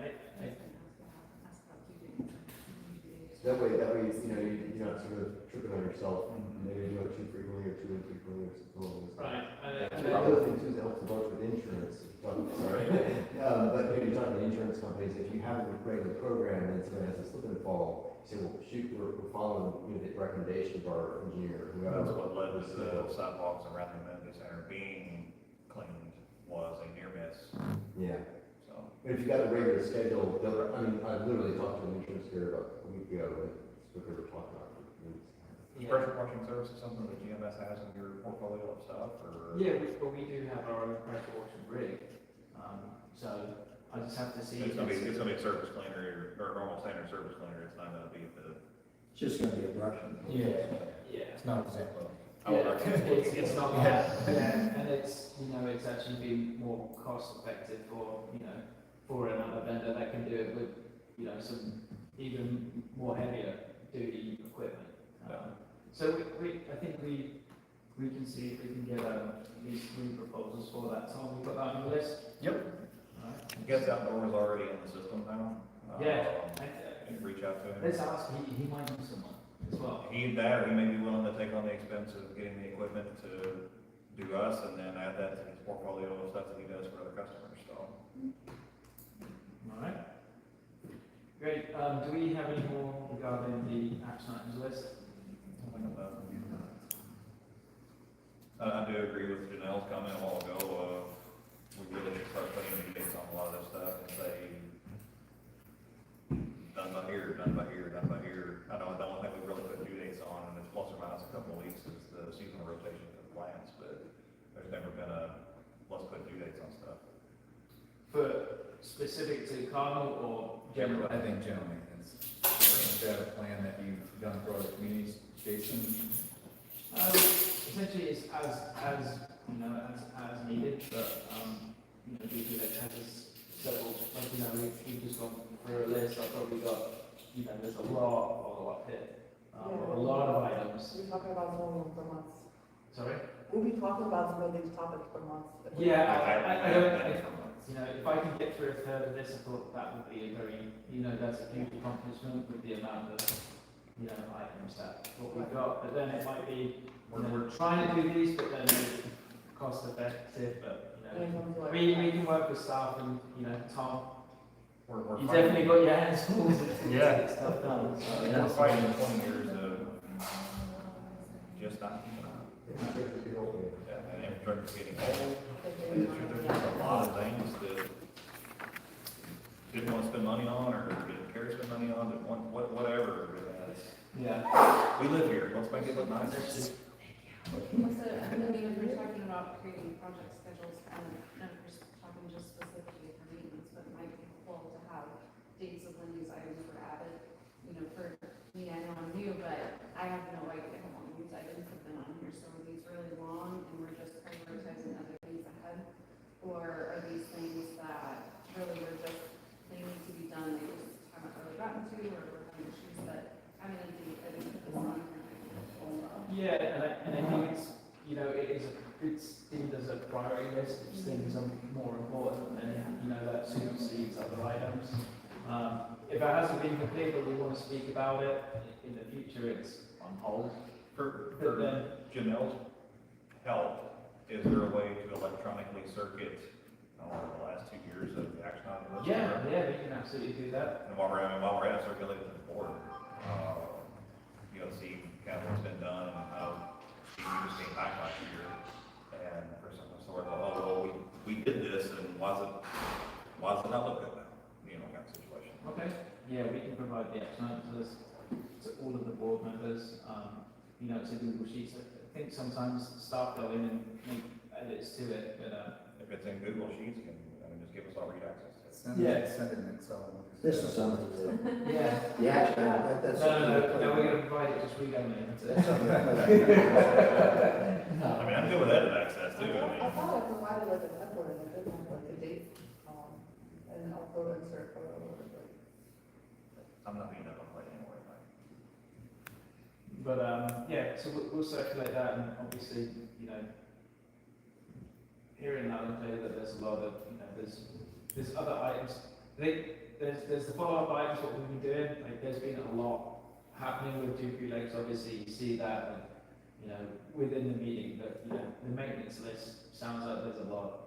That way, you know, you're not sort of tripping on yourself, maybe do it too frequently or too infrequently or something along those lines. right, And the other thing too, is it helps a bunch with insurance, if you're talking, sorry. But maybe you're talking to insurance companies, if you have a regular program and somebody has a slip and fall, you say, well, shoot, we're following, you know, the recommendation of our engineer, whoever. That's what led to the sidewalks around the Amenity Center being cleaned, was a near miss, Yeah, so. but if you got a regular schedule, I mean, I literally talked to an insurance carrier about a week ago, and it's what they were talking about. Pressure washing service is something that GMS has in your portfolio of stuff, or? yeah, but we do have our own pressure washing rig, so I just have to see. It's gonna be a surface cleaner, or normal standard surface cleaner, it's not gonna be the. It's just gonna be a brushing. Yeah. It's not exactly. Yeah, it's not bad, yeah, and it's, you know, it's actually be more cost effective for, you know, for another vendor that can do it with, you know, some even more heavier duty equipment. So I think we can see if we can get at least 3 proposals for that, Tom, we put that on the list? Yep. Alright. You guys outdoors already in the system now? Yeah. And reach out to him. Let's ask, he might know someone as well. He may be willing to take on the expense of getting the equipment to do us, and then add that to his portfolio of stuff that he does for other customers, so. Alright. Great, do we have any more regarding the action items list? I do agree with Janelle's comment a while ago, we really should start putting new dates on a lot of this stuff and say, done by here, done by here, done by here. I don't think we really put due dates on, and it's plus or minus a couple of weeks is the seasonal rotation of the plants, but there's never been a, let's put due dates on stuff. For specific to Cardinal or general? I think general maintenance. Is that a plan that you've done for other communities, Jason? Essentially, it's as, you know, as needed, but, you know, Dupree Lakes has several, like, you know, we've just gone through a list, I've probably got, you know, there's a lot of follow-up here, a lot of items. We're talking about some of them for months. Sorry? We'll be talking about some of these topics for months. Yeah, you know, if I can get through a third of this, I thought that would be a very, you know, that's a huge accomplishment with the amount of, you know, items that what we've got, but then it might be, you know, we're trying to do these, but then it's cost effective, but, you know, we can work with staff and, you know, Tom, We're you fighting- definitely got your hands full to Yeah. get stuff done, so. We're fighting 20 years of just not keeping up. Yeah, and infrastructure's getting old. There's a lot of things that didn't want to spend money on, or didn't care to spend money on, didn't want, whatever. Yeah. We live here, let's make it look nicer. So, I mean, if we're talking about creating project schedules, and if we're talking just specifically for maintenance, but it might be cool to have dates of when these items were added. You know, for me, I know I'm new, but I have no idea how long these items have been on here, so are these really long, and we're just prioritizing other things ahead? Or are these things that really were just, they need to be done, they just haven't really gotten to, or we're having issues that, I mean, I didn't put this on here. Yeah, and I think it's, you know, it's deemed as a priority list, it's deemed as more important, and, you know, that supersedes other items. If it hasn't been completed, but we want to speak about it in the future, it's on hold. For then, Janelle's help, is there a way to electronically circuit, the last 2 years of the action item list? yeah, we can absolutely do that. And while we're at it, circulate it to the board, you know, see kind of what's been done, and how you just came back last year, and for some sort of, well, we did this, and why does it not look good now? You know, kind of situation. Okay. Yeah, we can provide the action items list to all of the board members, you know, to Google Sheets. I think sometimes staff go in and make edits to it, but, If it's in Google Sheets, just give us all read access to it. Send Yeah. it, send it in Excel. This is something that, Yeah. the action, that's. No, we're gonna provide it, just read only. That's something that- I mean, I'm good with edit access too, I I mean. thought I provided like a template and it didn't have like the date, and upload insert photo or whatever. I'm not being up on play anymore, like. But, yeah, so we'll circulate that, and obviously, you know, here in Allendale, that there's a lot of, you know, there's other items. There's the follow-up items, what we've been doing, like, there's been a lot happening with Dupree Lakes, obviously, you see that, and, you know, within the meeting, but, you know, the maintenance list sounds like there's a lot,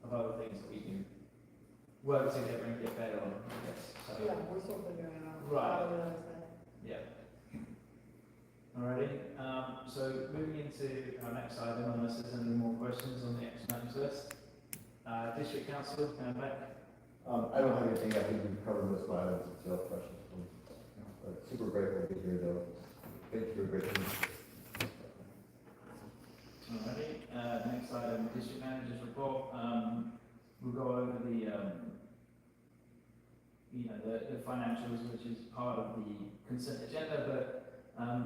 of other things that we can work together and get better on, I guess, so. Yeah, we're still figuring it out. Right. I don't really understand. Yeah. Alrighty, so moving into our next item, unless there's any more questions on the action items list. District Council, back. I don't have anything, I think we've covered most of my items, if you have questions. Super grateful to be here though. Thank you for a great meeting. Alrighty, next item, District Manager's report. We'll go over the, you know, the financials, which is part of the consent agenda, but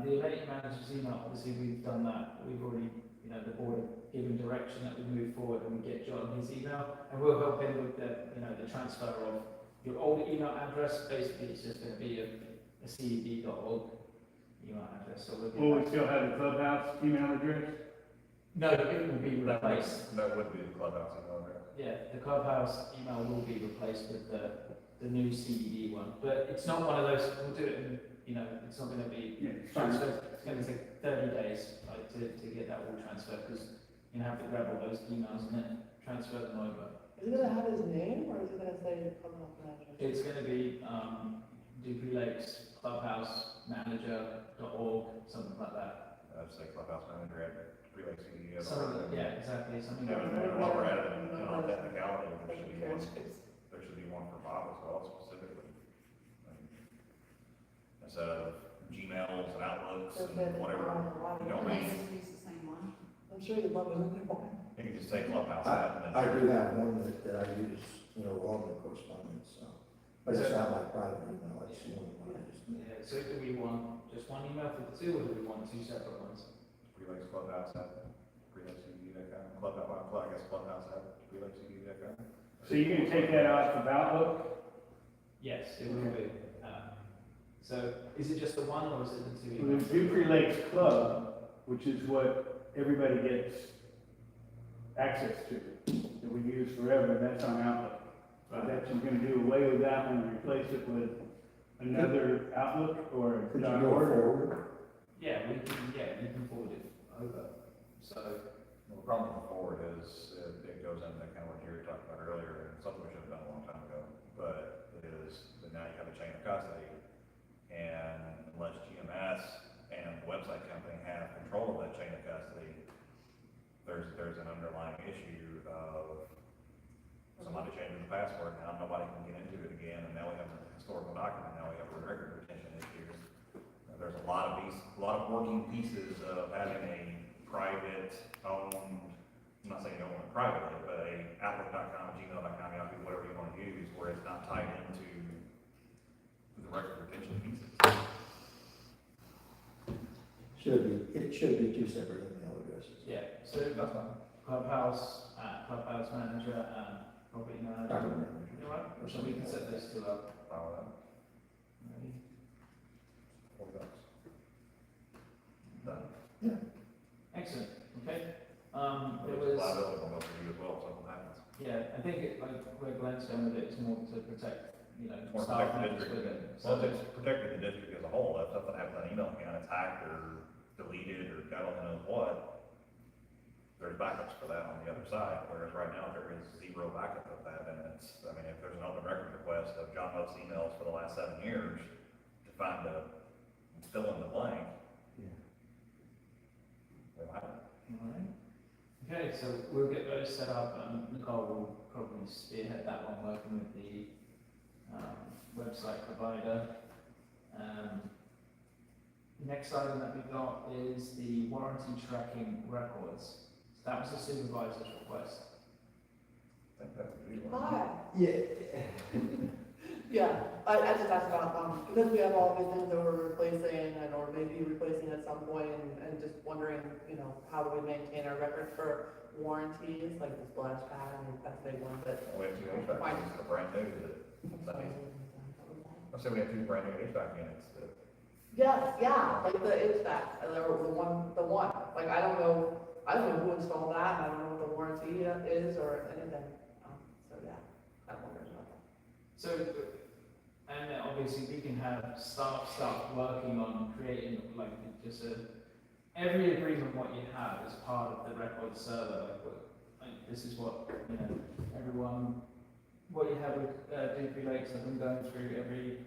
the event manager's email, obviously we've done that, we've already, you know, the board have given direction that we move forward and we get John his email, and we'll help him with the, you know, the transfer of your old email address, basically it's just gonna be a CDD.org email address, so we'll get Will we that. still have the clubhouse email address? No, it will be replaced, That would be the clubhouse email address. yeah, the clubhouse email will be replaced with the new CDD one, but it's not one of those, we'll do it in, you know, it's not gonna be Yeah, it's fine. transferred, it's gonna take 30 days, like, to get that all transferred, because you have to grab all those emails and then transfer them over. Is it gonna have his name or is it gonna say clubhouse manager? It's gonna be, Dupree Lakes Clubhouse Manager.org, something like that. I'd say clubhouse manager at Dupree Lakes CDD. Something, yeah, exactly, something Yeah, like and that. while we're at it, and on technicality, there should be one for Bob as well specifically. Instead of Gmails and Outlooks and whatever, you don't Can I need, just use the same one? I'm sure you'd love it when you want. you can just say clubhouse at and I then. do have one that I use, you know, all the correspondence, so, but it's not my private email, it's the only one I just. Yeah, so do we want just one email for the two, or do we want two separate ones? Dupree Lakes Clubhouse at Dupree Lakes CDD.com, clubhouse, well, I guess clubhouse at Dupree Lakes CDD.com. So you're gonna take that off of Outlook? Yes, it will be. So is it just the one, or is it the two Well, emails? the Dupree Lakes Club, which is what everybody gets access to, that we use forever, that's on Outlook. That you're gonna do away with that one and replace it with another Outlook or Could you dot go org? forward? Yeah, you can forward it over. So, Well, the problem with forward is it goes into kind of what Jerry talked about earlier, and something we should have done a long time ago, but it is that now you have a chain of custody, and unless GMS and the website company have control of that chain of custody, there's an underlying issue of somebody changing the password, now nobody can get into it again, and now we have a historical document, now we have a record retention issue. There's a lot of working pieces of having a private owned, I'm not saying you don't want it privately, but a outlook.com, gmail.com, Yahoo, whatever you want to use, where it's not tied into the record retention pieces. It should be two separate email addresses. yeah, so That's fine. Clubhouse Manager, and property manager. Property manager. You all right? So we can set those two up. Follow that. Ready? $40. Done. Excellent, okay. There There's was, liability on most of you as well, if something happens. yeah, I think it, like, where Glenn's going with it, it's more to protect, you know, Or staff protect the members with district. it. Well, So, it's protecting the district as a whole, if something happens on an email account, it's hacked or deleted or God only knows what, there's backups for that on the other side, whereas right now there is zero backup of that, and it's, I mean, if there's an open record request of John Love's emails for the last 7 years, to find a fill in the blank, we don't have it. all right. Okay, so we'll get those set up, and Nicole will probably spearhead that one, working with the, website provider. Next item that we got is the warranty tracking records. That was the supervisor's request. think that's a good one. Hi. Yeah. Yeah, I just asked about, because we have all these things that we're replacing and, or maybe replacing at some point, and just wondering, you know, how do we maintain our records for warranties, like the splash pad, and that's a big one, but. We have two HVAC units that are brand new that, I said we have two brand new HVAC units that, Yes, yeah, like the HVAC, or the one, like, I don't know who installed that, and I don't know what the warranty is or anything, so yeah, I'm wondering about that. So, and then obviously we can have staff start working on creating like just every agreement what you have is part of the record server. Like this is what, you know, everyone, what you have with Dupree Lakes, I've been going through every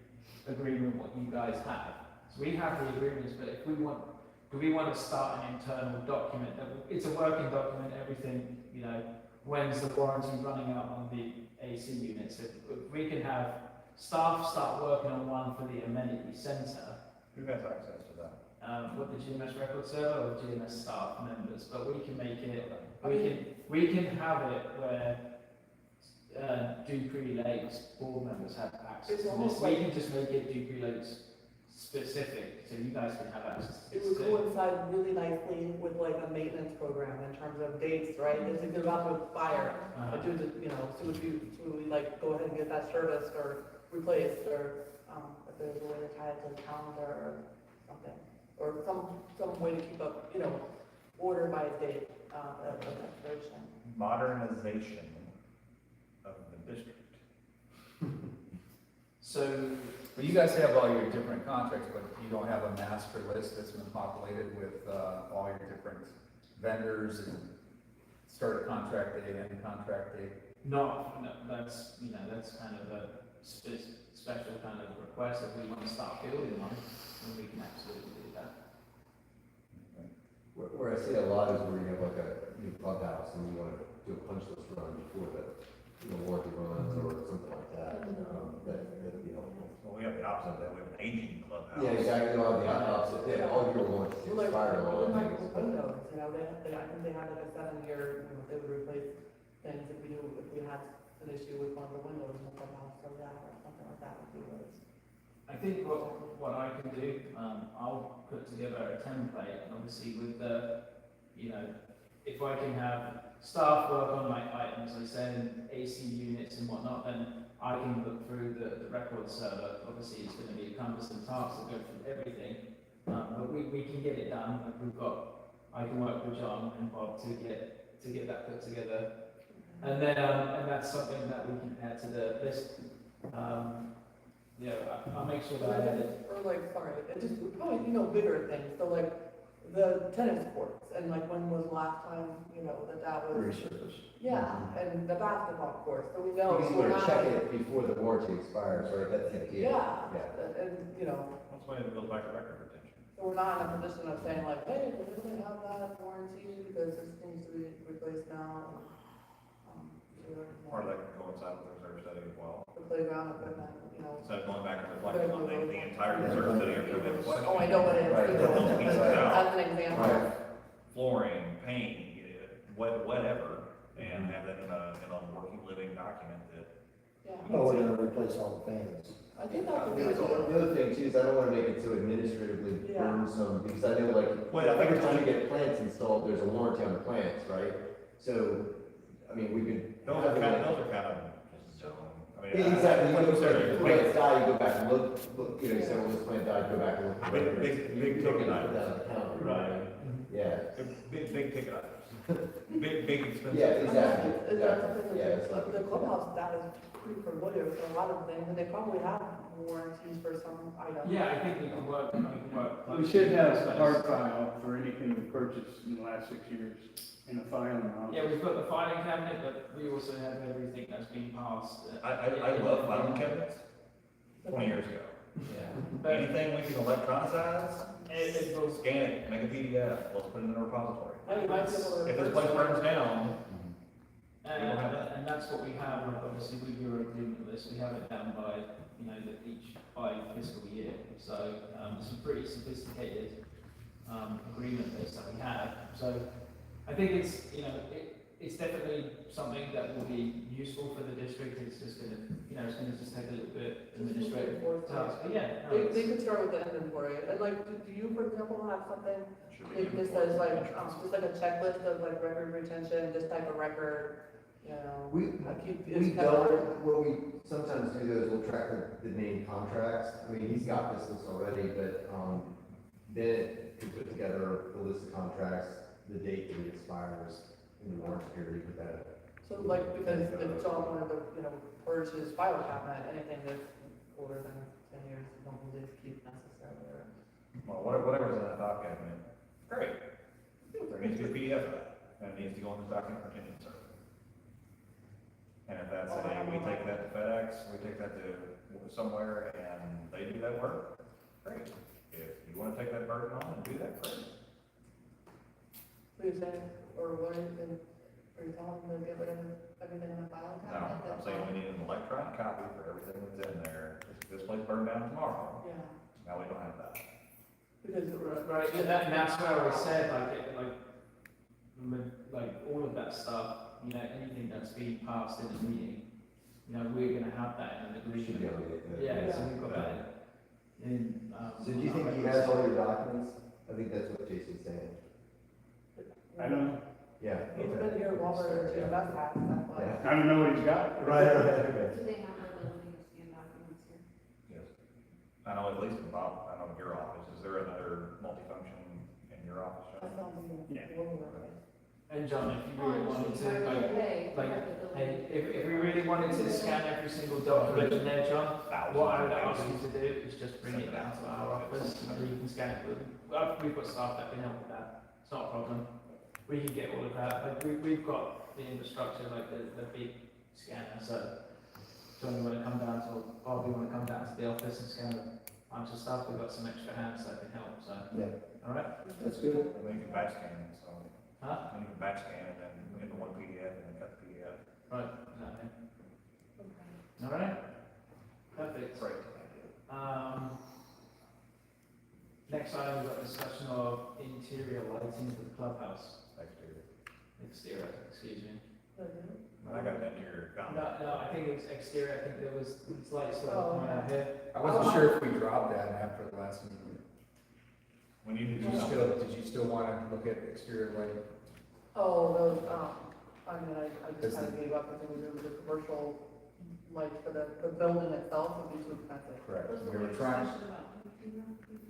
agreement what you guys have. So we have the agreements, but if we want, do we want to start an internal document that, it's a working document, everything, you know, when's the warranty running out on the AC units? If we can have staff start working on one for the amenity centre, who has access to that? with the GMS record server or GMS staff members, but we can make it, we can have it where Dupree Lakes board members have access It's to this. almost We like- can just make it Dupree Lakes specific, so you guys can have access to It this would too. coincide really nicely with like a maintenance program in terms of dates, right? It's a good about with fire, Uh-huh. do the, you know, so would we like go ahead and get that serviced or replaced, or, if there's a way to tie it to the calendar or something, or some way to keep up, you know, order by date, of expiration. Modernization of the district. So, Well, you guys have all your different contracts, but you don't have a master list that's been populated with, all your different vendors and start a contract date, end contract date? no, that's, you know, that's kind of a special kind of request. If we want to start building one, then we can absolutely do that. Where I see a lot is where you have like a new clubhouse and you want to do a punch list run before the, you know, warranty runs or something like that, that'd be helpful. Well, we have the opposite of that, we have an aging clubhouse. Yeah, exactly, on the opposite, yeah, all your warranties Well, like, expire well, on like things. with windows, you know, I think they had like a 7-year, you know, they would replace things if we had an issue with one of the windows in the clubhouse, or that, or something like that would be what it's. I think what I can do, I'll put together a template, and obviously with the, you know, if I can have staff work on my items, I said, and AC units and whatnot, then I can look through the record server. Obviously, it's going to be a cumbersome task to go through everything, but we can get it done. And I can work with John and Bob to get that put together, and then and that's something that we can add to the list. Yeah, I'll make sure that I add it. Or like, sorry, it just, probably, you know, bigger things, so like, the tennis courts, and like, when was the last time, you know, that was, Resurface. yeah, and the basketball courts, so we know. You we're want not to check like- it before the warranty expires, right, that's the idea. Yeah, and, you know, That's why it goes back to record retention. so we're not in a position of saying like, hey, does this have that warranty, because this needs to be replaced now. Part of that can coincide with the reserve study as well. The playground equipment, you know. Instead of going back and reflecting on the entire reserve study after the question. Oh, I know what it is, Right. you know, Pieces out. as an example. Right. Flooring, paint, whatever, and have that in a working living document that. Yeah, Oh, we're gonna replace all the fans. I think that would be The good. other thing too is I don't want to make it so administratively Yeah. burdensome, because I know like, Well, I think every it's time you only- get plants installed, there's a warranty on the plants, right? So, I mean, we could. Those are kind of just dumb. I mean, Yeah, exactly, you like go, you said, if plants die, you go back and look, you know, you say, well, this plant died, go back and look. Big You don't ticket get to put items. that on the counter, Right. right? Yeah, Big ticket items. Big expensive. yeah, exactly, Is that something yeah, that, it's like. the clubhouse, that is pretty familiar with a lot of things, and they probably have warranties for some items. Yeah, I think we can work. We should have a hard file for anything we purchased in the last 6 years in a filing office. Yeah, we've got the filing cabinet, but we also have everything that's been passed. I love filing cabinets 20 years ago. Yeah. But Anything we can electronicize, it will, scan it, make a PDF, let's put it in a repository. And you might be able to. If this place burns down, and that's what we have, like, obviously with your agreement list, we have it down by, you know, by fiscal year. So, it's a pretty sophisticated, agreement list that we have. So, I think it's, you know, it's definitely something that will be useful for the district, it's just gonna, it's gonna just take a little bit administrative task, but yeah. no, They it's- could start with the inventory, and like, do you, for example, have something, Should be this says like, just like a checklist of like record retention, this type of record, I keep. We don't, when we sometimes do those, we'll track the named contracts. I mean, he's got this list already, but, then to put together the list of contracts, the date that it expires, in the warranty period, put that. So like, because if John wanted to, purge his file cabinet, anything that's older than 10 years, I don't believe keep necessarily, or. Well, whatever's in that file cabinet, great. There needs to be a PDF of that, and it needs to go in the document retention server. And if that's we take that to FedEx, we take that to somewhere, and they do that work, great. If you wanna take that burden on and do that, great. What are you saying, or what are you telling them to get rid of everything in the file No, cabinet? I'm saying we need an electronic copy for everything that's in there. If this place burned down tomorrow, Yeah, now we don't have that. because, Right, and that's where I said, like all of that stuff, anything that's being passed in a meeting, we're gonna have that in the We should be agreement. able to get that. Yeah, so we've got that in. So do you think he has all your documents? I think that's what Jason's saying. I don't, Yeah. He's okay. been here longer than Jeff has, that's why. Yeah. I don't know what he's got. Right, okay. Do they have the ability to scan documents here? Yes. I know at least in Bob, I know in your office, is there another multifunction in your office, That's John? not me. Yeah. And John, if you really wanted to, hey, if we really wanted to scan every single document in there, John, what I would ask you to do is just bring it down to our office, and we can scan it with, we've got staff that can help with that, it's not a problem. We can get all of that, we've got the infrastructure, like the big scanner, so John, you wanna come down to, Bob, you wanna come down to the office and scan a bunch of stuff, we've got some extra hands that can help, so, Yeah, alright? that's good. We can batch scan it, so, Huh? we can batch scan it and into one PDF and then cut the PDF. Right, exactly. Alright? Perfect. Great. Next item, we've got discussion of interior lighting for the clubhouse. Exterior, excuse me. I got that in your comment. No, I think it's exterior, I think there was lights that were coming out here. I wasn't sure if we dropped that after the last meeting. We need to Did you still want to look at exterior lighting? Oh, those, I just kind of gave up, I think the commercial, like, for the building itself would be too expensive. Correct. We were trying,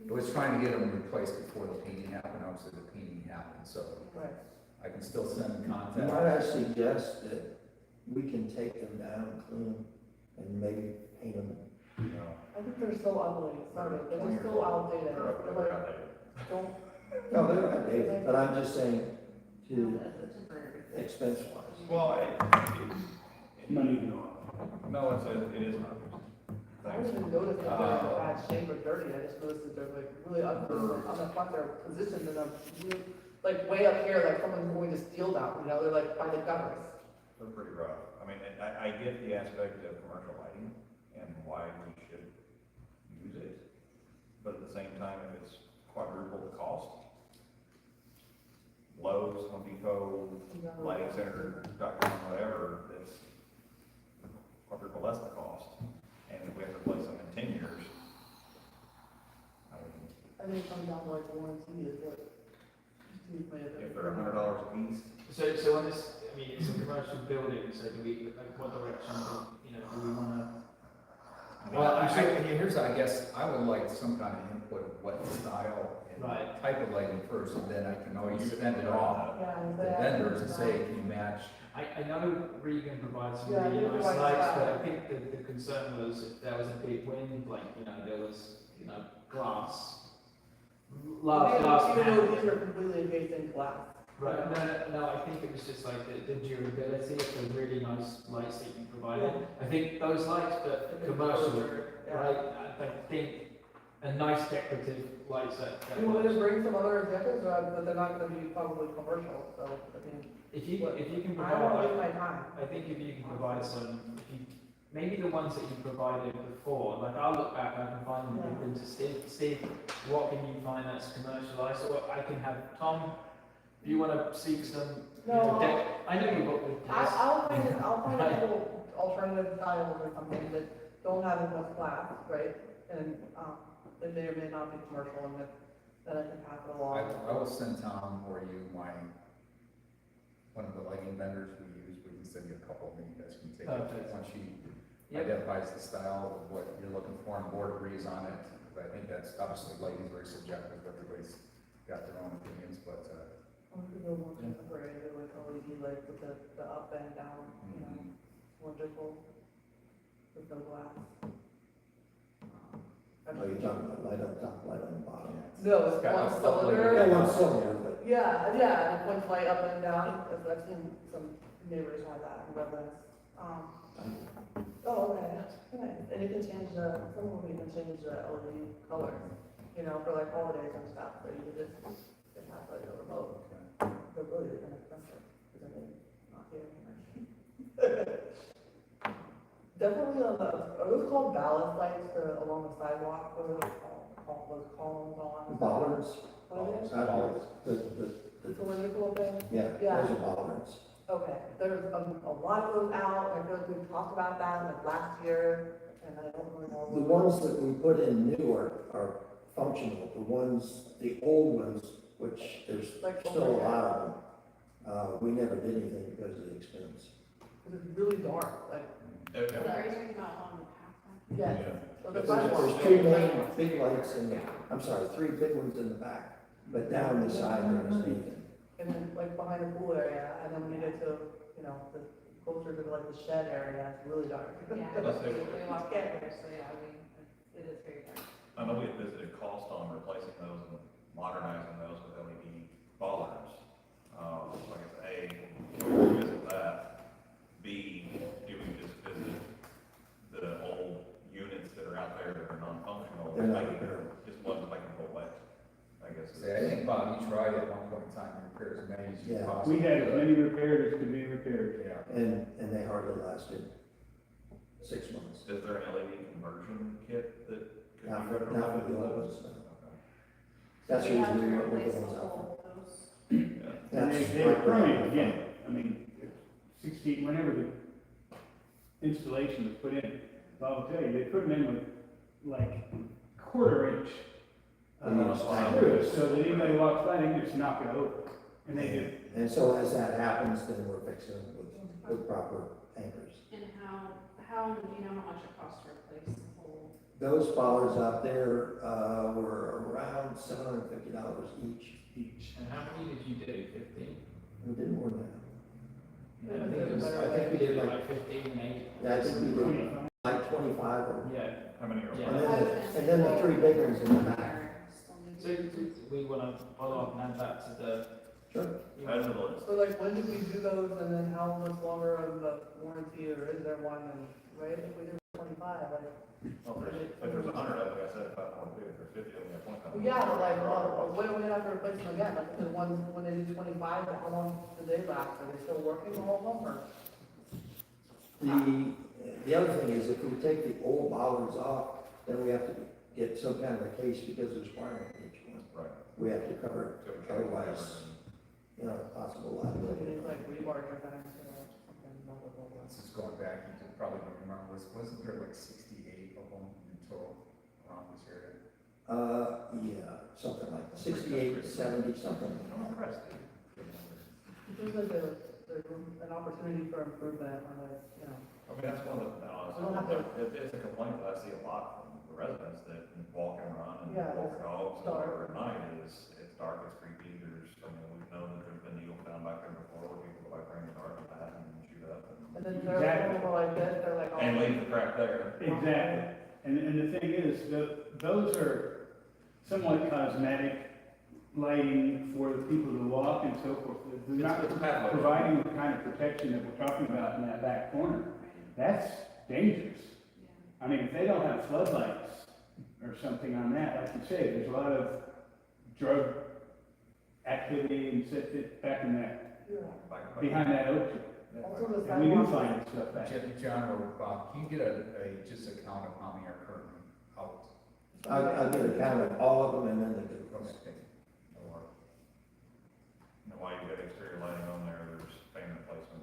it was trying to get them replaced before the painting happened, obviously the painting happened, so Right. I can still send contact. Might I suggest that we can take them down, clean them, and maybe paint them? I think they're so ugly, sorry, they're just so outdated, they're like, don't. No, they're not dated, but I'm just saying to expense wise. Well, Money going. no, it is not. I don't even notice that they're in bad shape or dirty, I just noticed that they're like really ugly, like, on the front, they're positioned in a, like, way up here, like someone's going to steal them, they're like by the gutters. They're pretty rough. I mean, I get the aspect of commercial lighting and why we should use it, but at the same time, if it's quadruple the cost, Lowe's, Home Depot, Lighting Center, .com, whatever, it's quadruple less the cost, and if we have to replace them in 10 years, I mean, I think it comes down to like warranty is what. if they're $100 a piece, So on this, I mean, it's a commercial building, so do we, like, what direction, do we wanna? Well, here's, I guess, I would like some kind of input of what style and Right. type of lighting first, and then I can always send it off Yeah. to vendors and say, can you match? I know Regan provides some Yeah, really he nice provides lights, that. but I think the concern was if there was a big wind, like, there was, glass, large glass Even though panels. these are completely encased in glass. Right, no, I think it was just like the durability of the really nice lights that you provided. I think those lights, but commercial, right, I think a nice decorative lights that. Do you want me to bring some other examples, but they're not gonna be probably commercial, so, I mean, If you can I don't wanna provide, waste my time. I think if you can provide some, maybe the ones that you provided before, like I'll look back, I can find them, give them to Steve, what can you find that's commercialized, or I can have Tom, if you wanna seek some, No. I I know you've got with this. I'll find a couple alternative styles or something that don't have as much glass, right? And, it may or may not be commercial, and then I can pass it I along. will send Tom or you one of the lighting vendors we use, we can send you a couple, and you guys can take it, once she Yep. identifies the style of what you're looking for and board agrees on it. But I think that's, obviously, lighting is very subjective, everybody's got their own opinions, but, I'm gonna go more contemporary, go with LED lights with the up and down, you know, wonderful, with no glass. Oh, you're talking about light on top, light on the bottom. No, it's got one a couple of- Yeah, cylinder. one cylinder, but Yeah, and it points light up and down, I've seen some neighbors have that in residence. Oh, okay, nice, and you can change some of them you can change the LED color, you know, for like holidays and stuff, so you can just have like a remote. They're really inexpensive, because I mean, not here anyway. Definitely on are those called ballast lights along the sidewalk, what are those called, those columns on? bollards, What are they? the, The cylindrical thing? yeah, Yeah. those are bollards. Okay, there's a lot of those out, I feel like we've talked about that like last year, and I don't really know. The ones that we put in new are functional, the old ones, which there's Like still a lot of them, we never did anything because of the expense. Because it's really dark, like, Are you talking about on the path? yeah. So the There's sidewalk- two main big lights three big ones in the back, but down the side there isn't anything. And then like behind the pool area, and then when you get to, you know, the closer to like the shed area, it's really dark. Yeah, we walked there, so yeah, it is very dark. I know we had visited cost on replacing those and modernizing those with LED bollards. Like I said, A, do we visit that? B, do we just visit the old units that are out there that are non-functional? They're not Making- repairable. Just ones that can go away, I guess. See, I think, Bob, you tried at one point in time to repair as many as you Yeah. possibly We had as could. many repaired as could be repaired. Yeah. And they hardly lasted 6 months. Is there an LED conversion kit that could be Not for retrofitted the to old those? ones, no. Okay. That's We have to usually what replace the the ones out whole of those. Yeah. for. And That's they were permanent again, I mean, 16, whenever the installation was put in, I'll tell you, they put them in with like quarter-inch screws, so that anybody walks by, they can just knock it over, and they do. And so as that happens, then we're fixing it with proper anchors. And how, do you know how much it costs to replace the whole? Those bollards out there, were around $750 each. And how many did you do? 15? We did more than that. Yeah, I think we did like 15 and 8. Yeah, I think we did like 25 or, Yeah. How many are? Yeah. and then the three big ones in the back. So we want to follow up and add that to the. Sure. Add to the list. So like, when did we do those, and then how much longer of a warranty, or is there one, and, right, if we did 25, like. Well, if there's 100 of it, like I said, if I want to do it, if there's 50, then we have 25. Well, yeah, but like, when do we have to replace them again, like, the ones, when they do 25, how long do they last, are they still working all of them, or? The other thing is if we take the old bollards off, then we have to get some kind of a case because there's wiring in each one. Right. We have to cover So it, we try to otherwise, cover possible Like, liability. it's like rebar or something, something, blah, blah, blah, blah. This is going back, you probably don't remember, wasn't there like 68 of them in total around this area? Yeah, something like 68, 70, something. I'm impressed, dude. It seems like there's an opportunity for improvement on a, you know. I mean, that's one of the, We don't have to- it's a complaint that I see a lot from the residents that walk and run and Yeah, walk their dogs and dark. whatever at night is, it's dark, it's creepy, I mean, we've known that there's been needles found back there before where people go back there in the dark and bat and shoot up And then they're Exactly. over like this, they're like. and leave the crap there. Exactly, and the thing is, those are somewhat cosmetic lighting for the people to walk and so forth. They're not It's pathway. providing the kind of protection that we're talking about in that back corner. That's dangerous. I mean, if they don't have floodlights or something on that, like you say, there's a lot of drug activity and such back in that, Yeah. behind that oak tree. Also the And we do sidewalk. find stuff back there. John or Bob, can you get just a count of how many are currently out? I'll get a count of all of them and then the good ones. And while you've got exterior lighting on there, there's fan replacement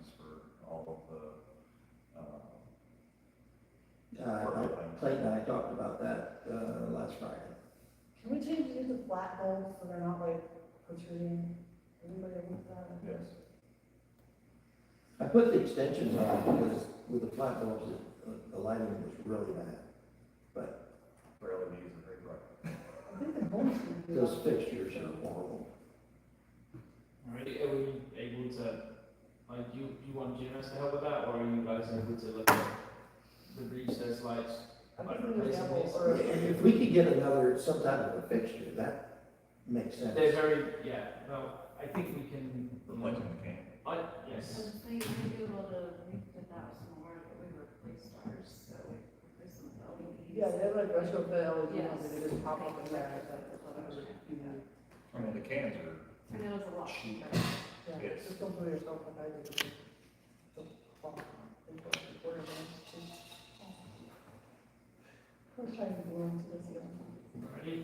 Clayton and I talked about that, last Friday. Can we change these to flat bulbs so they're not like protruding? Anybody with that? Yes. I put the extensions on because with the flat bulbs, the lighting was really bad. But For LEDs are very bright. I think the bulbs would be. those fixtures are horrible. Alright, are we able to, like, do you want GMS to help with that, or are you guys able to look at the breach those lights? I'm Like thinking of replacing example, these? or. If we could get another, some type of a fixture, that makes sense. They're very, yeah, well, I think we can. Replacing the can. Yes. We might be able to, we did that with some more, but we replaced ours, so replace them with LEDs. Yeah, they have like retro fit LED Yes. ones, they just pop up in there, I think, that's what I was thinking. I mean, the cans are And it was a lot cheaper. Yeah, Yes. just don't put yourself in that. We're trying to go into this, Alrighty,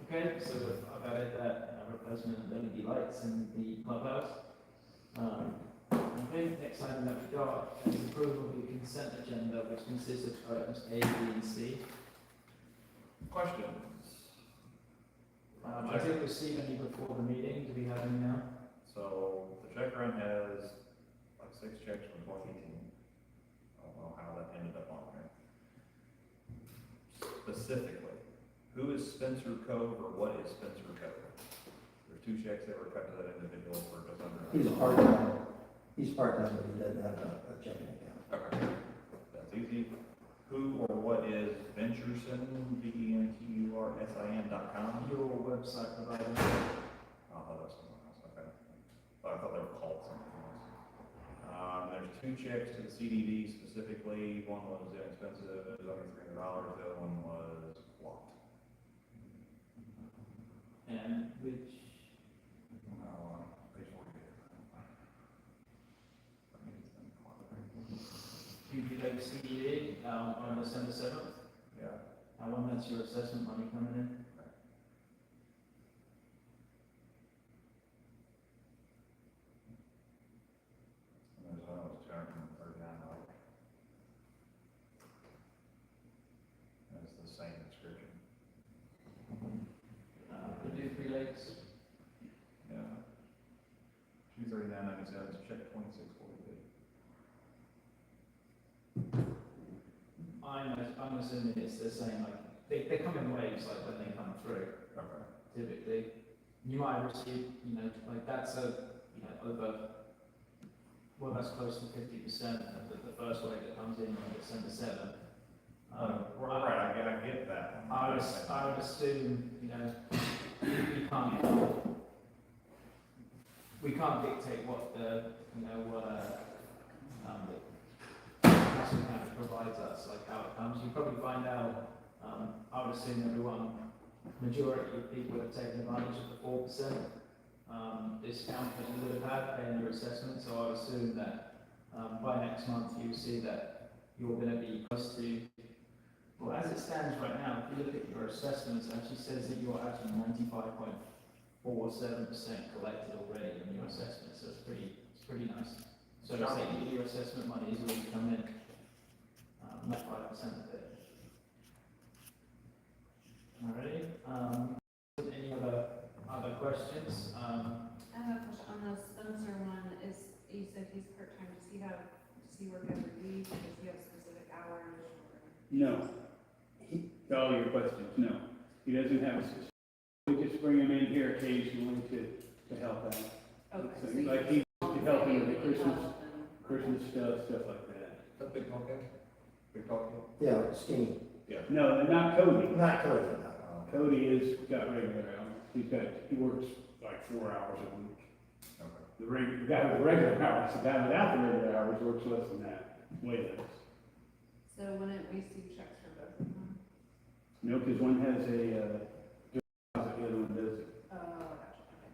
okay, so I've added that replacement of LED lights in the clubhouse. Okay, next item that we got is approval of the consent agenda, which consists of items A, B, and C. questions. I didn't receive any before the meeting, do we have any now? So the check run has like 6 checks from 2018. I don't know how that ended up on there. Specifically, who is Spencer Cove or what is Spencer Cove? There's 2 checks that were cut to that individual for just under. He's part-time, but he doesn't have a checking account. Okay, that's easy. Who or what is Venturson, VENTURSIN.com? Your website provider. Oh, that's someone else, okay. But I thought they were called something else. There's 2 checks to the CDD specifically, one was inexpensive, it was under $300, the other one was blocked. And which, Page 48. Dupree Lakes CDD, on December 7th, Yeah, when that's your assessment money coming in. and there's another one, $239. And it's the same description. The Dupree Lakes, Yeah. 239.97, check 2642. I'm assuming it's the same, like, they come in waves, like, when they come through, Okay. typically. You might receive, like, that's over, well, that's close to 50% of the first wave that comes in on December 7th. Right, I get that. I would assume, we can't dictate what the council kind of provides us, like how it comes. You probably find out, I would assume majority of people have taken advantage of the 4% discount that you would have had paying your assessment, so I would assume that by next month you see that you're going to be close to. Well, as it stands right now, if you look at your assessments, it actually says that you're actually 95.47% collected already on your assessment, so it's pretty nice. So it's like your assessment money is already come in, not 5% of it. Alrighty, any other questions? I have a question on the Spencer one, you said he's part-time, does he work every week, does he have specific hours, or? No. To all your questions, no. He doesn't have a system. We just bring him in here occasionally to help out. Okay. So, so you like just he to help him with the volunteer Christmas help and- stuff like that. That big talk, big talk. Yeah, skinny, No, not Cody. not Cody, no. Cody is got regular hours. He works like 4 hours a week. Okay. The guy with the regular hours, the guy without the regular hours works less than that, way less. So wouldn't we see checks for both of them? No, because one has a deposit, the other one doesn't. Oh, gotcha, okay,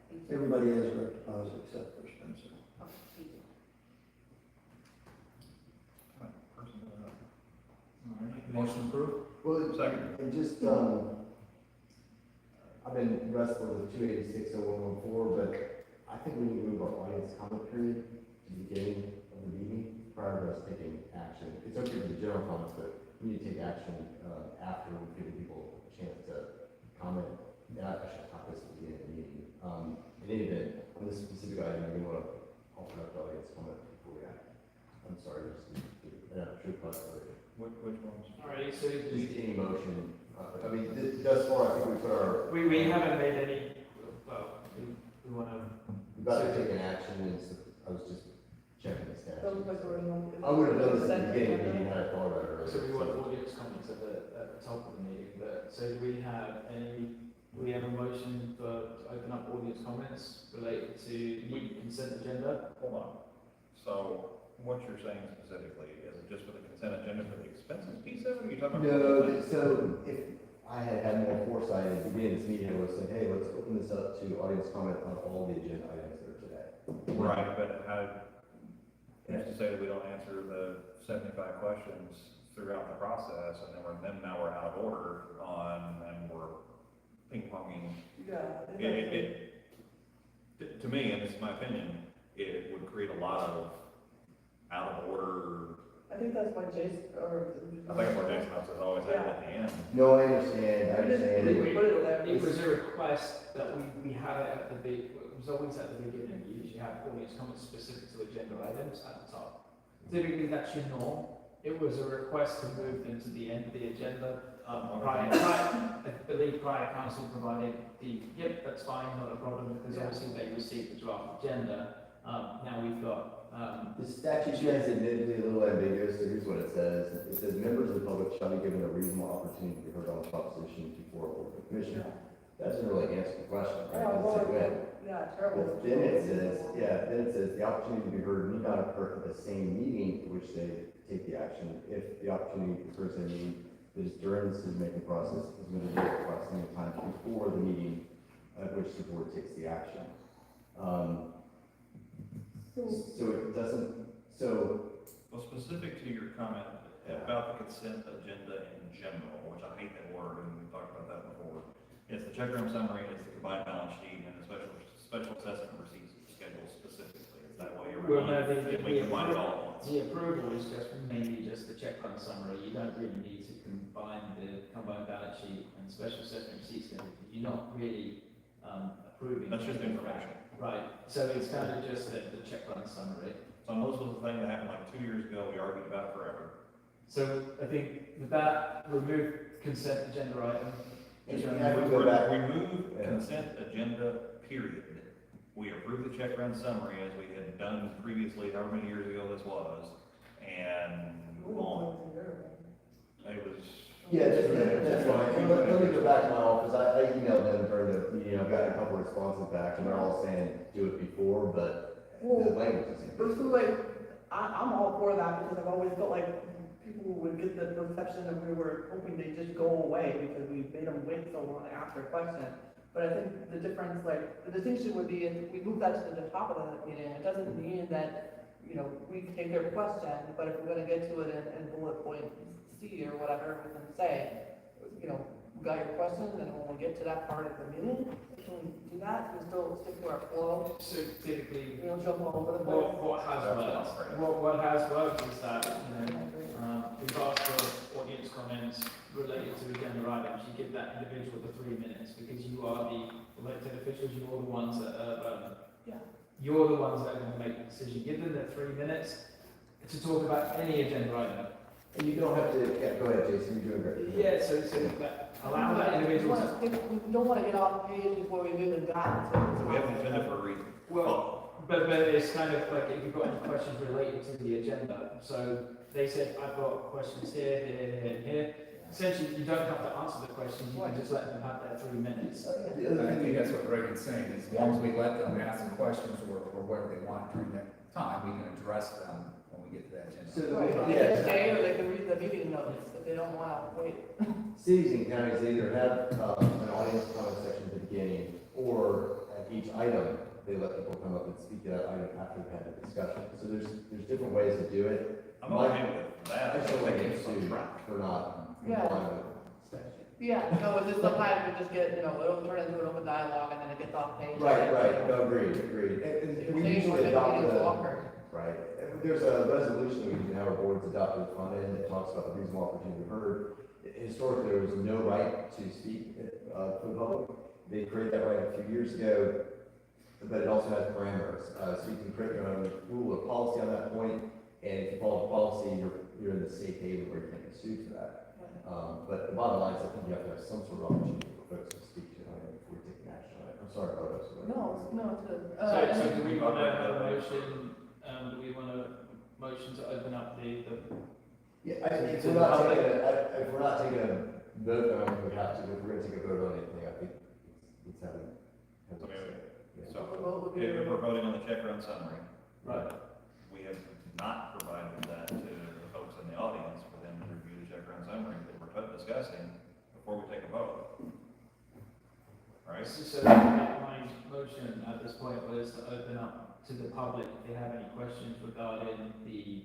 thank you. Everybody has direct deposit except for Spencer. Okay, thank you. Alright, Motion approved? Well, Second. and just, I've been wrestling with 2860114, but I think we need to move our audience comment period to the beginning of the meeting prior to us taking action. It's okay for the general comments, but we need to take action, after we've given people a chance to comment. Yeah, I should have this at the beginning of the meeting. In any event, on this specific item, we want to offer up the audience comment before we act. I'm sorry, true possibility. Which ones? Alright, so Just any motion, I mean, thus far, I think we put our, we haven't made any, well, we wanna, we've got to take an action, and so I was just checking the Those statute. like we're in- I would have done this at the beginning of the meeting, had I thought about it earlier. so we want audience comments at the top of the meeting, but, so do we have a motion to open up audience comments related to the consent agenda? Hold on. So what you're saying specifically, is it just for the consent agenda for the expenses piece of it, or are you talking about? No, so if I had more foresight at the beginning of this meeting, I would say, hey, let's open this up to audience comment on all the agenda items that are today. Right, but how, who's to say that we don't answer the 75 questions throughout the process, and now we're out of order and we're ping-ponging. Yeah. To me, and this is my opinion, it would create a lot of out of order, I think that's why Jason, or. I think what Jason House has always had at the end. No, I understand, I understand. We put it there. It was a request that we had it at the it was always at the beginning, you usually have audience comments specific to agenda items at the top. Typically, that's your norm. It was a request to move them to the end of the agenda. I believe prior council provided yep, that's fine, not a problem, because obviously they received the draft agenda. Now we've got, The statute is admittedly a little ambiguous, so here's what it says. It says, members of the public shall be given a reasonable opportunity to be heard on propositions before a board of commission. That doesn't really answer the question, right? It doesn't say when. Yeah, terrible. Then it says, the opportunity to be heard need not occur at the same meeting for which they take the action. If the opportunity occurs in a meeting that is during the decision-making process, is going to be at approximately time before the meeting at which the board takes the action. So it doesn't, Well, specific to your comment about the consent agenda in general, which I hate that word, and we've talked about that before, it's the check room summary, it's the combined balance sheet, and the special assessment receipts schedule specifically. Is that what you're? well, no, We combine it all at once. the approval is just mainly just the check run summary. You don't really need to combine the combined balance sheet and special assessment receipts, because you're not really approving. That's just information. Right, so it's kind of just the check run summary. So most of the thing that happened like 2 years ago, we argued about forever. So I think with that, remove consent agenda item. Yeah, we go back. Remove Yeah. consent agenda, period. We approve the check run summary as we had done previously, however many years ago this was, and move on. It was. yeah, that's fine. Let me go back to my office. I emailed them during the meeting. I've got a couple responses back, and they're all saying do it before, but the language is. Personally, I'm all for that, because I've always felt like people would get the perception that we were hoping they'd just go away because we made them wait so long to ask their question. But I think the difference, like, the distinction would be if we move that to the top of the meeting, it doesn't mean that, you know, we can take their question, but if we're gonna get to it in bullet point C or whatever, we can say, you know, we got your questions, and when we get to that part of the meeting, we can do that, we still stick to our flow, So typically, we don't jump all over the place. what has worked, what has worked is that, we've asked for audience comments related to agenda items. You give that individual the 3 minutes, because you are the elected officials, you're the ones that are, you're the ones that are gonna make the decision. Give them the 3 minutes to talk about any agenda item. And you don't have to, go ahead, Jason, you're doing great. Yeah, so allow that individual to. We don't wanna get off the page before we've even gotten to. So we have an agenda for a reason. Well, but it's kind of like if you've got any questions related to the agenda. So they said, I've got questions here, here, here, and here. Essentially, you don't have to answer the questions, you can just let them have their 3 minutes. The And other I thing think that's what Reagan's saying, is as long as we let them ask questions or whatever they want during that time, we can address them when we get to that agenda. So Right, the, they can yeah, stay, or they can read the meeting notes if they don't wanna wait. cities and counties either have an audience comment section at the beginning, or at each item, they let people come up and speak to that item after we've had a discussion. So there's different ways to do it. I'm okay with that. I just don't think think it's it's on too, track. for not Yeah. complying with the statute. Yeah, no, it's just sometimes we just get, you know, it'll turn into an open dialogue, and then it gets off page. Right, no, agreed. And we Change usually the adopt meeting's the, longer. right, there's a resolution that we can have our boards adopt at the front end that talks about the reasonable opportunity heard. Historically, there was no right to speak to the public. They created that right a few years ago, but it also has parameters. So you can create your own rule or policy on that point, and if you follow the policy, you're in the safe haven where you can't get sued for that. But the bottom line is, I think you have to have some sort of opportunity for folks to speak to it before you take action on it. I'm sorry about that. No, it's good. So do we want to have a motion, do we want a motion to open up the Yeah, I think if we're not taking if we're not taking a vote, I don't think we have to, if we're gonna take a vote on anything, I think it's having. So, if we're voting on the check run summary, right? we have not provided that to the folks in the audience for them to review the check run summary that we're discussing before we take a vote. Right? So my motion at this point was to open up to the public if they have any questions regarding the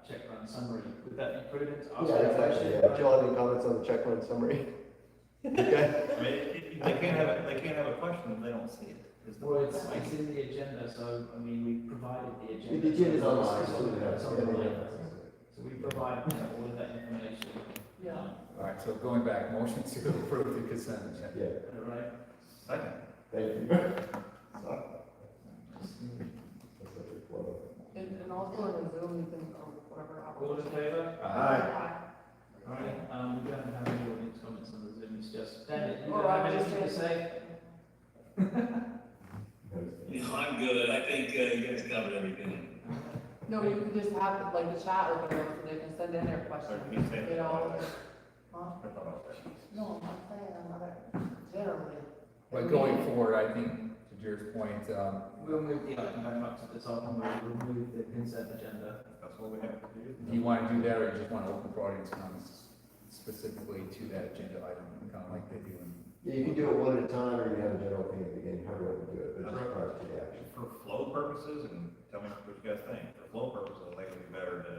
check run summary. Would that be prudent to ask that question? Yeah, do you all have any comments on the check run summary? Okay. I mean, they can't have a question if they don't see it. Well, it's in the agenda, so, I mean, we provided the agenda. The agenda's online, It's so on- we have- it's online. So we provide all of that information. Yeah. All right, so going back, motion to approve the consent agenda. Yeah, All right? Second. thank you. And also in Zoom, you can, whatever. All in favor? Aye. All right, we don't have any audience comments on the Zoom, it's just, David, you Or don't have I was anything to just say? No, I'm good. I think you guys covered everything. No, you can just have, like, the chat or whatever, so they can send in their questions, Or can you say you know? that? Huh? I thought I was- No, I'm saying another, generally. But going forward, I think, to Jared's point, We'll move the item back up to the top and we'll remove the consent agenda. That's what we have to do. do you want to do that, or you just want to open for audience comments specifically to that agenda item, kind of like they do in? Yeah, you can do it one at a time, or you can have a general opinion at the beginning, however you want to do it, but it's prior to the action. For flow purposes, and tell me what you guys think, for flow purposes, I think it'd be better to,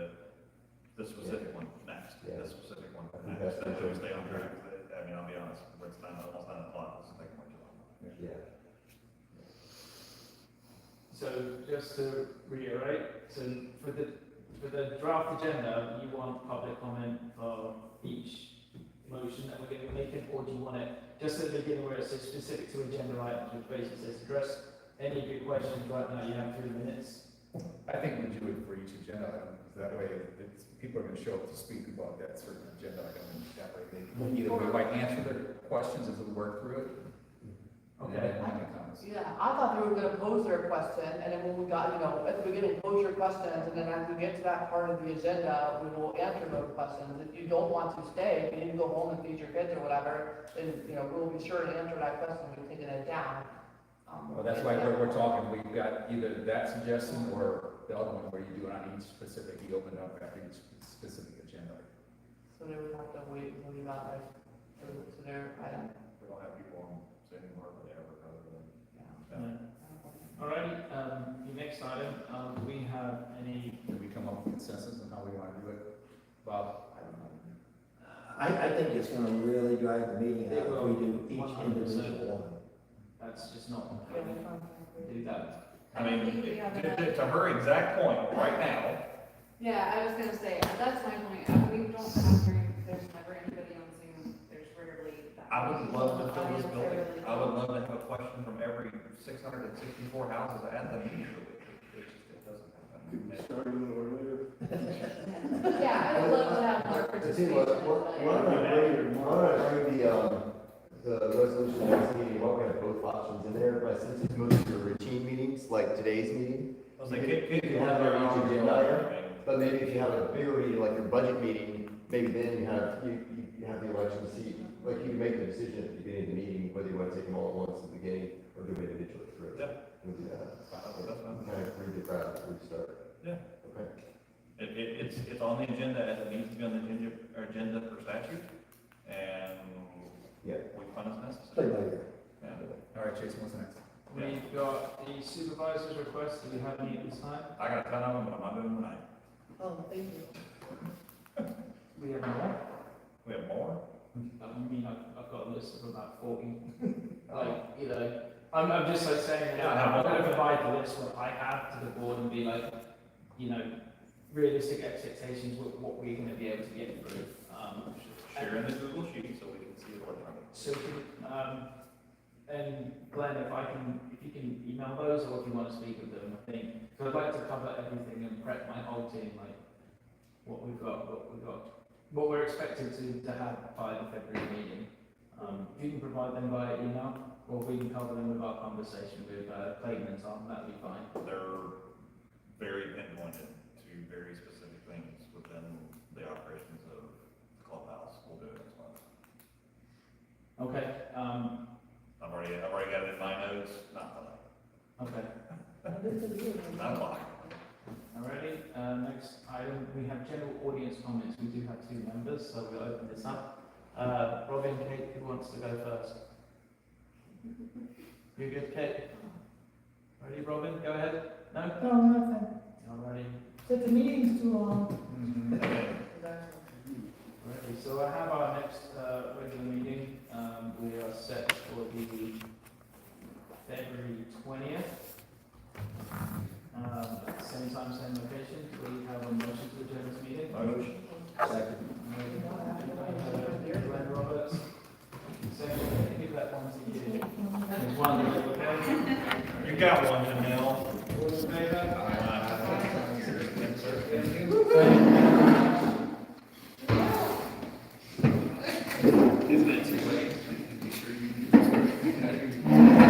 the specific one next, Yeah. the specific one I think next, that's that way we good. stay on track. I mean, I'll be honest, it's almost 9 o'clock, this is taking much longer. Yeah. So just to reiterate, so for the draft agenda, you want public comment for each motion that we're going to be making, or do you want it just at the beginning where it says specific to agenda items, which basically says address any of your questions right now, you have 3 minutes? I think we do it for each agenda item, because that way, people are going to show up to speak about that certain agenda item, and that way they, either we might answer their questions as we work through it. And then any comments. Yeah, I thought they were gonna pose their question, and then when we got, you know, at the beginning, pose your questions, and then as we get to that part of the agenda, we will answer those questions. If you don't want to stay, if you need to go home and feed your kids or whatever, then, you know, we'll be sure to answer that question, we've taken it down. Well, that's why we're talking, we've got either that suggestion or the other one where you do it on each specific, you open it up after each specific agenda. So they would have to wait until we got like, to their item. We don't have people on standing work whatever, other than. Alrighty, the next item, do we have any, Did we come up with consensus on how we want to do it? Bob? I think it's gonna really drive the meeting out if we do each 100%. individual one. that's just not, Yeah, we can. do that. I mean, think we have enough. to her exact point, right now, Yeah, I was gonna say, that's my point, we don't have very, there's never anybody on Zoom, there's rarely that. I would love to fill this Audience, building. rarely. I would love to have a question from every 664 houses at the meeting. It doesn't happen. Start a little earlier. Yeah, I would love to have more I tell you participation. what, why don't I bring the resolution next meeting, why don't we have both options in there, but since it's mostly your routine meetings, like today's meeting, I was like, kids you have their own agenda item, I mean, but maybe if you have a bigger meeting, like your budget meeting, maybe then you have the election seat, like you can make the decision at the beginning of the meeting, whether you want to take them all at once at the beginning, or do it individually through. Yeah. We'll do that. That's fine. Kind of read the crowd before we start. Yeah. Okay. It's on the agenda as it needs to be on the agenda for statute, and Yeah. we find it's Play necessary. by ear. Yeah. All right, Jason, what's next? We've got the supervisor's request, do we have any at this time? I got a ton of them, but I'm not doing them tonight. Oh, thank you. We have more? We have more? You mean I've got a list of about 40, like, you know, I'm just like saying, Yeah, I'm not no. gonna provide the list what I have to the board and be like, you know, realistic expectations with what we're gonna be able to get through. Share in the Google sheet so we can see it working. So, and Glenn, if you can email those, or if you want to speak with them, I think, so I'd like to cover everything and prep my whole team, like, what we're expected to have by the February meeting. If you can provide them via email, or we can cover them with our conversation with Clayton and Tom, that'd be fine. They're very pinpointed to very specific things within the operations of the clubhouse. We'll do it next month. Okay, I've already got it in my notes, not fun. okay. Not fun. Alrighty, next item, we have general audience comments. We do have 2 members, so we'll open this up. Robin, Kate, who wants to go first? You good, Kate? Ready, Robin? Go ahead. No? No, nothing. Alrighty. Said the meeting's too long. Ready. So I have our next regular meeting. We are set for the February 20th. Same time, same location. Do we have a motion to adjourn this meeting? Motion. Second. Glenn Roberts. Second, give that one to you. There's one, okay? You got one, Janelle.